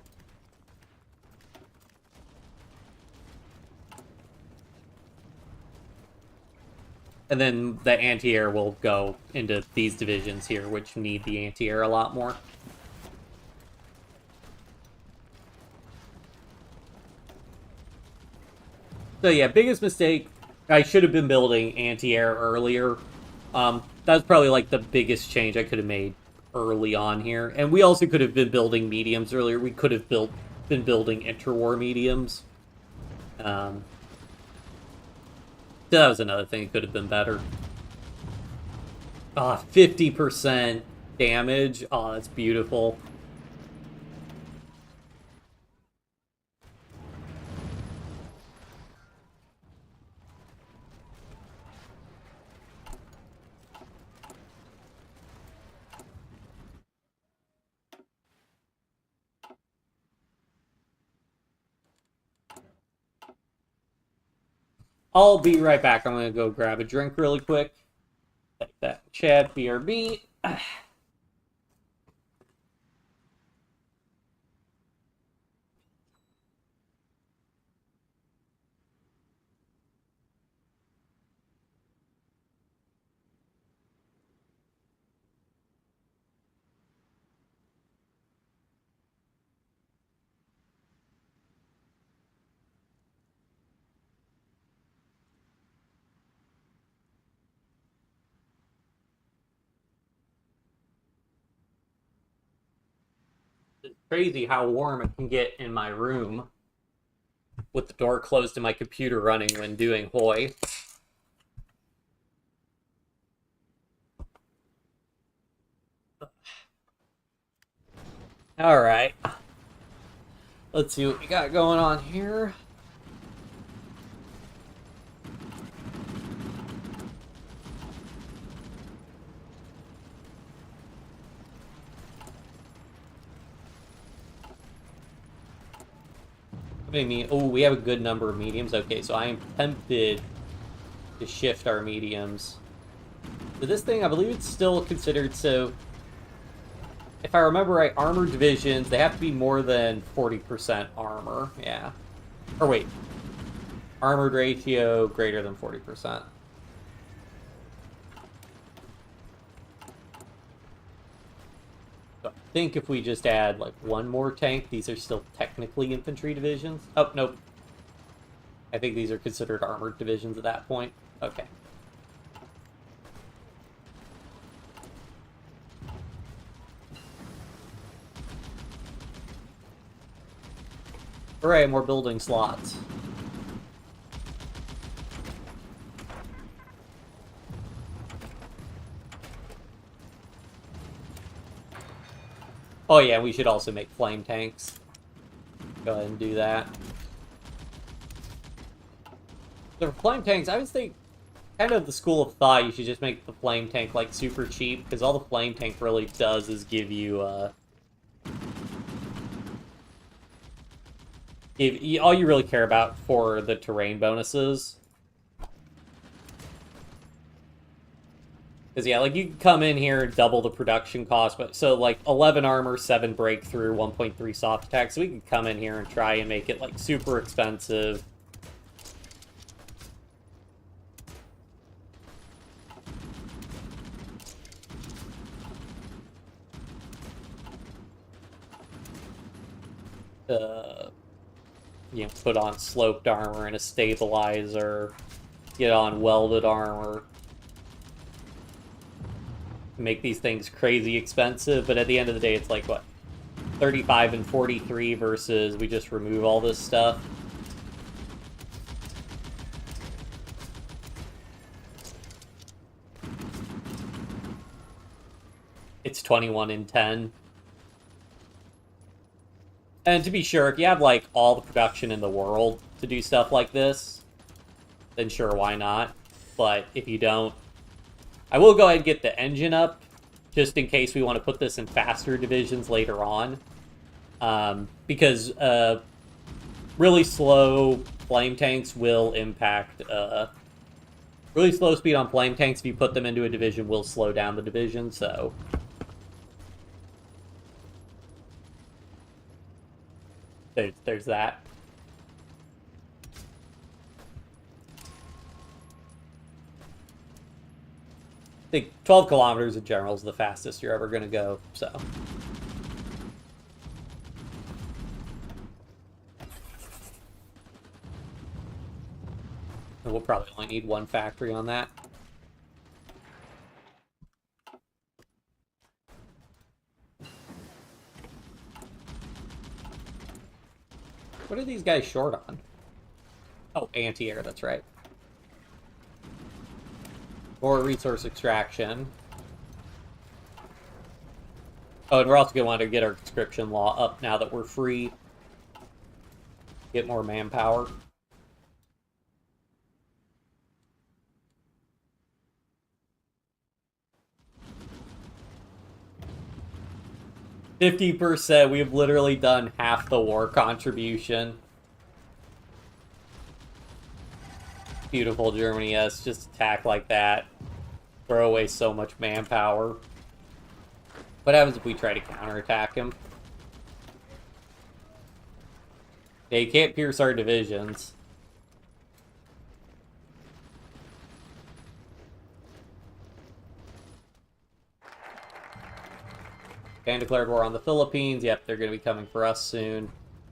And then the anti-air will go into these divisions here, which need the anti-air a lot more. So yeah, biggest mistake. I should have been building anti-air earlier. That's probably like the biggest change I could have made early on here. And we also could have been building mediums earlier. We could have been building interwar mediums. So that was another thing that could have been better. 50% damage. Oh, that's beautiful. I'll be right back. I'm going to go grab a drink really quick. Take that. Chad, BRB. crazy how warm it can get in my room with the door closed and my computer running when doing HOI. Alright. Let's see what we got going on here. Oh, we have a good number of mediums. Okay, so I am tempted to shift our mediums. So this thing, I believe it's still considered, so if I remember right, armored divisions, they have to be more than 40% armor, yeah. Or wait, armored ratio greater than 40%. So I think if we just add like one more tank, these are still technically infantry divisions. Oh, nope. I think these are considered armored divisions at that point. Okay. Hooray, more building slots. Oh yeah, we should also make flame tanks. Go ahead and do that. So for flame tanks, I was thinking, kind of the school of thought, you should just make the flame tank like super cheap, because all the flame tank really does is give you, all you really care about for the terrain bonuses. Because, yeah, like, you can come in here and double the production cost, but, so, like, 11 armor, 7 breakthrough, 1.3 soft attack, so we can come in here and try and make it, like, super expensive. You know, put on sloped armor and a stabilizer, get on welded armor. Make these things crazy expensive, but at the end of the day, it's like, what, 35 and 43 versus we just remove all this stuff. It's 21 and 10. And to be sure, if you have, like, all the production in the world to do stuff like this, then sure, why not? But if you don't, I will go ahead and get the engine up, just in case we want to put this in faster divisions later on. Because really slow flame tanks will impact... really slow speed on flame tanks, if you put them into a division, will slow down the division, so... There's that. I think 12 kilometers in general is the fastest you're ever going to go, so. And we'll probably only need one factory on that. What are these guys short on? Oh, anti-air, that's right. More resource extraction. Oh, and we're also going to want to get our conscription law up now that we're free. Get more manpower. %. We've literally done half the war contribution. Beautiful, Germany, yes. Just attack like that. Throw away so much manpower. What happens if we try to counterattack him? Yeah, you can't pierce our divisions. And declared war on the Philippines. Yep, they're going to be coming for us soon.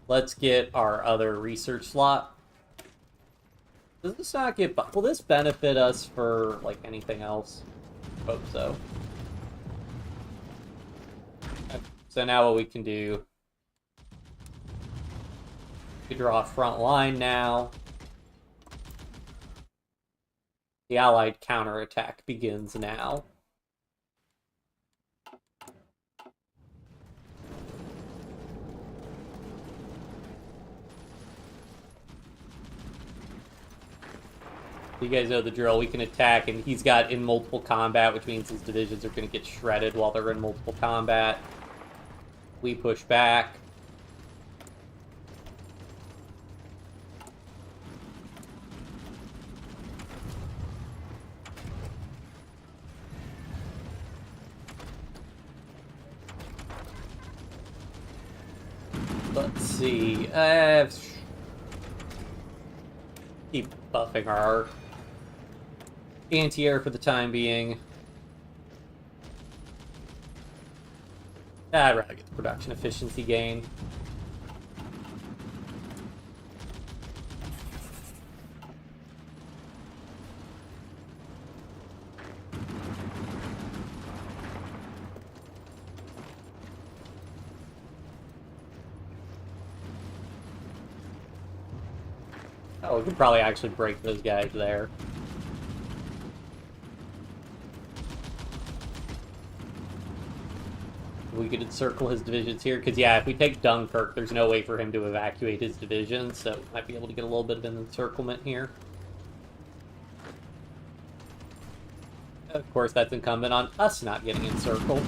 Let's get our other research slot. Does this not get... Will this benefit us for, like, anything else? Hope so. Okay. So now what we can do We draw a front line now. The Allied counterattack begins now. You guys know the drill. We can attack, and he's got in multiple combat, which means his divisions are going to get shredded while they're in multiple combat. We push back. Let's see. Keep buffing our anti-air for the time being. I'd rather get the production efficiency gain. Oh, we could probably actually break those guys there. We could encircle his divisions here, because yeah, if we take Dunkirk, there's no way for him to evacuate his division, so might be able to get a little bit of an encirclement here. Of course, that's incumbent on us not getting encircled.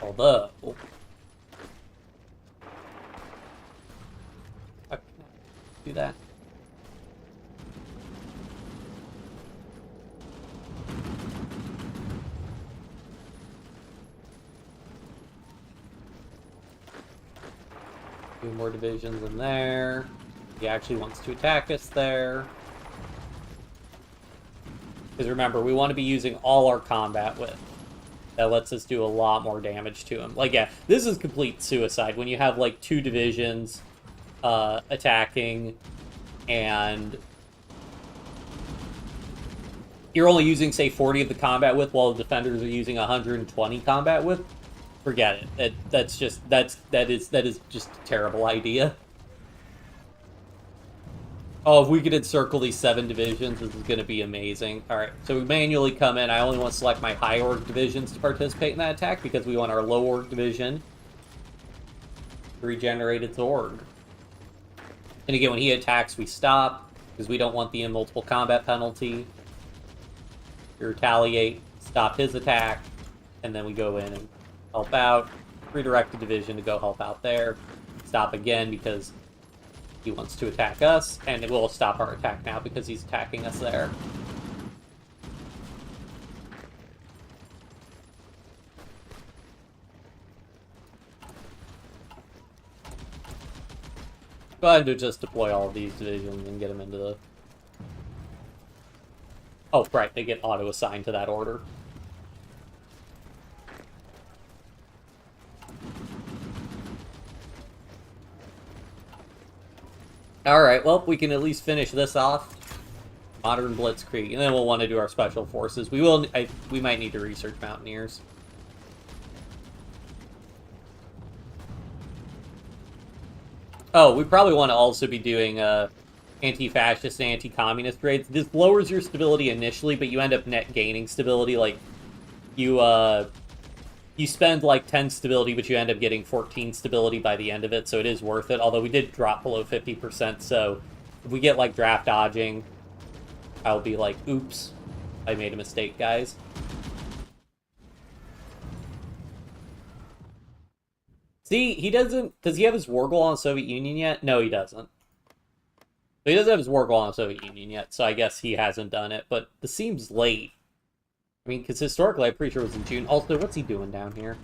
Although... do that. Two more divisions in there. He actually wants to attack us there. Because remember, we want to be using all our combat with. That lets us do a lot more damage to him. Like, yeah, this is complete suicide. When you have, like, two divisions attacking, and you're only using, say, 40 of the combat width, while the defenders are using 120 combat width. Forget it. That is just a terrible idea. Oh, if we could encircle these 7 divisions, this is going to be amazing. Alright, so we manually come in. I only want to select my high org divisions to participate in that attack, because we want our low org division to regenerate its org. And again, when he attacks, we stop, because we don't want the multiple combat penalty. We retaliate, stop his attack, and then we go in and help out. Redirect the division to go help out there. Stop again, because he wants to attack us, and it will stop our attack now, because he's attacking us there. Go ahead and just deploy all of these divisions and get them into the... Oh, right, they get auto-assigned to that order. Alright, well, we can at least finish this off. Modern Blitzkrieg, and then we'll want to do our special forces. We might need to research Mountaineers. Oh, we probably want to also be doing anti-fascist and anti-communist raids. This lowers your stability initially, but you end up net gaining stability. Like, you spend like 10 stability, but you end up getting 14 stability by the end of it, so it is worth it. Although we did drop below 50%, so if we get like draft dodging, I'll be like, oops, I made a mistake, guys. See, he doesn't... Does he have his war goal on the Soviet Union yet? No, he doesn't. So he doesn't have his war goal on the Soviet Union yet, so I guess he hasn't done it. But this seems late. I mean, because historically, I'm pretty sure it was in June. Also, what's he doing down here?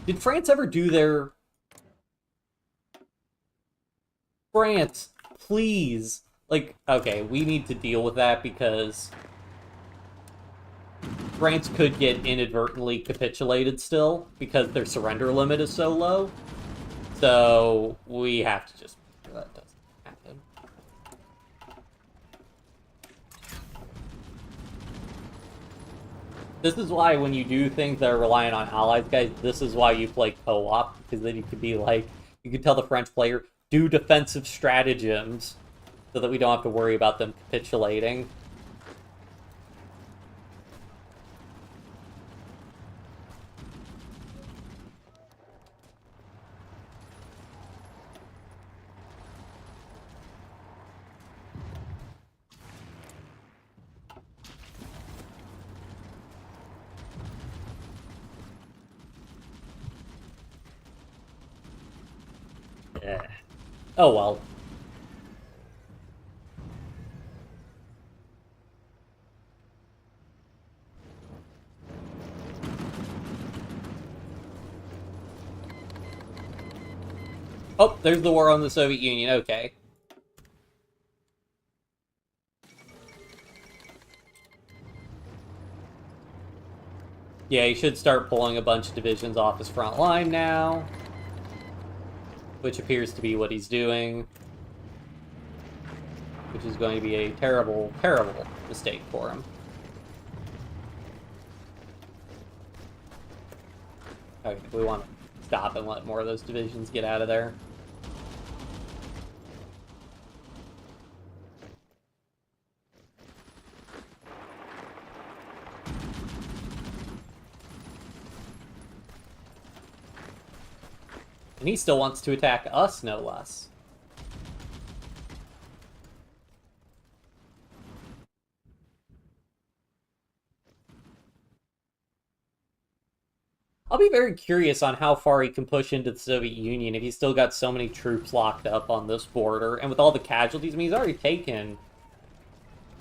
Did France ever do their... France, please. Like, okay, we need to deal with that because... France could get inadvertently capitulated still, because their surrender limit is so low. So, we have to just... That doesn't happen. This is why when you do things that are reliant on allies, guys, this is why you play co-op, because then you could be like, you could tell the French player, do defensive stratagems, so that we don't have to worry about them capitulating. Yeah. Oh well. Oh, there's the war on the Soviet Union, okay. Yeah, he should start pulling a bunch of divisions off his front line now, which appears to be what he's doing, which is going to be a terrible, terrible mistake for him. Okay, we want to stop and let more of those divisions get out of there. And he still wants to attack us, no less. I'll be very curious on how far he can push into the Soviet Union if he's still got so many troops locked up on this border. And with all the casualties, I mean, he's already taken,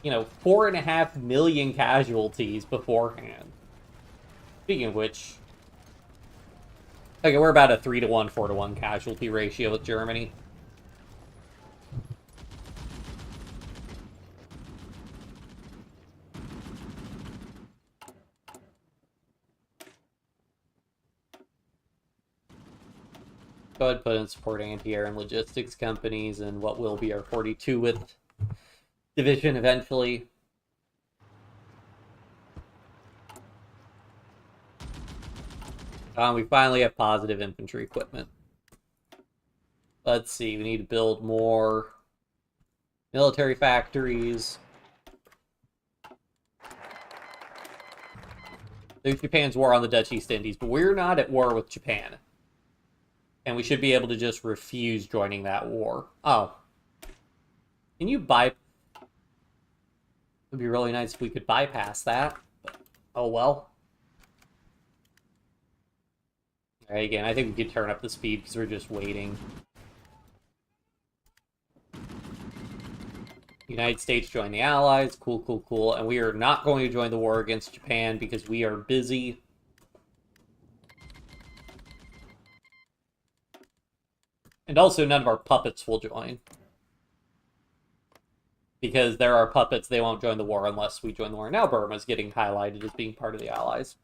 4.5 million casualties beforehand. Speaking of which, okay, we're about a 3-to-1, 4-to-1 casualty ratio with Germany. Go ahead and put in support anti-air and logistics companies and what will be our 42 with division eventually. We finally have positive infantry equipment. Let's see, we need to build more military factories. There's Japan's war on the Dutch East Indies, but we're not at war with Japan. And we should be able to just refuse joining that war. Oh. Can you It would be really nice if we could bypass that. But, oh well. Alright, again, I think we could turn up the speed because we're just waiting. United States join the Allies. Cool, cool, cool. And we are not going to join the war against Japan because we are busy. And also, none of our puppets will join. Because there are puppets, they won't join the war unless we join the war. Now Burma's getting highlighted as being part of the Allies.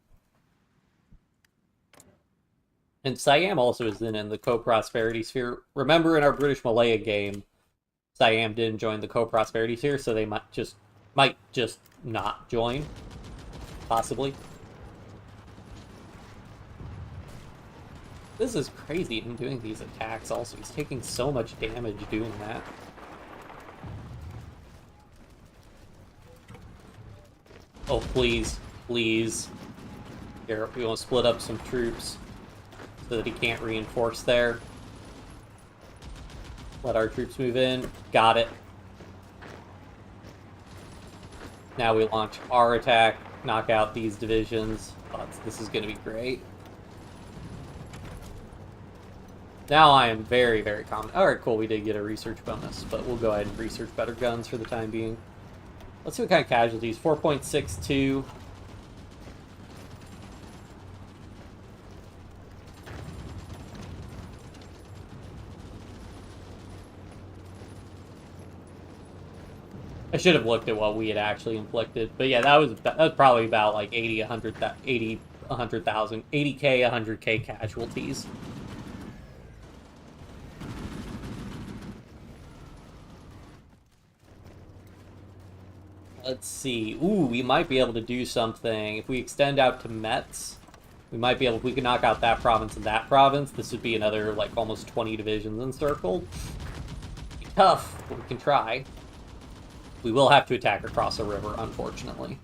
And Siam also isn't in the co-prosperity sphere. Remember in our British Malaya game, Siam didn't join the co-prosperity sphere, so they might just not join. Possibly. This is crazy, him doing these attacks also. He's taking so much damage doing that. Oh, please. Please. Here, we want to split up some troops so that he can't reinforce there. Let our troops move in. Got it. Now we launch our attack, knock out these divisions. Oh, this is going to be great. Now I am very, very confident. Alright, cool, we did get a research bonus, but we'll go ahead and research better guns for the time being. Let's see what kind of casualties. 4.62. I should have looked at what we had actually inflicted. But yeah, that was probably about like 100,000, 80k, 100k casualties. Let's see. Ooh, we might be able to do something. If we extend out to Metz, we might be able, if we can knock out that province and that province, this would be another, like, almost 20 divisions encircled. Be tough, but we can try. We will have to attack across a river, unfortunately.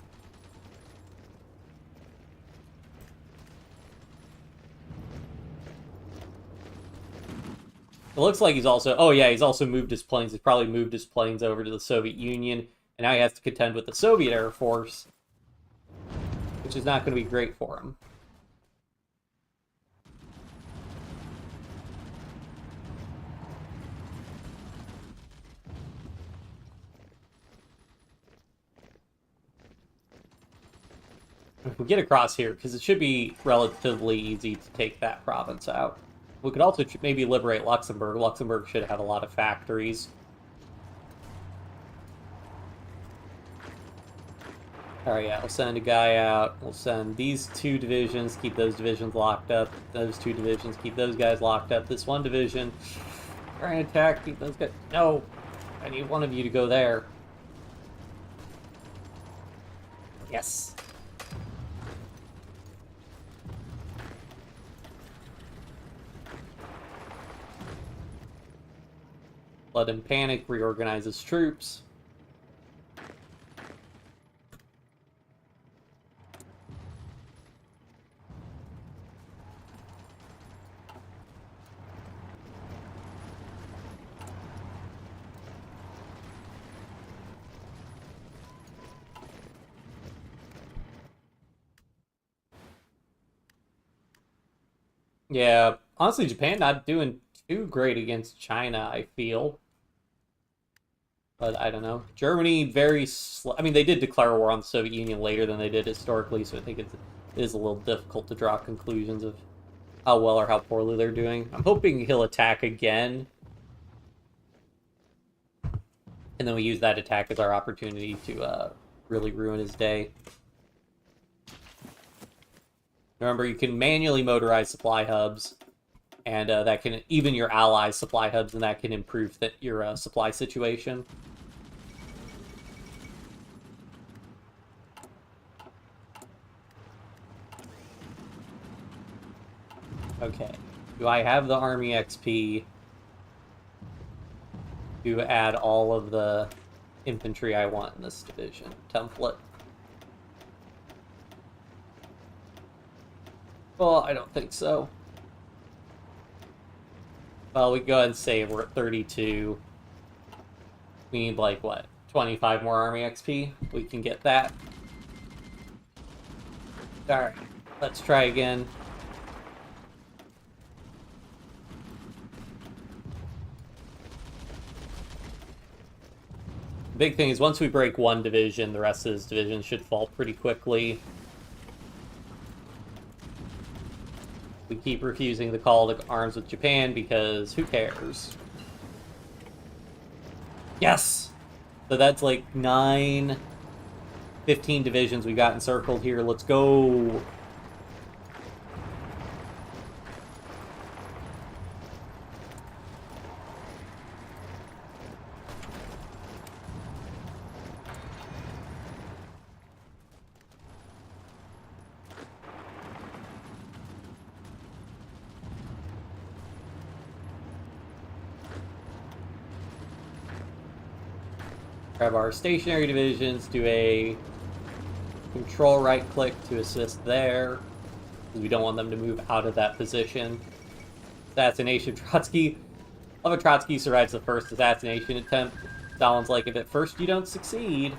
It looks like he's also... Oh, yeah, he's also moved his planes. He's probably moved his planes over to the Soviet Union, and now he has to contend with the Soviet Air Force, which is not going to be great for him. If we get across here, because it should be relatively easy to take that province out. We could also maybe liberate Luxembourg. Luxembourg should have a lot of factories. Alright, yeah, we'll send a guy out. We'll send these 2 divisions, keep those divisions locked up. Those 2 divisions, keep those guys locked up. This 1 division, try and attack, keep those guys... No! I need one of you to go there. Yes! Let him panic, reorganize his troops. Yeah, honestly, Japan not doing too great against China, I feel. But I don't know. Germany, very slow. I mean, they did declare war on the Soviet Union later than they did historically, so I think it is a little difficult to draw conclusions of how well or how poorly they're doing. I'm hoping he'll attack again. And then we use that attack as our opportunity to really ruin his day. Remember, you can manually motorize supply hubs, and that can, even your allies' supply hubs, and that can improve your supply situation. Okay, do I have the army XP to add all of the infantry I want in this division template? Well, I don't think so. Well, we can go ahead and say we're at 32. We need, like, what, 25 more army XP? We can get that. Alright, let's try again. The big thing is once we break 1 division, the rest of this division should fall pretty quickly. We keep refusing the call to arms with Japan because who cares? Yes! So that's like 9, 15 divisions we got encircled here. Let's go! Grab our stationary divisions, do a control right click to assist there, because we don't want them to move out of that position. Assassination Trotsky. Love a Trotsky survives the first assassination attempt. Stalin's like, if at first you don't succeed.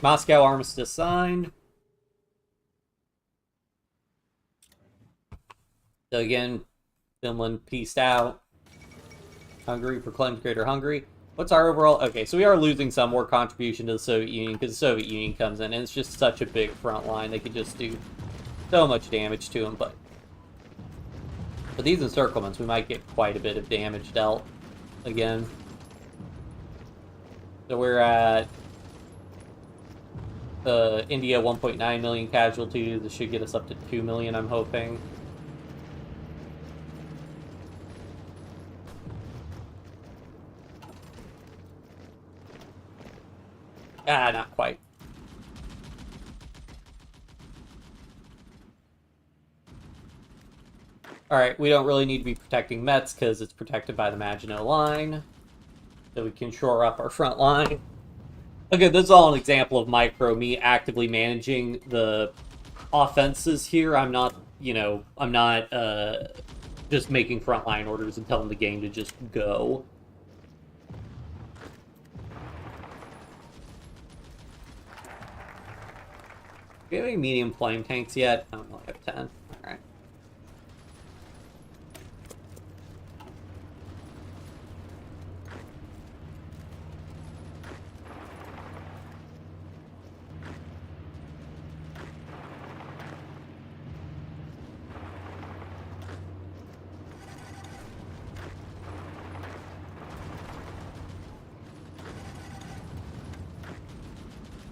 Moscow armistice signed. So again, Finland pieced out. Hungary proclaims Greater Hungary. What's our overall... Okay, so we are losing some more contribution to the Soviet Union because the Soviet Union comes in and it's just such a big front line. They could just do so much damage to them, but these encirclements, we might get quite a bit of damage dealt again. So we're at India 1.9 million casualties. This should get us up to 2 million, I'm hoping. Ah, not quite. Alright, we don't really need to be protecting Metz because it's protected by the Maginot Line. So we can shore up our front line. Okay, this is all an example of me actively managing the offenses here. I'm not, I'm not just making frontline orders and telling the game to just go. Do we have any medium flame tanks yet? I don't know, I have 10. Alright.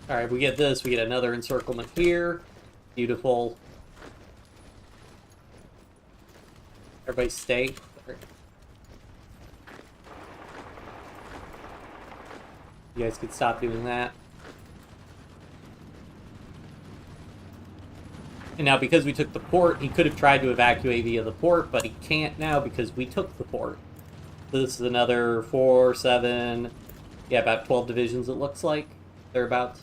Alright, we get this, we get another encirclement here. Beautiful. Everybody stay. You guys could stop doing that. And now because we took the port, he could have tried to evacuate via the port, but he can't now because we took the port. So this is another 4, 7, yeah, about 12 divisions it looks like. Thereabouts.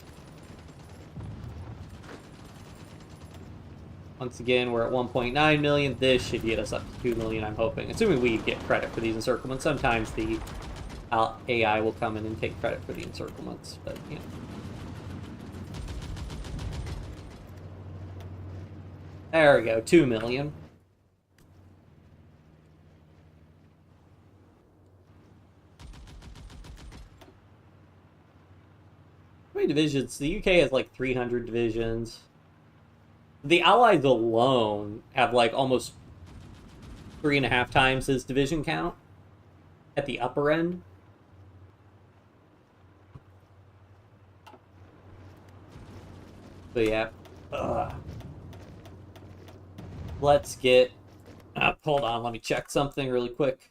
Once again, we're at 1.9 million. This should get us up to 2 million, I'm hoping. Assuming we get credit for these encirclements. Sometimes the AI will come in and take credit for the encirclements, but, you know. There we go, 2 million. How many divisions? The UK has like 300 divisions. The Allies alone have like almost 3.5 times his division count at the upper end. But yeah. Let's get... hold on, let me check something really quick.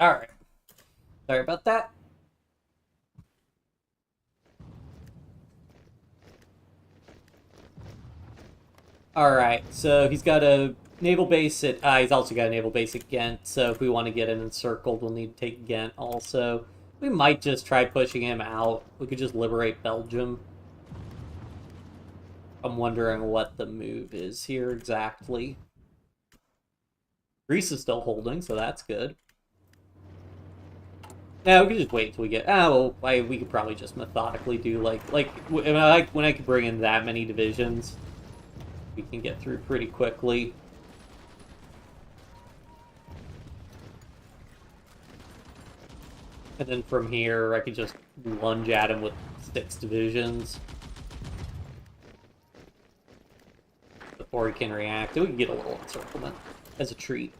Alright. Sorry about that. Alright, so he's got a naval base at... he's also got a naval base at Ghent, so if we want to get it encircled, we'll need to take Ghent also. We might just try pushing him out. We could just liberate Belgium. I'm wondering what the move is here exactly. Greece is still holding, so that's good. Yeah, we could just wait until we get... we could probably just methodically do, when I could bring in that many divisions, we can get through pretty quickly. And then from here, I could just lunge at him with 6 divisions. Before he can react. We can get a little encirclement as a treat.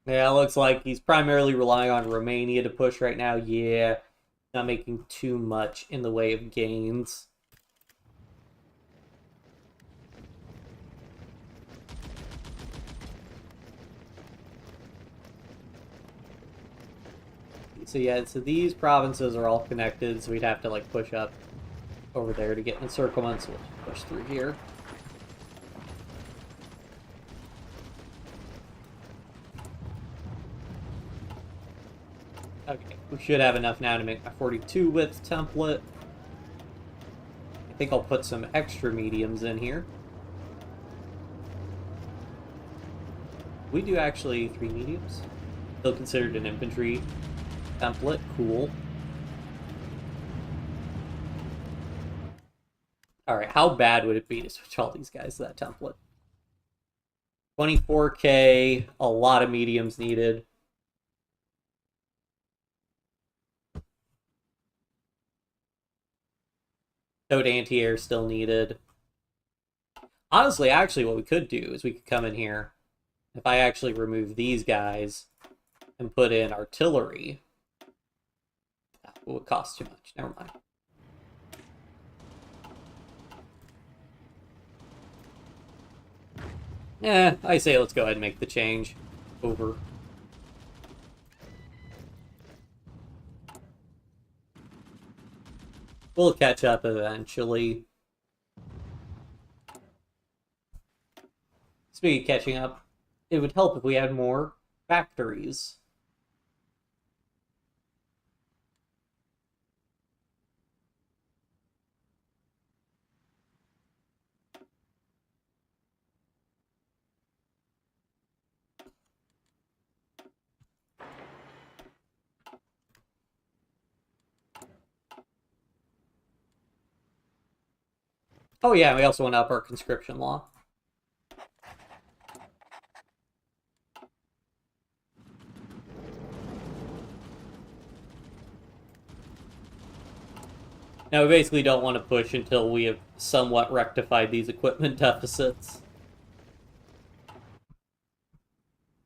Yeah, it looks like he's primarily relying on Romania to push right now. Yeah, not making too much in the way of gains. so yeah, so these provinces are all connected, so we'd have to like push up over there to get encirclement, so we'll push through here. Okay, we should have enough now to make my 42 width template. I think I'll put some extra mediums in here. We do actually 3 mediums. Still considered an infantry template. Cool. Alright, how bad would it be to switch all these guys to that template? 24k, a lot of mediums needed. Toad anti-air still needed. Honestly, actually, what we could do is we could come in here. If I actually remove these guys and put in artillery, that would cost too much. Never mind. Yeah, I say let's go ahead and make the change. Over. We'll catch up eventually. Speaking of catching up, it would help if we had more factories. Oh yeah, we also want to up our conscription law. Now, we basically don't want to push until we have somewhat rectified these equipment deficits.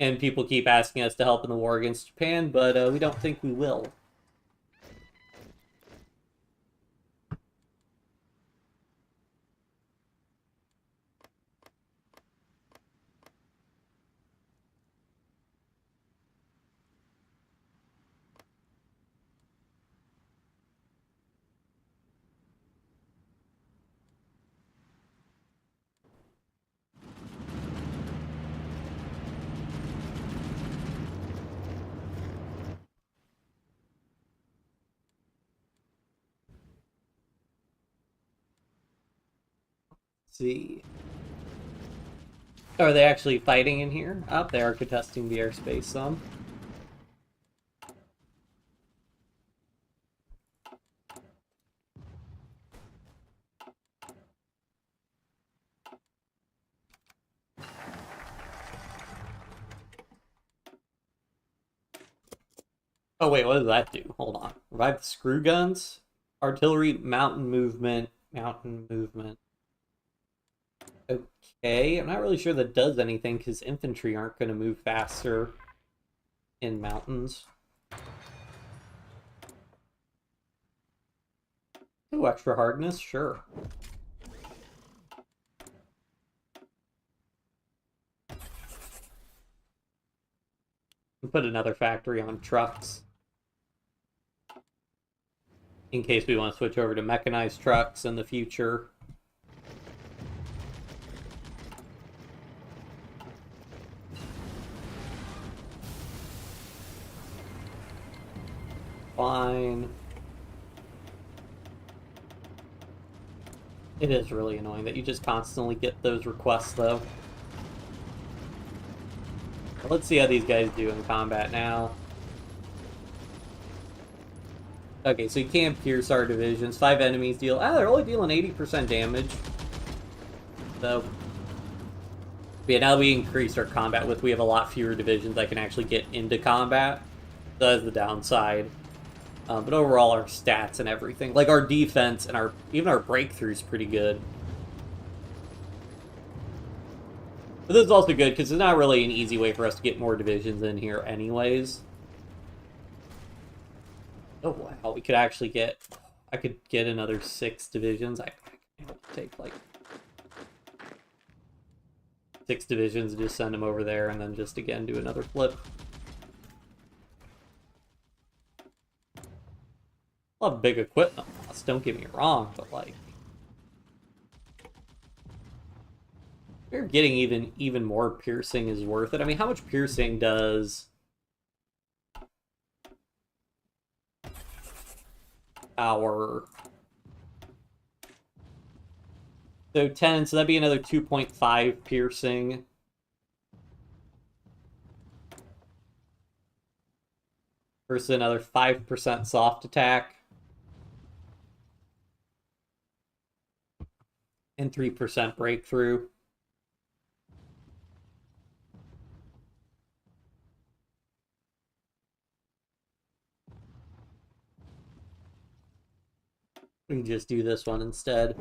And people keep asking us to help in the war against Japan, but we don't think we will. See. Are they actually fighting in here? Oh, they are contesting the airspace some. Oh wait, what does that do? Hold on. Revive the screw guns? Artillery, mountain movement. Okay, I'm not really sure that does anything because infantry aren't going to move faster in mountains. Oh, extra hardness? Sure. Put another factory on trucks. In case we want to switch over to mechanized trucks in the future. Fine. It is really annoying that you just constantly get those requests, though. Let's see how these guys do in combat now. Okay, so you can't pierce our divisions. 5 enemies deal... Ah, they're only dealing 80% damage. So... yeah, now that we increased our combat width, we have a lot fewer divisions that can actually get into combat. So that's the downside. But overall, our stats and everything... like, our defense and even our breakthrough is pretty good. But this is also good, because it's not really an easy way for us to get more divisions in here anyways. Oh wow, we could actually get... I could get another 6 divisions. I can take, like... 6 divisions and just send them over there, and then just, again, do another flip. Love big equipment loss, don't get me wrong, but like we're getting even more piercing is worth it. I mean, how much piercing does our... So 10, so that'd be another 2.5 piercing. Versus another 5% soft attack. And 3% breakthrough. We can just do this one instead.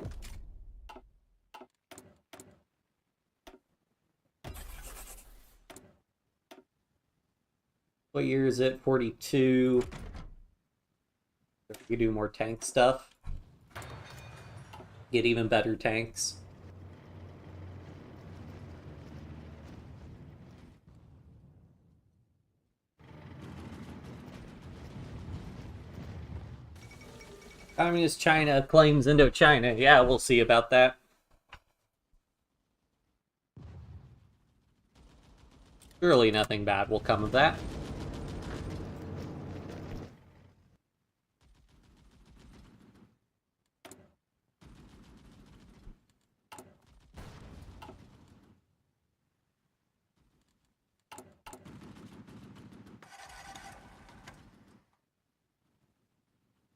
What year is it? 42. We do more tank stuff. Get even better tanks. Communist China claims Indochina. Yeah, we'll see about that. Surely nothing bad will come of that.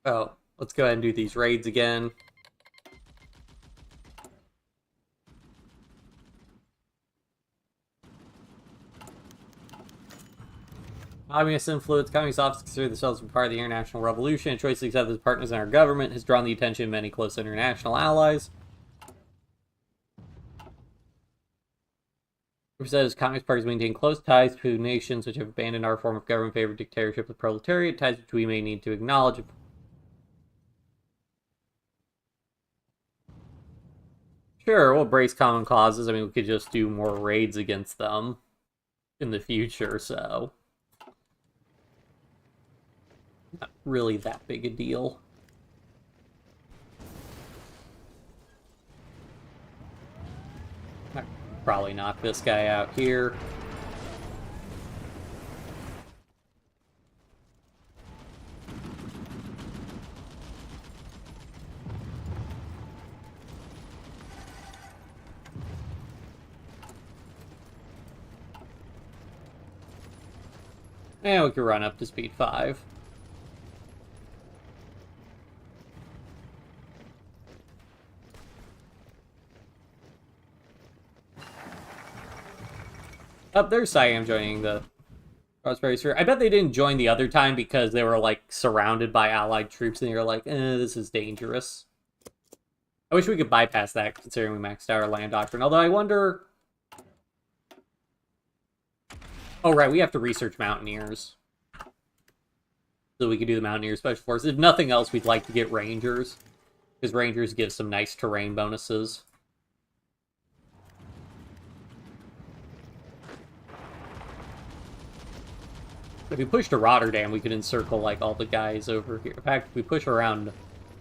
Oh, let's go ahead and do these raids again. Communist influence. Communist officers consider themselves part of the international revolution. A choice to accept as partners in our government has drawn the attention of many close international allies. Says Communist parties maintain close ties to nations which have abandoned our form of government in favor of dictatorship with proletariat, ties which we may need to acknowledge. Sure, we'll brace common causes. I mean, we could just do more raids against them in the future, so... Not really that big a deal. Probably knock this guy out here. And we can run up to speed 5. Up there's Siam joining the Prosperity Sphere. I bet they didn't join the other time because they were like surrounded by allied troops and they were like, this is dangerous. I wish we could bypass that considering we maxed out our land doctrine. Although I wonder... Oh right, we have to research Mountaineers. So we can do the Mountaineer Special Forces. If nothing else, we'd like to get Rangers. Because Rangers give some nice terrain bonuses. If we push to Rotterdam, we could encircle, like, all the guys over here. In fact, if we push around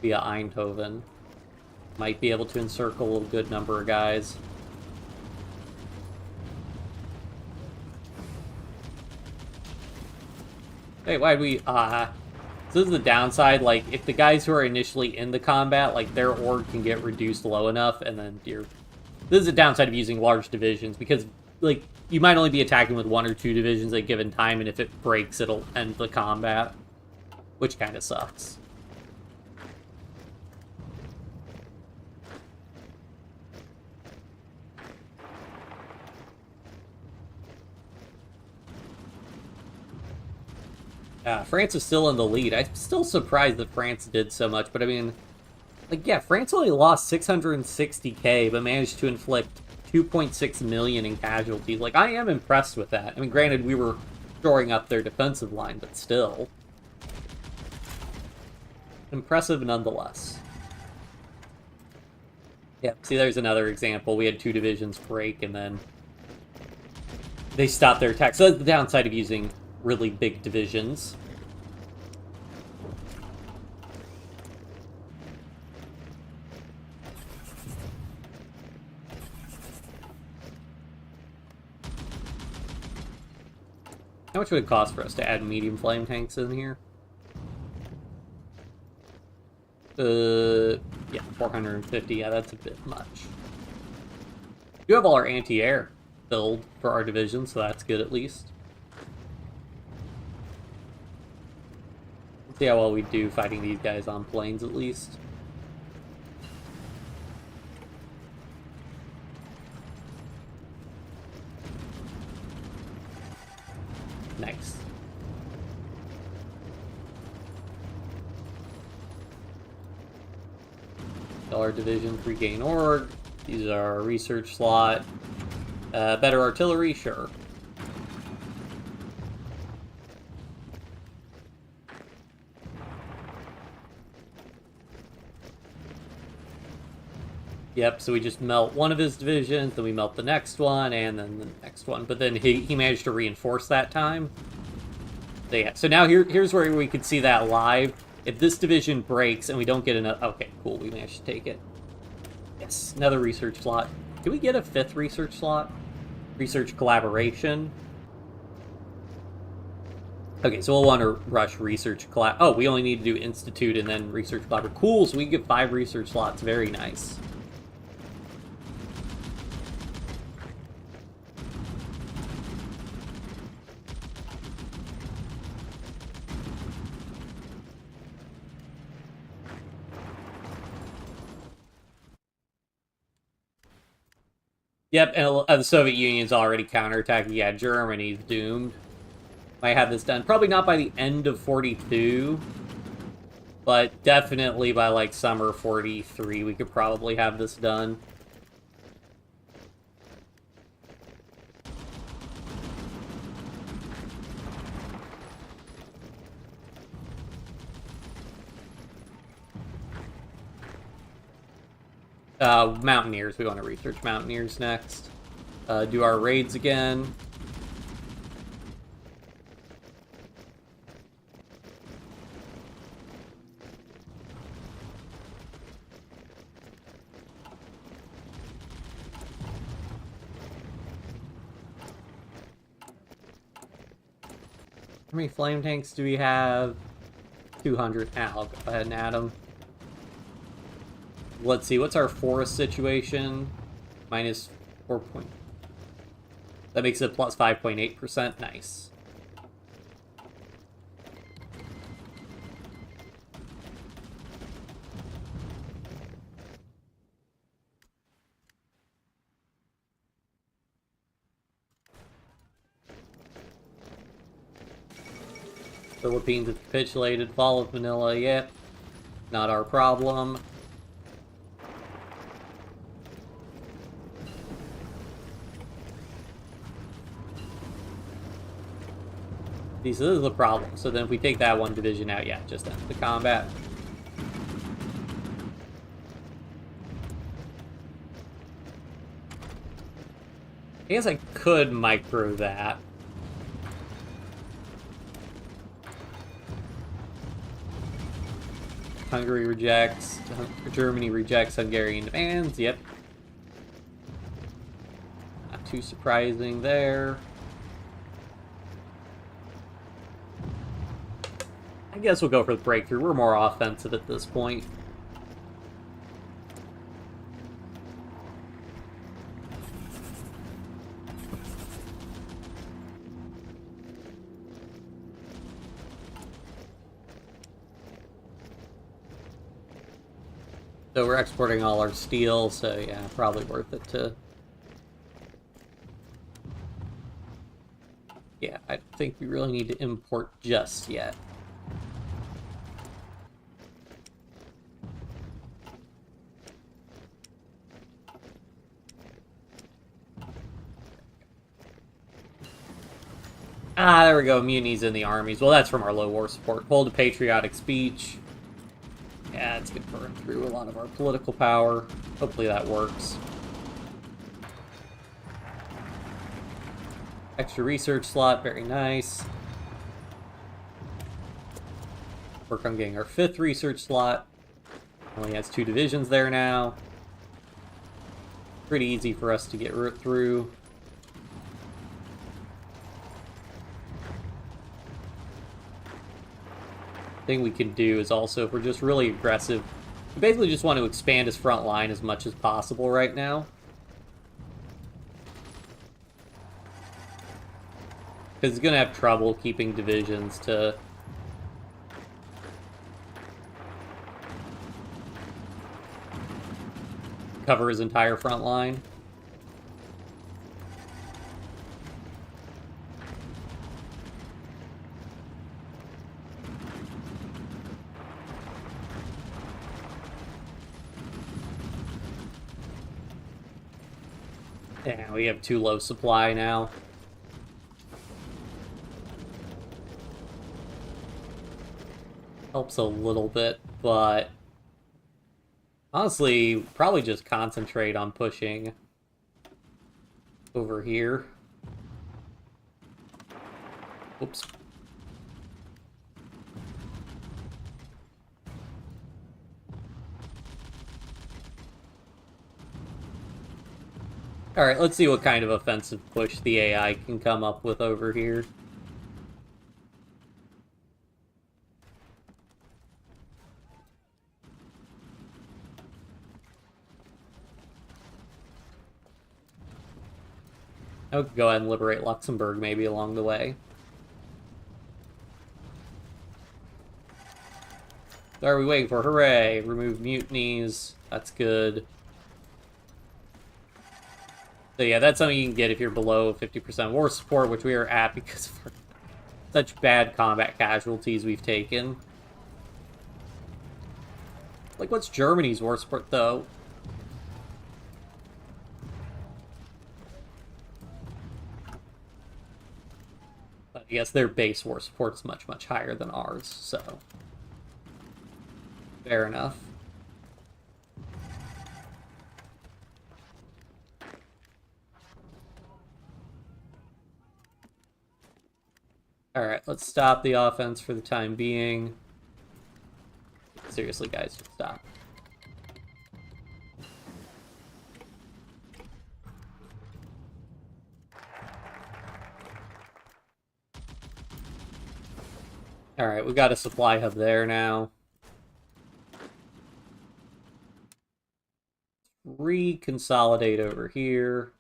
via Eindhoven, might be able to encircle a good number of guys. Wait, why'd we... so this is the downside, like, if the guys who are initially in the combat, like, their org can get reduced low enough, and then you're... This is the downside of using large divisions, because, like, you might only be attacking with 1 or 2 divisions at a given time, and if it breaks, it'll end the combat. Which kind of sucks. France is still in the lead. I'm still surprised that France did so much, but I mean... Like, yeah, France only lost 660k, but managed to inflict 2.6 million in casualties. Like, I am impressed with that. I mean, granted, we were shoring up their defensive line, but still. Impressive nonetheless. Yeah, see, there's another example. We had 2 divisions break, and then they stopped their attack. So that's the downside of using really big divisions. How much would it cost for us to add medium flame tanks in here? Yeah, 450. Yeah, that's a bit much. We do have all our anti-air filled for our division, so that's good at least. Let's see how well we do fighting these guys on planes at least. Nice. Dollar division, regain org. These are our research slot. Better artillery, sure. Yep, so we just melt one of his divisions, then we melt the next one, and then the next one. But then he managed to reinforce that time. So yeah, so now here's where we could see that live. If this division breaks and we don't get enough... Okay, cool, we managed to take it. Yes, another research slot. Can we get a 5th research slot? Research collaboration. Okay, so we'll want to rush research collab... Oh, we only need to do institute and then research collaboration. Cool, so we can get 5 research slots. Very nice. Yep, and the Soviet Union's already counterattacking. Yeah, Germany's doomed. Might have this done. Probably not by the end of 42, but definitely by, like, summer 43, we could probably have this done. Mountaineers. We want to research Mountaineers next. Do our raids again. How many flame tanks do we have? 200. I'll go ahead and add them. Let's see, what's our forest situation? Minus 4 point. That makes it plus 5.8%. Nice. Philippines have capitulated. Fall of Manila, yep. Not our problem. This is the problem. So then if we take that one division out, yeah, just ends the combat. I guess I could micro that. Hungary rejects. Germany rejects Hungarian demands. Yep. Not too surprising there. I guess we'll go for the breakthrough. We're more offensive at this point. So we're exporting all our steel, so yeah, probably worth it to... Yeah, I don't think we really need to import just yet. Ah, there we go. Muni's in the armies. Well, that's from our low war support. Hold a patriotic speech. Yeah, it's going to burn through a lot of our political power. Hopefully that works. Extra research slot. Very nice. Work on getting our 5th research slot. Only has 2 divisions there now. Pretty easy for us to get through. thing we can do is also, if we're just really aggressive, we basically just want to expand his front line as much as possible right now. Because he's going to have trouble keeping divisions to cover his entire front line. Yeah, we have too low supply now. Helps a little bit, but honestly, probably just concentrate on pushing over here. Oops. Alright, let's see what kind of offensive push the AI can come up with over here. I would go ahead and liberate Luxembourg maybe along the way. What are we waiting for? Hooray! Remove mutinies. That's good. So yeah, that's something you can get if you're below 50% war support, which we are at because of such bad combat casualties we've taken. Like, what's Germany's war support, though? But I guess their base war support is much, much higher than ours, so... fair enough. Alright, let's stop the offense for the time being. Seriously, guys, just stop. Alright, we got a supply hub there now. Reconsolidate over here.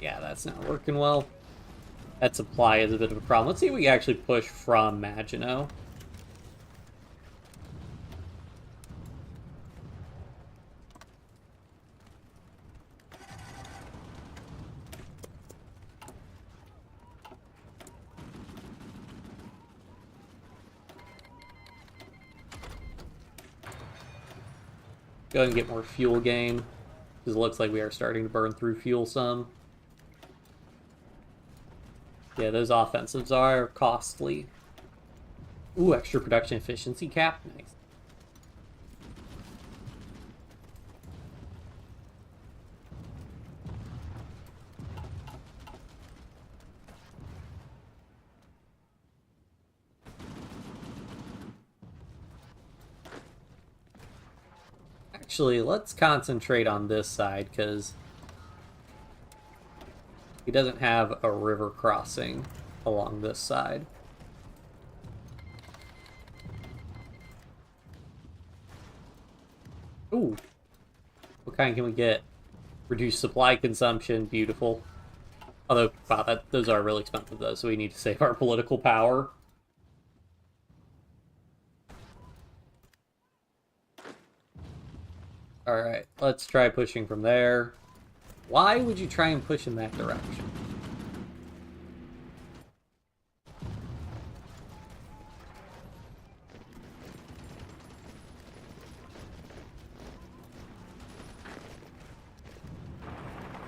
Yeah, that's not working well. That supply is a bit of a problem. Let's see if we can actually push from Maginot. Go ahead and get more fuel gain, because it looks like we are starting to burn through fuel some. Yeah, those offensives are costly. Ooh, extra production efficiency cap. Nice. Actually, let's concentrate on this side, because he doesn't have a river crossing along this side. Ooh. What kind can we get? Reduce supply consumption. Beautiful. Although, wow, those are really expensive, though, so we need to save our political power. Alright, let's try pushing from there. Why would you try and push in that direction?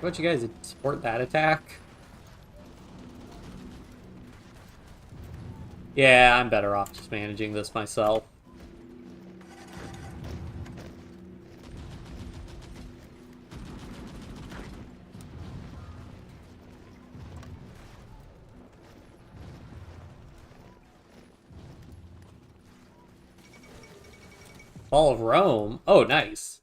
Why don't you guys support that attack? Yeah, I'm better off just managing this myself. Fall of Rome. Oh, nice.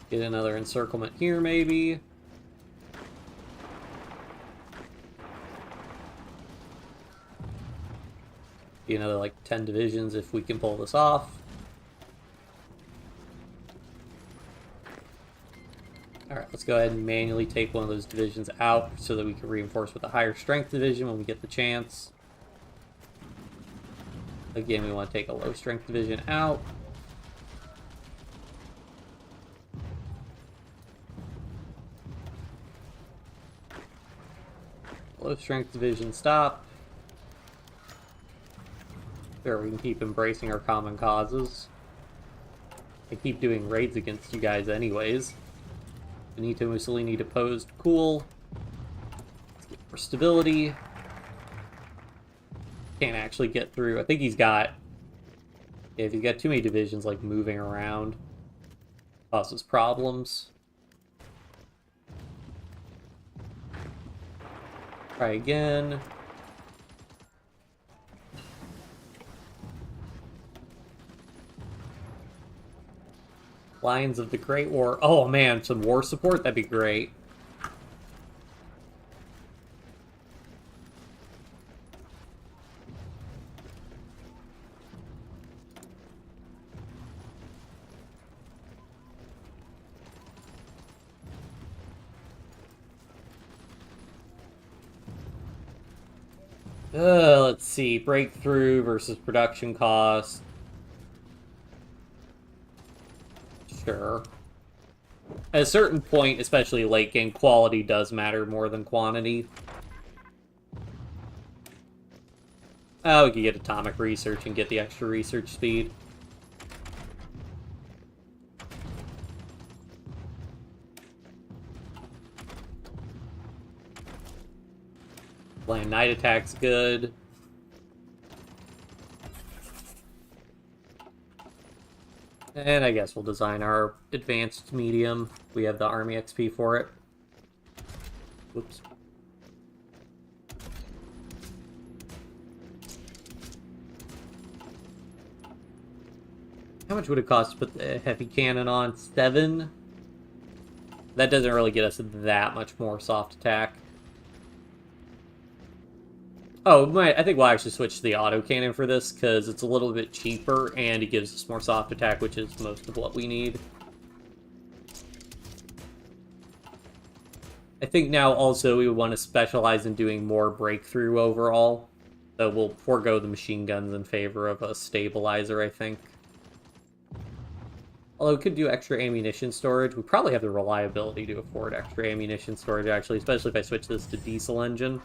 Get another encirclement here, maybe. Be another, like, 10 divisions if we can pull this off. Alright, let's go ahead and manually take one of those divisions out so that we can reinforce with a higher strength division when we get the chance. Again, we want to take a low strength division out. Low strength division stop. There, we can keep embracing our common causes. I keep doing raids against you guys anyways. Benito Mussolini deposed. Cool. Let's get more stability. Can't actually get through. I think he's got... Yeah, if you've got too many divisions, like, moving around, causes problems. Try again. Lions of the Great War. Oh man, some war support? That'd be great. Let's see. Breakthrough versus production cost. Sure. At a certain point, especially late game, quality does matter more than quantity. Oh, we could get atomic research and get the extra research speed. Land night attack's good. And I guess we'll design our advanced medium. We have the army XP for it. Whoops. How much would it cost to put the heavy cannon on? 7? That doesn't really get us that much more soft attack. Oh, I think we'll actually switch to the autocannon for this, because it's a little bit cheaper, and it gives us more soft attack, which is most of what we need. I think now also we would want to specialize in doing more breakthrough overall. So we'll forego the machine guns in favor of a stabilizer, I think. Although we could do extra ammunition storage. We probably have the reliability to afford extra ammunition storage, actually, especially if I switch this to diesel engine.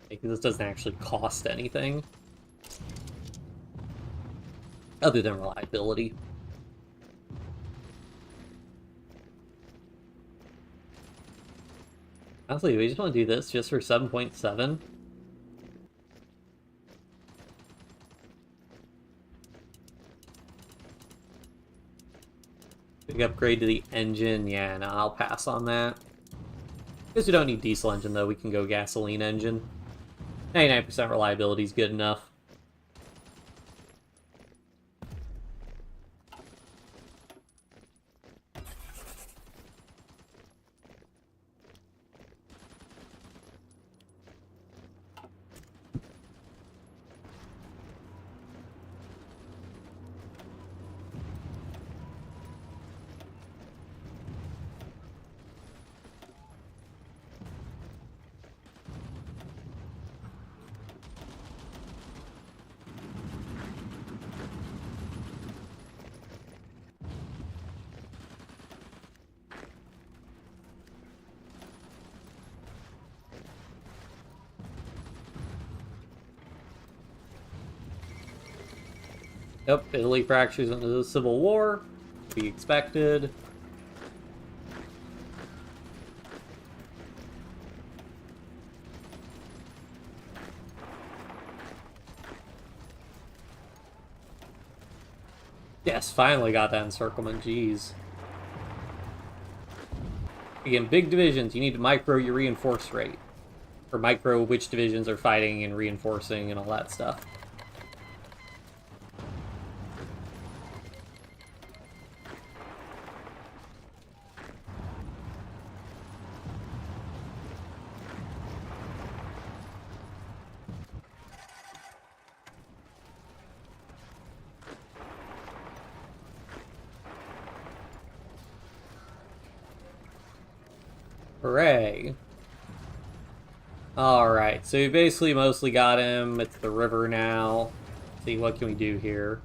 Because this doesn't actually cost anything. Other than reliability. Honestly, we just want to do this just for 7.7. Big upgrade to the engine. Yeah, no, I'll pass on that. Because we don't need diesel engine, though. We can go gasoline engine. 99% reliability is good enough. Yep, Italy fractures into the Civil War. To be expected. Yes, finally got that encirclement, jeez. Again, big divisions, you need to micro your reinforce rate. Or micro which divisions are fighting and reinforcing and all that stuff. Hooray. Alright, so we basically mostly got him. It's the river now. Let's see, what can we do here?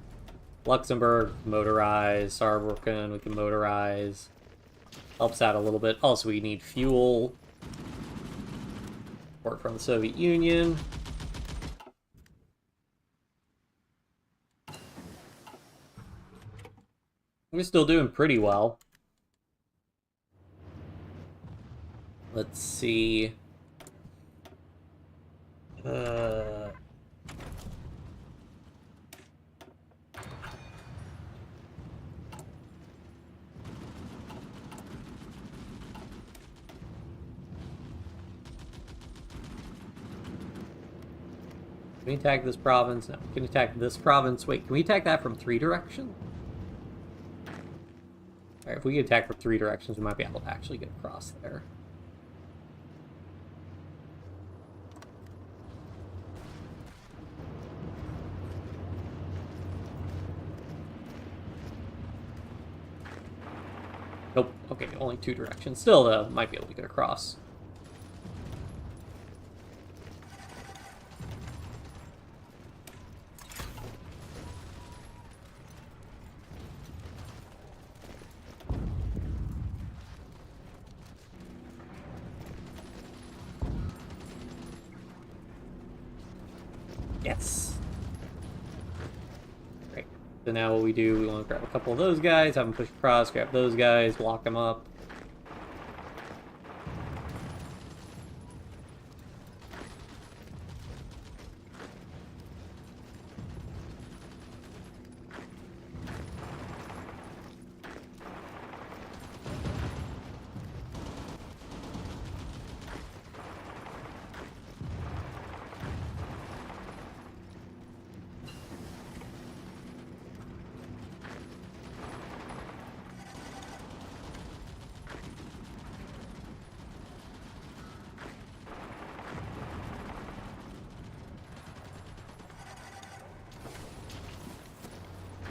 Luxembourg, motorize. Saarbrücken, we can motorize. Helps out a little bit. Also, we need fuel. Support from the Soviet Union. We're still doing pretty well. Let's see. Can we attack this province? No. Can we attack this province? Wait, can we attack that from 3 directions? Alright, if we can attack from 3 directions, we might be able to actually get across there. Nope. Okay, only 2 directions. Still, though, might be able to get across. Yes. Great. So now what we do, we want to grab a couple of those guys, have them push across, grab those guys, lock them up.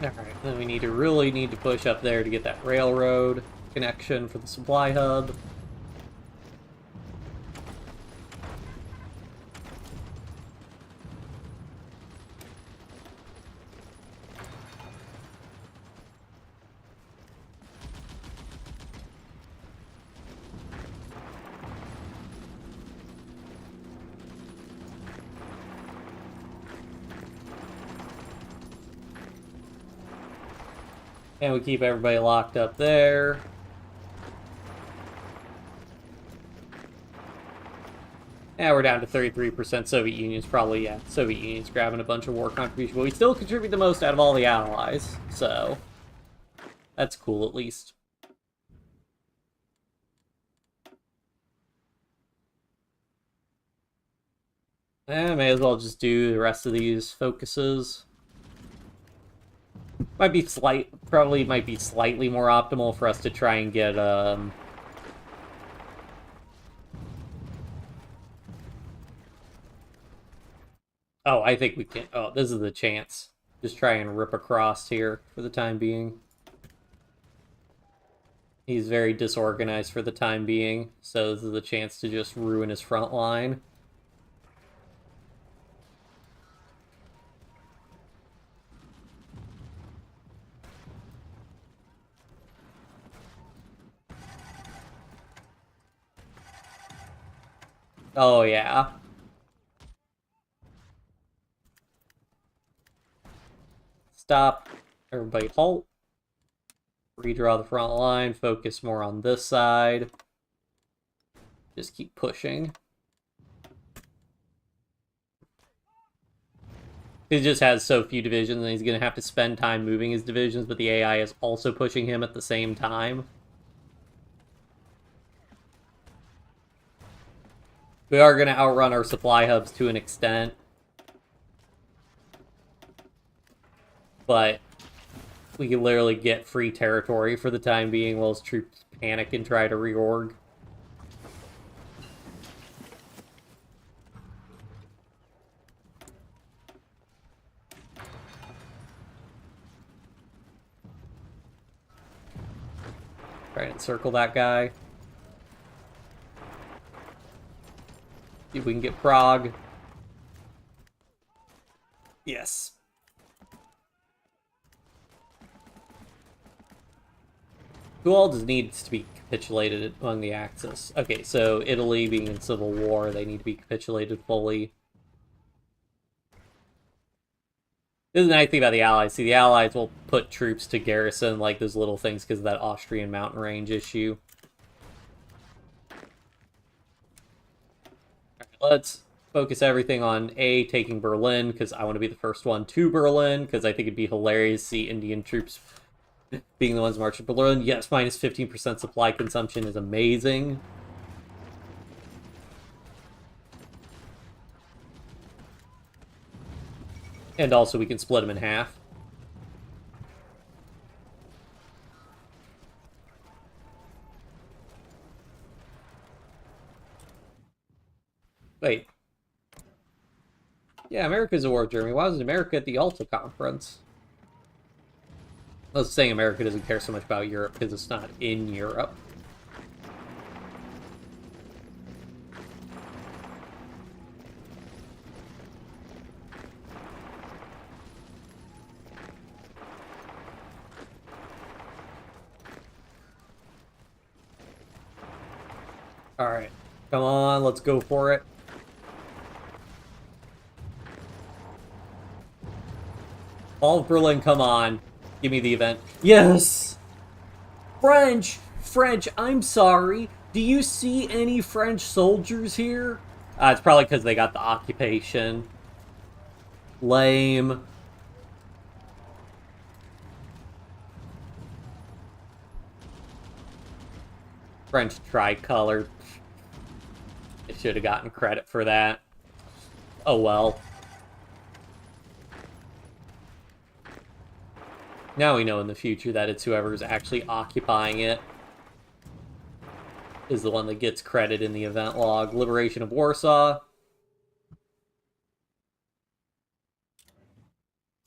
Alright, then we really need to push up there to get that railroad connection for the supply hub. And we keep everybody locked up there. Yeah, we're down to 33%. Soviet Union's probably, yeah, Soviet Union's grabbing a bunch of war contribution, but we still contribute the most out of all the allies, so that's cool at least. I may as well just do the rest of these focuses. Probably might be slightly more optimal for us to try and get, Oh, I think we can. Oh, this is the chance. Just try and rip across here for the time being. He's very disorganized for the time being, so this is the chance to just ruin his front line. Oh, yeah. Stop. Everybody halt. Redraw the front line. Focus more on this side. Just keep pushing. He just has so few divisions, and he's going to have to spend time moving his divisions, but the AI is also pushing him at the same time. We are going to outrun our supply hubs to an extent. But we can literally get free territory for the time being while his troops panic and try to reorg. Try and encircle that guy. See if we can get Prague. Yes. Who all just needs to be capitulated among the Axis? Okay, so Italy being in civil war, they need to be capitulated fully. This is the nice thing about the Allies. See, the Allies will put troops to garrison like those little things because of that Austrian mountain range issue. Let's focus everything on A, taking Berlin, because I want to be the first one to Berlin, because I think it'd be hilarious to see Indian troops being the ones marching to Berlin. Yes, minus 15% supply consumption is amazing. And also we can split them in half. Wait. Yeah, America's a war with Germany. Why was America at the Alta conference? I was saying America doesn't care so much about Europe because it's not in Europe. Alright. Come on, let's go for it. All of Berlin, come on. Give me the event. Yes! French! French, I'm sorry. Do you see any French soldiers here? It's probably because they got the occupation. Lame. French tricolor. They should have gotten credit for that. Oh well. Now we know in the future that it's whoever's actually occupying it is the one that gets credit in the event log. Liberation of Warsaw.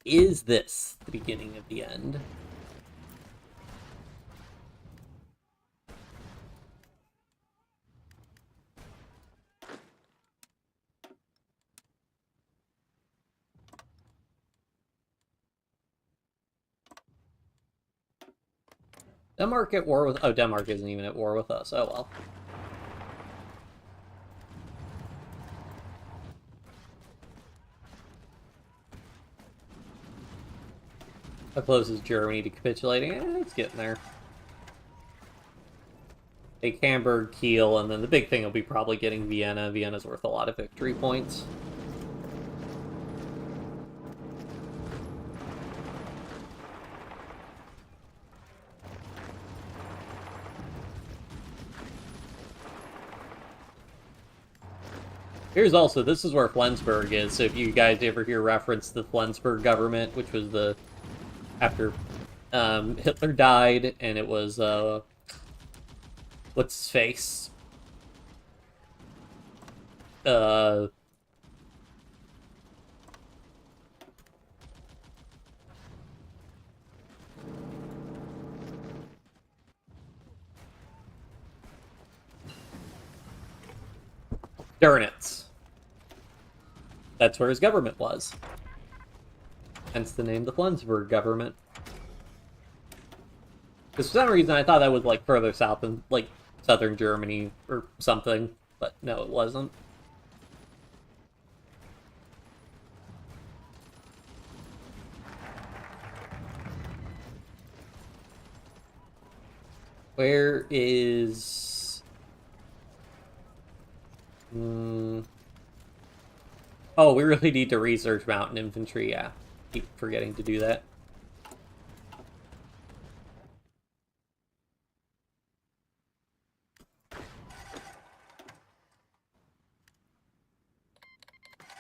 Is this the beginning of the end? Denmark at war with... Oh, Denmark isn't even at war with us. Oh, well. How close is Germany to capitulating? It's getting there. Take Hamburg, Kiel, and then the big thing will be probably getting Vienna. Vienna's worth a lot of victory points. Here's also, this is where Flensburg is, so if you guys ever hear reference to the Flensburg government, which was the, after Hitler died, and it was, what's his face? Dönitz. That's where his government was. Hence the name the Flensburg government. Because for some reason I thought that was like further south in like southern Germany or something, but no, it wasn't. Where is... Oh, we really need to research mountain infantry, yeah. Keep forgetting to do that.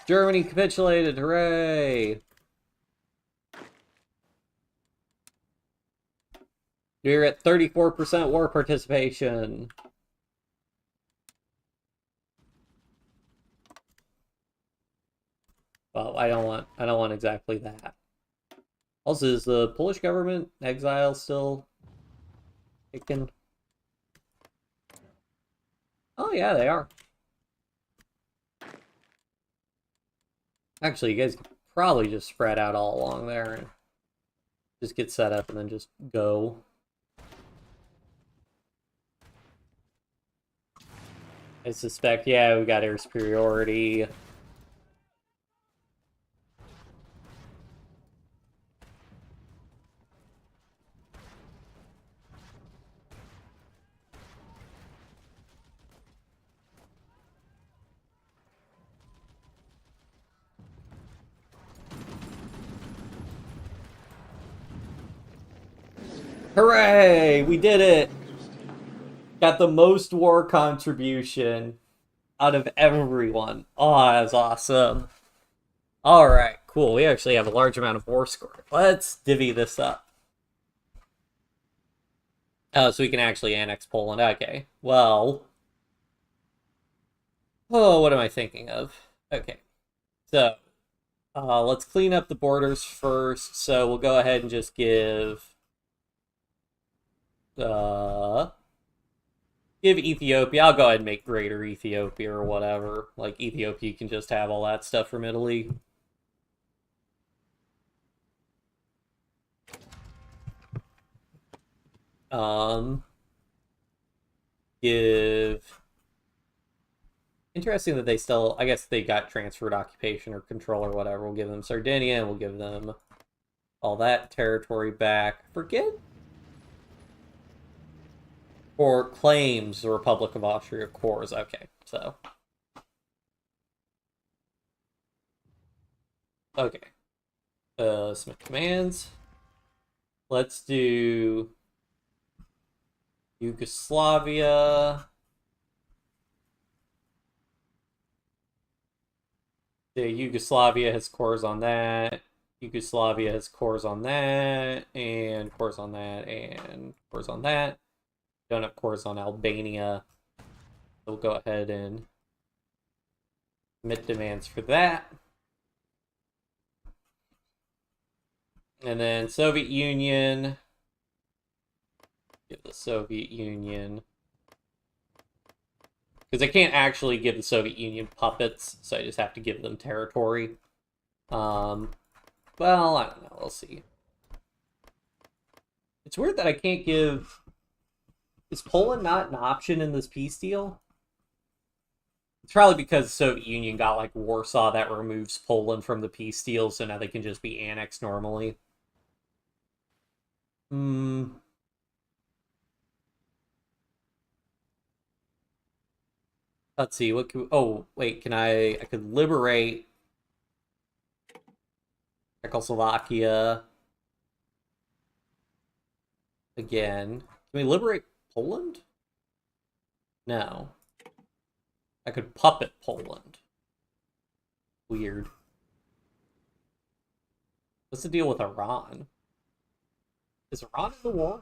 Germany capitulated, hooray! You're at 34% war participation. Well, I don't want exactly that. Also, is the Polish government exile still kicking? Oh yeah, they are. Actually, you guys could probably just spread out all along there and just get set up and then just go. I suspect, yeah, we got air superiority. Hooray! We did it! Got the most war contribution out of everyone. Oh, that's awesome. Alright, cool. We actually have a large amount of war score. Let's divvy this up. Oh, so we can actually annex Poland. Okay. Well. Oh, what am I thinking of? Okay. So, let's clean up the borders first. So we'll go ahead and just give Ethiopia. I'll go ahead and make Greater Ethiopia or whatever. Like Ethiopia can just have all that stuff from Italy. Give. Interesting that they still. I guess they got transferred occupation or control or whatever. We'll give them Sardinia. And we'll give them all that territory back. Forget. Or claims the Republic of Austria cores. Okay, so. Okay. Submit commands. Let's do Yugoslavia. The Yugoslavia has cores on that. Yugoslavia has cores on that, and cores on that, and cores on that. Don't have cores on Albania. We'll go ahead and submit demands for that. And then Soviet Union. Give the Soviet Union. Because I can't actually give the Soviet Union puppets, so I just have to give them territory. Well, I don't know. We'll see. It's weird that I can't give... Is Poland not an option in this peace deal? It's probably because the Soviet Union got, like, Warsaw that removes Poland from the peace deal, so now they can just be annexed normally. Let's see, what can... Oh, wait, can I could liberate Czechoslovakia again. Can we liberate Poland? No. I could puppet Poland. Weird. What's the deal with Iran? Is Iran in the war?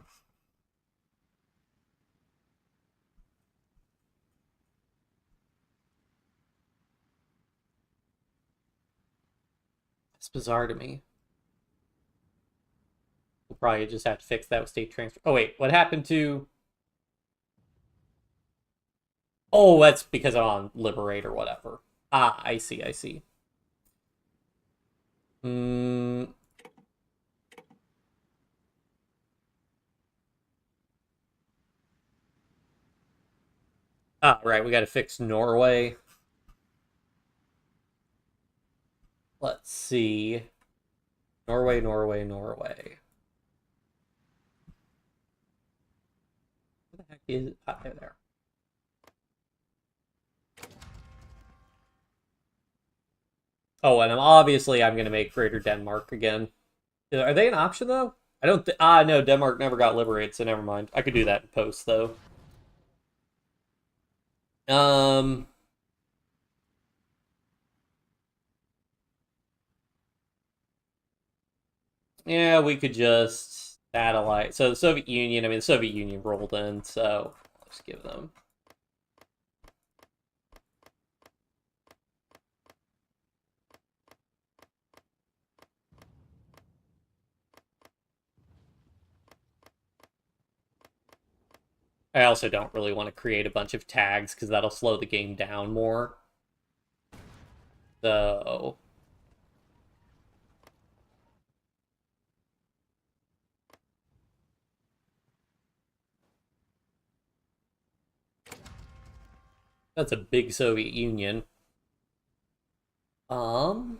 It's bizarre to me. We'll probably just have to fix that with state transfer. Oh, wait, what happened to... Oh, that's because I'm on Liberate or whatever. Ah, I see, I see. Ah, right, we gotta fix Norway. Let's see. Norway, Norway, Norway. What the heck is... Ah, there. I Oh, and I'm going to make Greater Denmark again. Are they an option, though? I don't no, Denmark never got liberated, so never mind. I could do that in post, though. Um... Yeah, we could just satellite. So the Soviet Union, the Soviet Union rolled in, so let's give them. I also don't really want to create a bunch of tags because that'll slow the game down more. So that's a big Soviet Union. From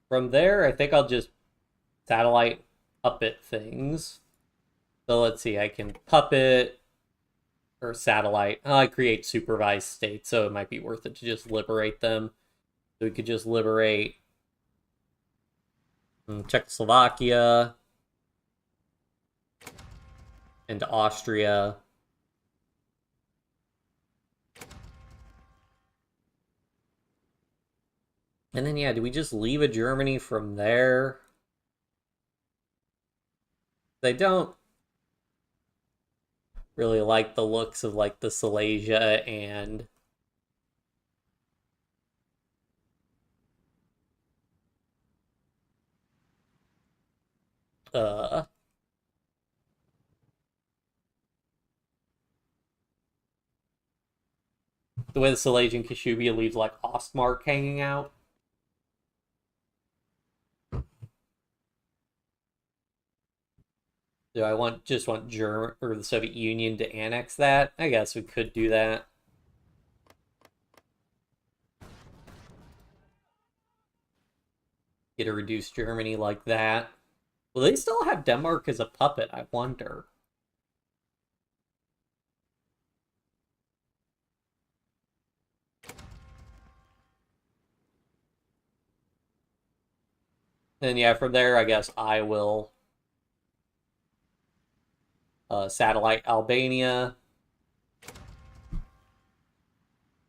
there, I think I'll just satellite puppet things. So let's see, I can puppet or satellite. I create supervised states, so it might be worth it to just liberate them. So we could just liberate Czechoslovakia and Austria. And then, yeah, do we just leave a Germany from there? They don't really like the looks of, like, the Silesia and... the way the Silesian Kashubia leaves, like, Ostmark hanging out. Do I just want German or the Soviet Union to annex that? I guess we could do that. Get a reduced Germany like that. Will they still have Denmark as a puppet? I wonder. And yeah, from there, I guess I will satellite Albania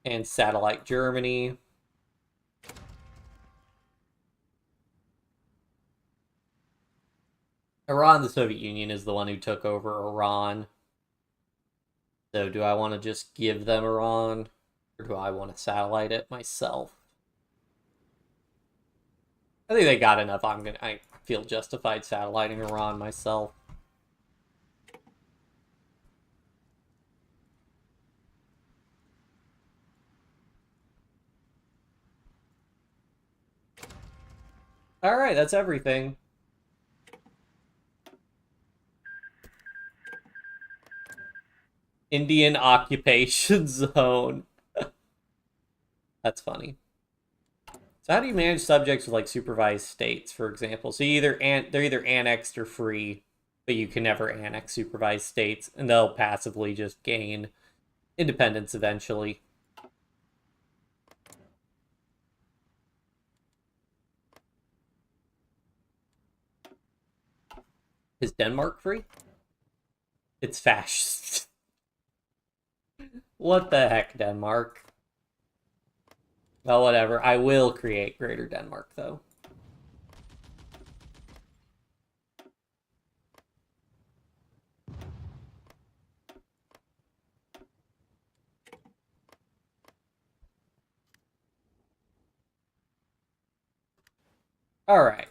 and satellite Germany. Iran, the Soviet Union, is the one who took over Iran. So do I want to just give them Iran? Or do I want to satellite it myself? I think they got enough. I feel justified satelliting Iran myself. Alright, that's everything. Indian occupation zone. That's funny. So how do you manage subjects with, like, supervised states, for example? So they're either annexed or free, but you can never annex supervised states, and they'll passively just gain independence eventually. Is Denmark free? It's fascist. What the heck, Denmark? Well, whatever. I will create Greater Denmark, though. Alright.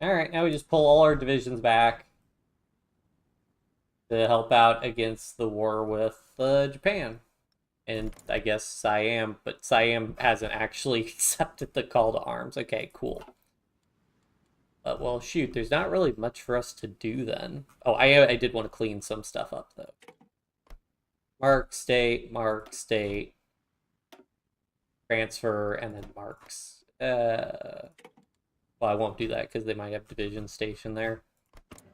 Alright, now we just pull all our divisions back to help out against the war with Japan. And I guess Siam, but Siam hasn't actually accepted the call to arms. Okay, cool. Well, shoot, there's not really much for us to do then. Oh, I did want to clean some stuff up, though. Mark, state, transfer, and then marks. Well, I won't do that because they might have division stationed there.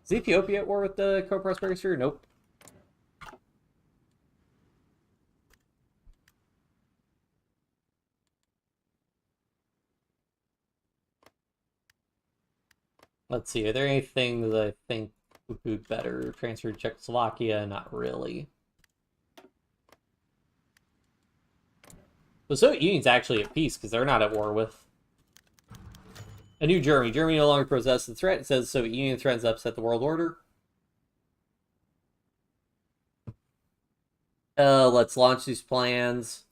Is Ethiopia at war with the co-prosperity sphere? Nope. Let's see, are there any things I think would be better? Transfer to Czechoslovakia? Not really. The Soviet Union's actually at peace because they're not at war with a new Germany. Germany no longer possesses the threat. It says the Soviet Union threatens to upset the world order. Let's launch these plans.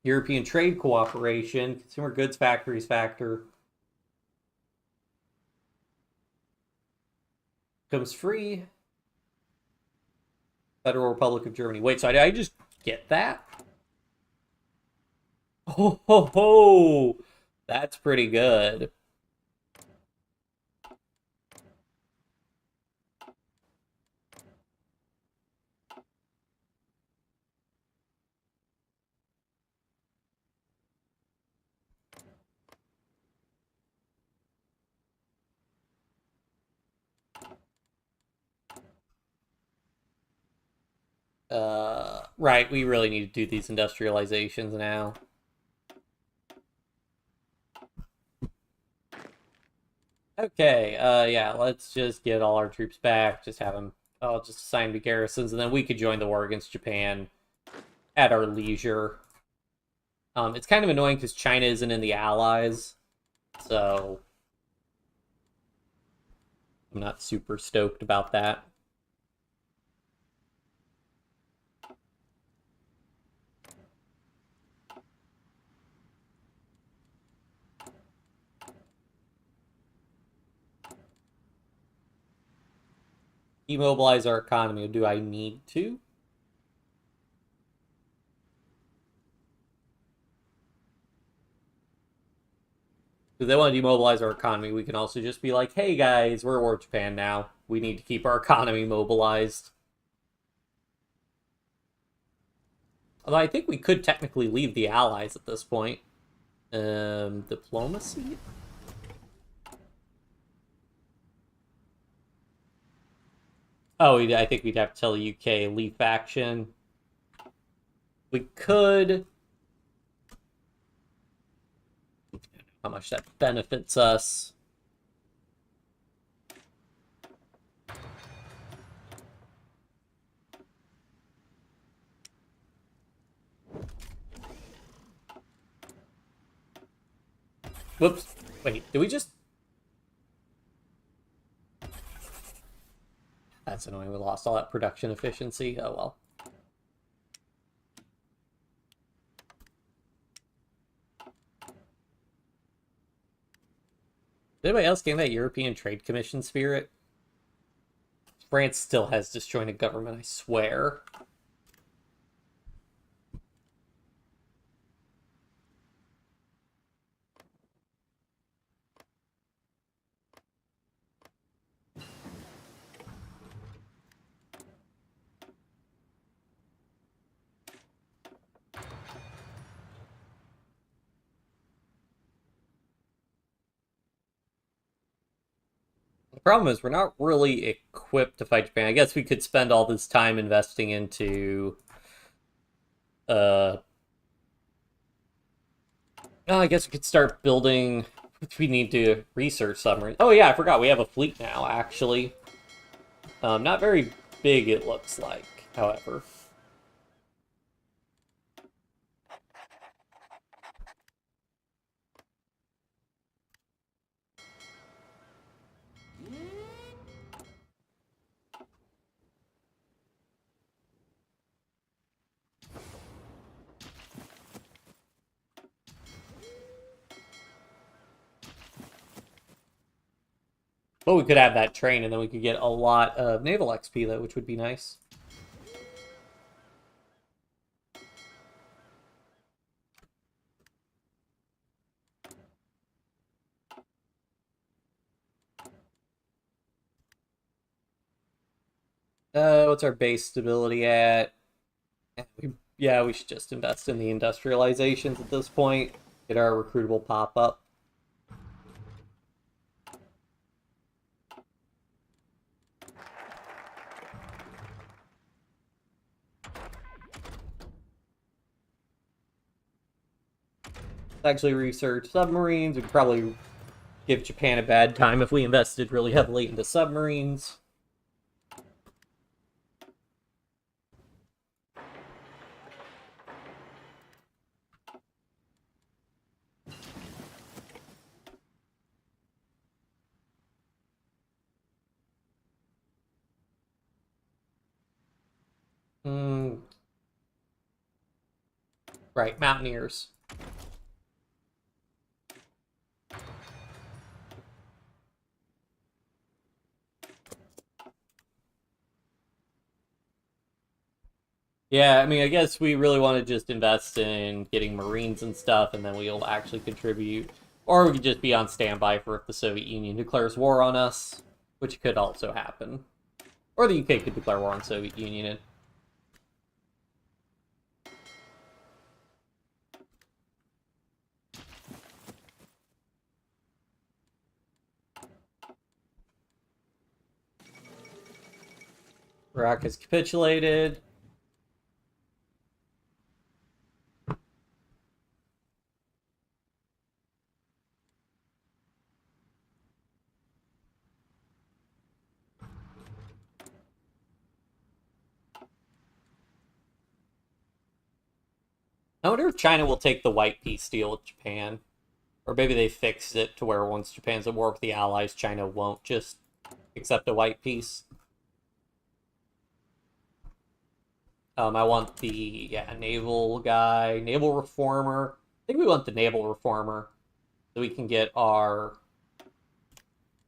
European trade cooperation, consumer goods factories factor. Comes free. Federal Republic of Germany. Wait, so did I just get that? Oh, ho, ho. That's pretty good. Right, we really need to do these industrializations now. Okay, yeah, let's just get all our troops back, just have them, just assign to garrisons, and then we could join the war against Japan at our leisure. It's kind of annoying because China isn't in the Allies, so I'm not super stoked about that. Demobilize our economy. Do I need to? If they want to demobilize our economy, we can also just be like, hey guys, we're at war with Japan now. We need to keep our economy mobilized. Although I think we could technically leave the Allies at this point. Diplomacy? Oh, I think we'd have to tell the UK leave faction. We could. How much that benefits us. Whoops. Wait, did we just... That's annoying. We lost all that production efficiency. Oh, well. Did anybody else gain that European Trade Commission spirit? France still has disjointed government, I swear. The problem is we're not really equipped to fight Japan. I guess we could spend all this time investing into... Oh, I guess we could start building... We need to research submarines. Oh yeah, I forgot. We have a fleet now, actually. Not very big, it looks like, however. But we could have that train, and then we could get a lot of naval XP, though, which would be nice. What's our base stability at? Yeah, we should just invest in the industrializations at this point. Get our recruitable pop-up. Actually research submarines. We could probably give Japan a bad time if we invested really heavily into submarines. Right, Mountaineers. Yeah, I mean, I guess we really want to just invest in getting Marines and stuff, and then we'll actually contribute. Or we could just be on standby for if the Soviet Union declares war on us, which could also happen. Or the UK could declare war on the Soviet Union. Iraq has capitulated. I wonder if China will take the white peace deal with Japan. Or maybe they fixed it to where once Japan's at war with the Allies, China won't just accept a white peace. I want the naval guy, naval reformer. I think we want the naval reformer so we can get our,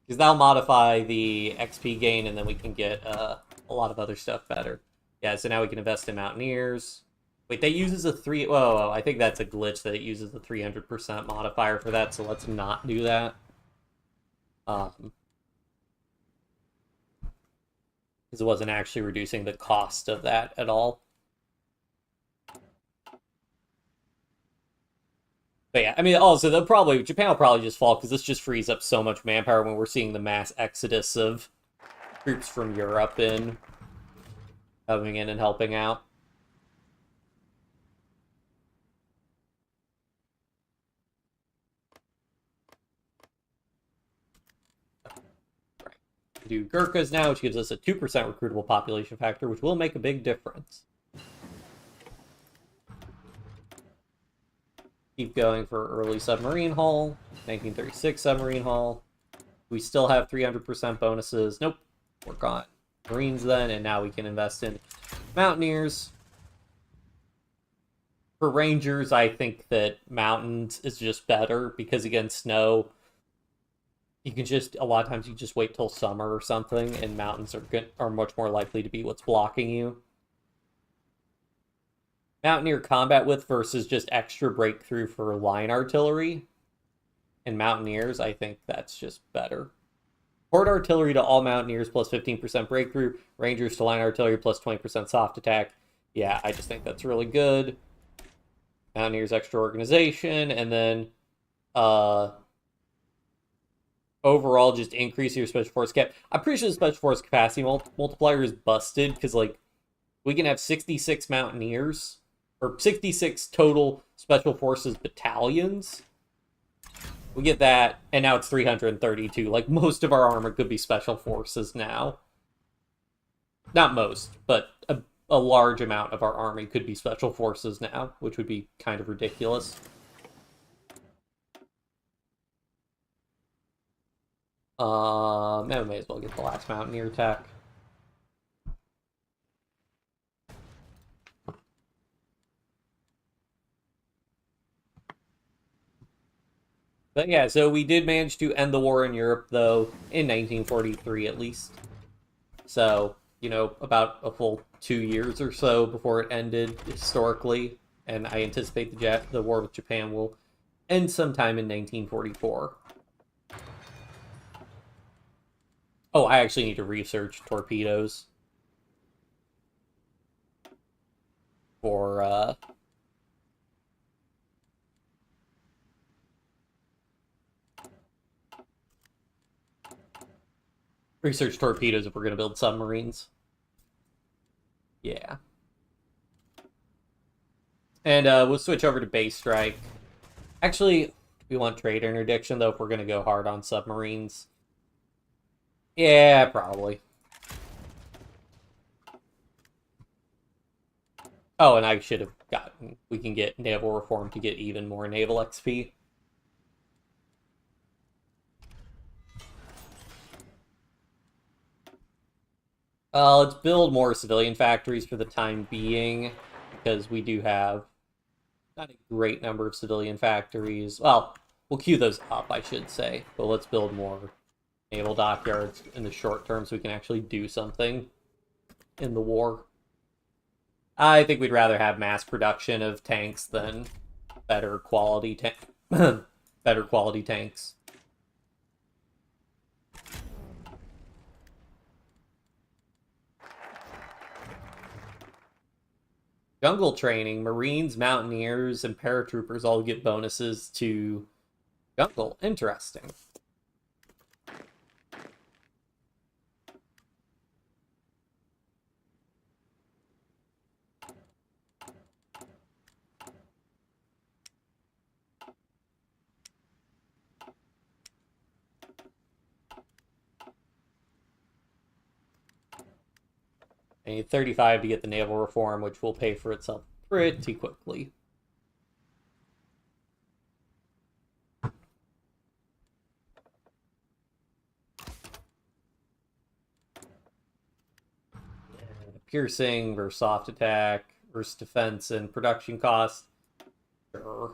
because that'll modify the XP gain, and then we can get a lot of other stuff better. Yeah, so now we can invest in Mountaineers. Wait, that uses a 3... Whoa, I think that's a glitch that it uses the 300% modifier for that, so let's not do that. Because it wasn't actually reducing the cost of that at all. But yeah, I mean, also, Japan will probably just fall, because this just frees up so much manpower when we're seeing the mass exodus of troops from Europe coming in and helping out. Do Gurkhas now, which gives us a 2% recruitable population factor, which will make a big difference. Keep going for early submarine hull, 1936 submarine hull. We still have 300% bonuses. Nope, we're gone. Marines then, and now we can invest in Mountaineers. For Rangers, I think that Mountains is just better, because again, snow, you can just, a lot of times you just wait till summer or something, and Mountains are much more likely to be what's blocking you. Mountaineer combat width versus just extra breakthrough for line artillery. And Mountaineers, I think that's just better. Horde artillery to all Mountaineers plus 15% breakthrough. Rangers to line artillery plus 20% soft attack. Yeah, I just think that's really good. Mountaineers extra organization, and then overall just increase your special force cap. I'm pretty sure the special force capacity multiplier is busted, because like we can have 66 Mountaineers or 66 total special forces battalions. We get that, and now it's 332. Like, most of our armor could be special forces now. Not most, but a large amount of our army could be special forces now, which would be kind of ridiculous. I may as well get the last Mountaineer tech. But yeah, so we did manage to end the war in Europe, though, in 1943 at least. So, you know, about a full 2 years or so before it ended historically. And I anticipate the war with Japan will end sometime in 1944. Oh, I actually need to research torpedoes for research torpedoes if we're going to build submarines. Yeah. And we'll switch over to base strike. Actually, We want trade interdiction, though, if we're going to go hard on submarines. Yeah, probably. Oh, and I should have gotten... We can get naval reform to get even more naval XP. Let's build more civilian factories for the time being, because we do have not a great number of civilian factories. Well, we'll queue those up, I should say, but let's build more naval dockyards in the short term so we can actually do something in the war. I think we'd rather have mass production of tanks than better quality better quality tanks. Jungle training, Marines, Mountaineers, and Paratroopers all get bonuses to jungle. Interesting. I need 35 to get the naval reform, which will pay for itself pretty quickly. Piercing versus soft attack versus defense and production cost. Sure.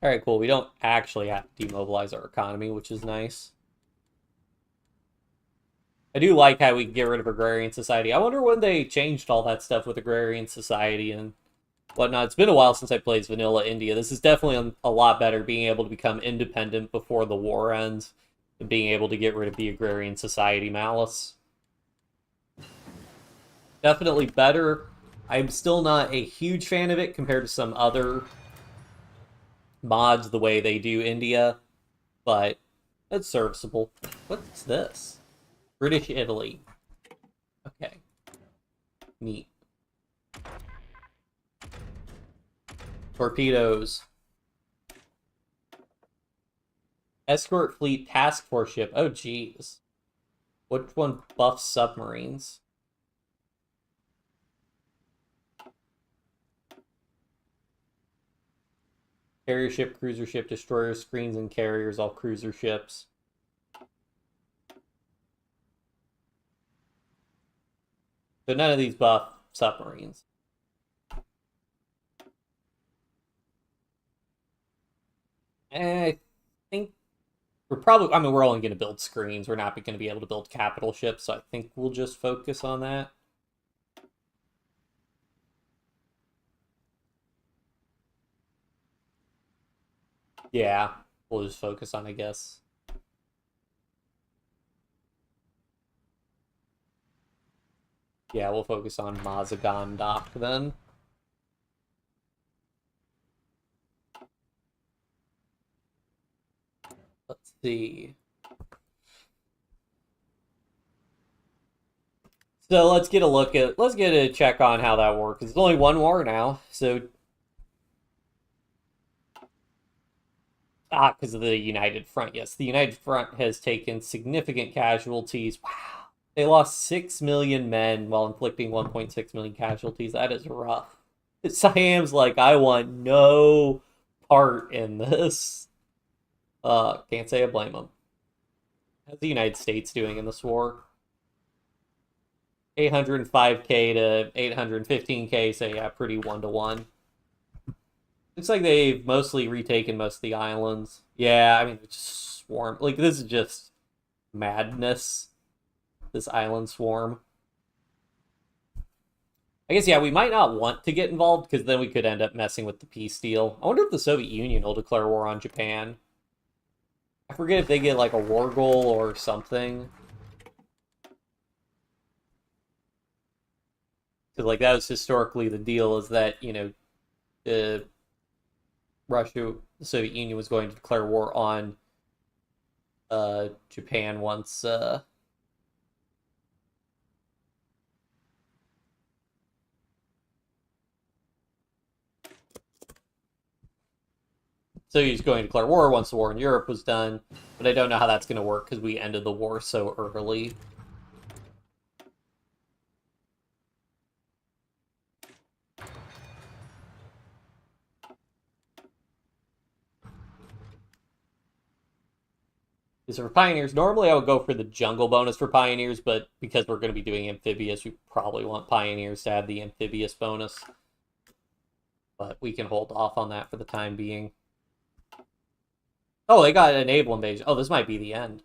Alright, cool. We don't actually have to demobilize our economy, which is nice. I do like how we can get rid of agrarian society. I wonder when they changed all that stuff with agrarian society and whatnot. It's been a while since I played Vanilla India. This is definitely a lot better, being able to become independent before the war ends and being able to get rid of the agrarian society malice. Definitely better. I'm still not a huge fan of it compared to some other mods the way they do India, but it's serviceable. What's this? British Italy. Okay. Neat. Torpedoes. Escort Fleet Task Force Ship. Oh, geez. Which one buffs submarines? Carrier ship, cruiser ship, destroyer screens, and carriers, all cruiser ships. So none of these buff submarines. I think we're probably... I mean, we're only going to build screens. We're not going to be able to build capital ships, so I think we'll just focus on that. Yeah, we'll just focus on, I guess. Yeah, we'll focus on Mazagan Dock then. Let's see. So let's get a check on how that works. It's only one war now, so because of the United Front. Yes, the United Front has taken significant casualties. Wow. They lost 6 million men while inflicting 1.6 million casualties. That is rough. Siam's like, I want no part in this. Can't say I blame them. How's the United States doing in this war? 805k to 815k, so yeah, pretty 1-to-1. Looks like they've mostly retaken most of the islands. Yeah, I mean, it's just swarm. Like, this is just madness. This island swarm. I guess, yeah, we might not want to get involved, because then we could end up messing with the peace deal. I wonder if the Soviet Union will declare war on Japan. I forget if they get, like, a war goal or something. Because, like, that was historically the deal, is that, you know, the Soviet Union was going to declare war on Japan once So he's going to declare war once the war in Europe was done, but I don't know how that's going to work because we ended the war so early. Because for Pioneers, normally I would go for the jungle bonus for Pioneers, but because we're going to be doing Amphibious, we probably want Pioneers to have the Amphibious bonus. But we can hold off on that for the time being. Oh, they got a naval invasion. Oh, this might be the end.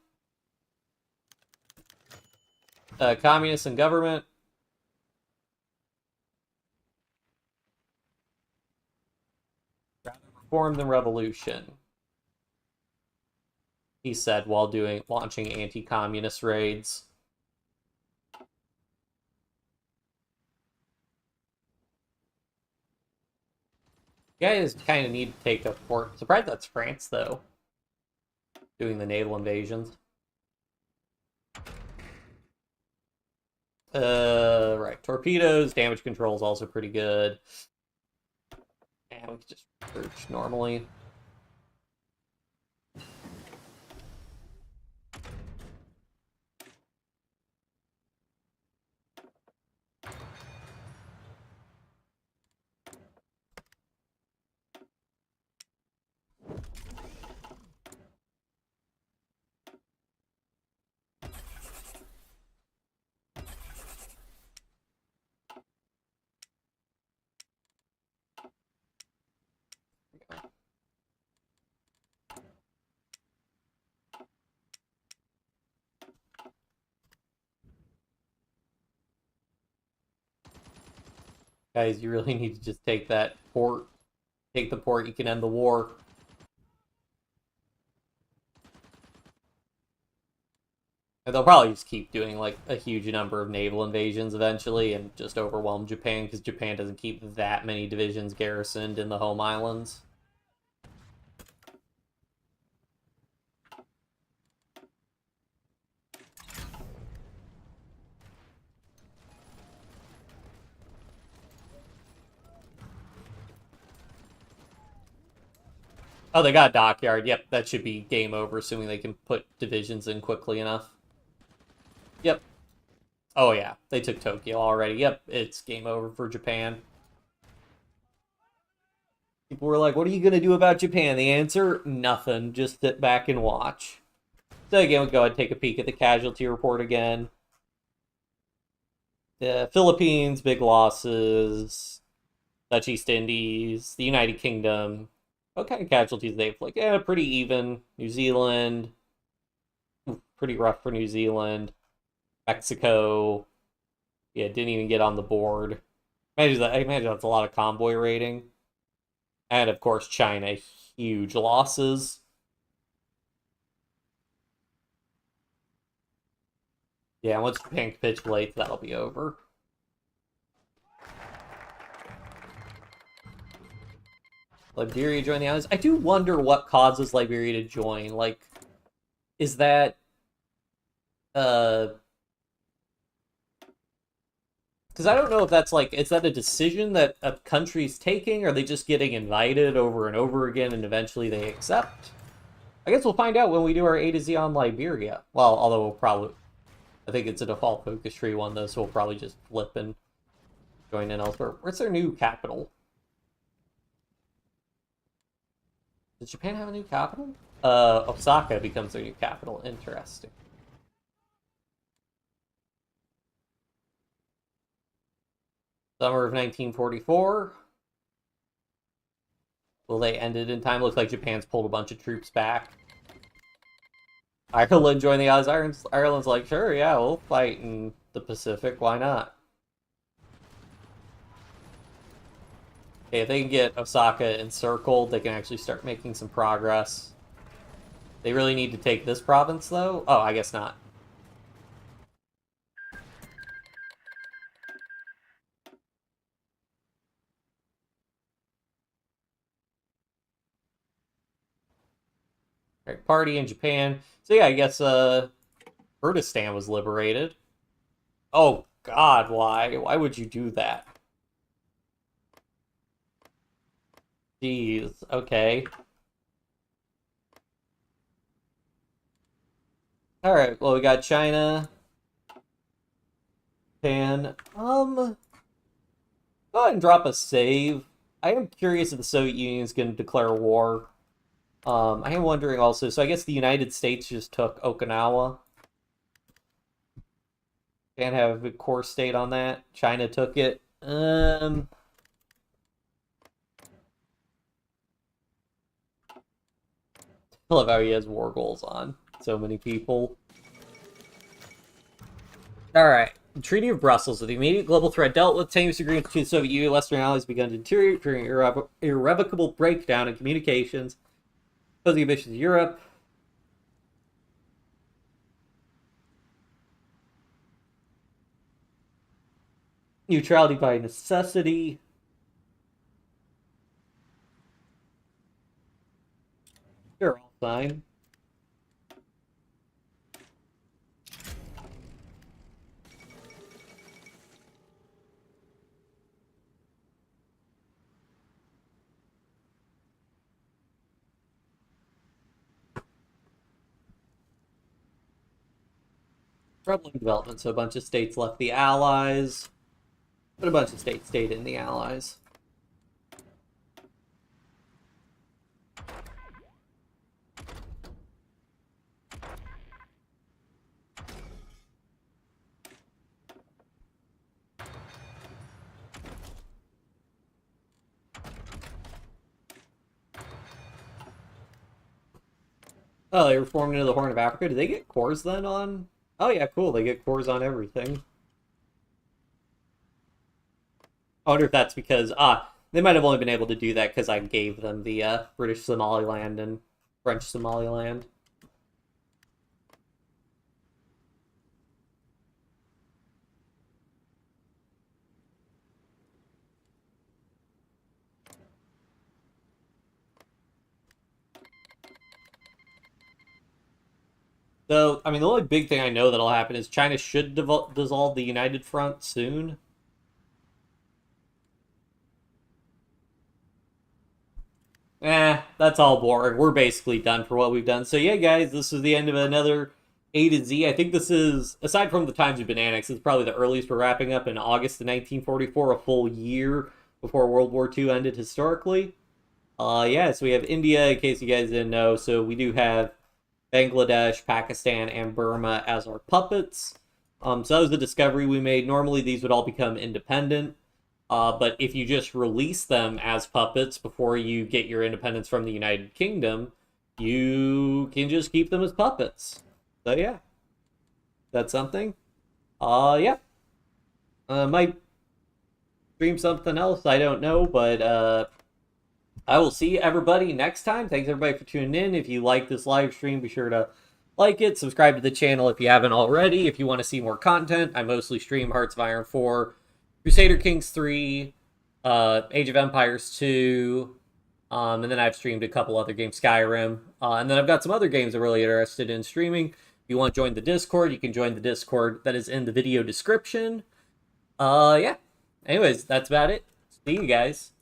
Communists and government. Rather reform than revolution, he said while launching anti-communist raids. You guys kind of need to take a port. Surprised that's France, though. Doing the naval invasions. Right. Torpedoes, damage control is also pretty good. And we can just search normally. Guys, you really need to just take that port. Take the port, you can end the war. And they'll probably just keep doing, like, a huge number of naval invasions eventually and just overwhelm Japan, because Japan doesn't keep that many divisions garrisoned in the home islands. Oh, they got a dockyard. Yep, that should be game over, assuming they can put divisions in quickly enough. Yep. Oh, yeah. They took Tokyo already. Yep, it's game over for Japan. People were like, what are you going to do about Japan? The answer, nothing. Just sit back and watch. So again, we'll go ahead and take a peek at the casualty report again. The Philippines, big losses. Dutch East Indies, the United Kingdom. What kind of casualties they inflict? Yeah, pretty even. New Zealand. Pretty rough for New Zealand. Mexico. Yeah, didn't even get on the board. I imagine that's a lot of convoy raiding. And of course, China, huge losses. Yeah, once Japan capitulates, that'll be over. Liberia join the islands. I do wonder what causes Liberia to join. Like, is that because I don't know if that's like, is that a decision that a country's taking, or are they just getting invited over and over again and eventually they accept? I guess we'll find out when we do our A to Z on Liberia. Well, although we'll probably, I think it's a default focus tree one though, so we'll probably just flip and join in elsewhere. Where's their new capital? Does Japan have a new capital? Osaka becomes their new capital. Interesting. Summer of 1944. Will they end it in time? Looks like Japan's pulled a bunch of troops back. Ireland joined the Allies. Ireland's like, sure, yeah, we'll fight in the Pacific. Why not? Okay, if they can get Osaka encircled, they can actually start making some progress. They really need to take this province, though? Oh, I guess not. Right, party in Japan. So yeah, I guess Kurdistan was liberated. Oh God, why? Why would you do that? Jeez, okay. All right. Well, we got China, Japan. Go ahead and drop a save. I am curious if the Soviet Union is going to declare war. I am wondering also. So I guess the United States just took Okinawa. Can't have a core state on that. China took it. I love how he has war goals on so many people. All right. The Treaty of Brussels, with the immediate global threat dealt with, tenuous agreements between the Soviet Union and Western allies begun to deteriorate during irrevocable breakdown in communications, posing ambitions to Europe. Neutrality by necessity. Sure, I'll sign. Troubling development. So a bunch of states left the Allies, but a bunch of states stayed in the Allies. Oh, they were formed into the Horn of Africa. Did they get cores then on? Oh yeah, cool. They get cores on everything. I wonder if that's because they might have only been able to do that because I gave them the British Somaliland and French Somaliland. So, I mean, the only big thing I know that'll happen is China should dissolve the United Front soon. That's all boring. We're basically done for what we've done. So yeah, guys, this is the end of another A to Z. I think this is, aside from the times we've been annexed, it's probably the earliest we're wrapping up in August of 1944, a full year before World War II ended historically. Yeah, so we have India, in case you guys didn't know. So we do have Bangladesh, Pakistan, and Burma as our puppets. So that was the discovery we made. Normally, these would all become independent. But if you just release them as puppets before you get your independence from the United Kingdom, you can just keep them as puppets. So yeah, that's something. Yeah. Might stream something else, I don't know, but I will see everybody next time. Thanks everybody for tuning in. If you like this live stream, be sure to like it, subscribe to the channel if you haven't already. If you want to see more content, I mostly stream Hearts of Iron 4, Crusader Kings 3, Age of Empires 2, and then I've streamed a couple other games, Skyrim, and then I've got some other games I'm really interested in streaming. If you want to join the Discord, you can join the Discord that is in the video description. Yeah. Anyways, that's about it. See you guys.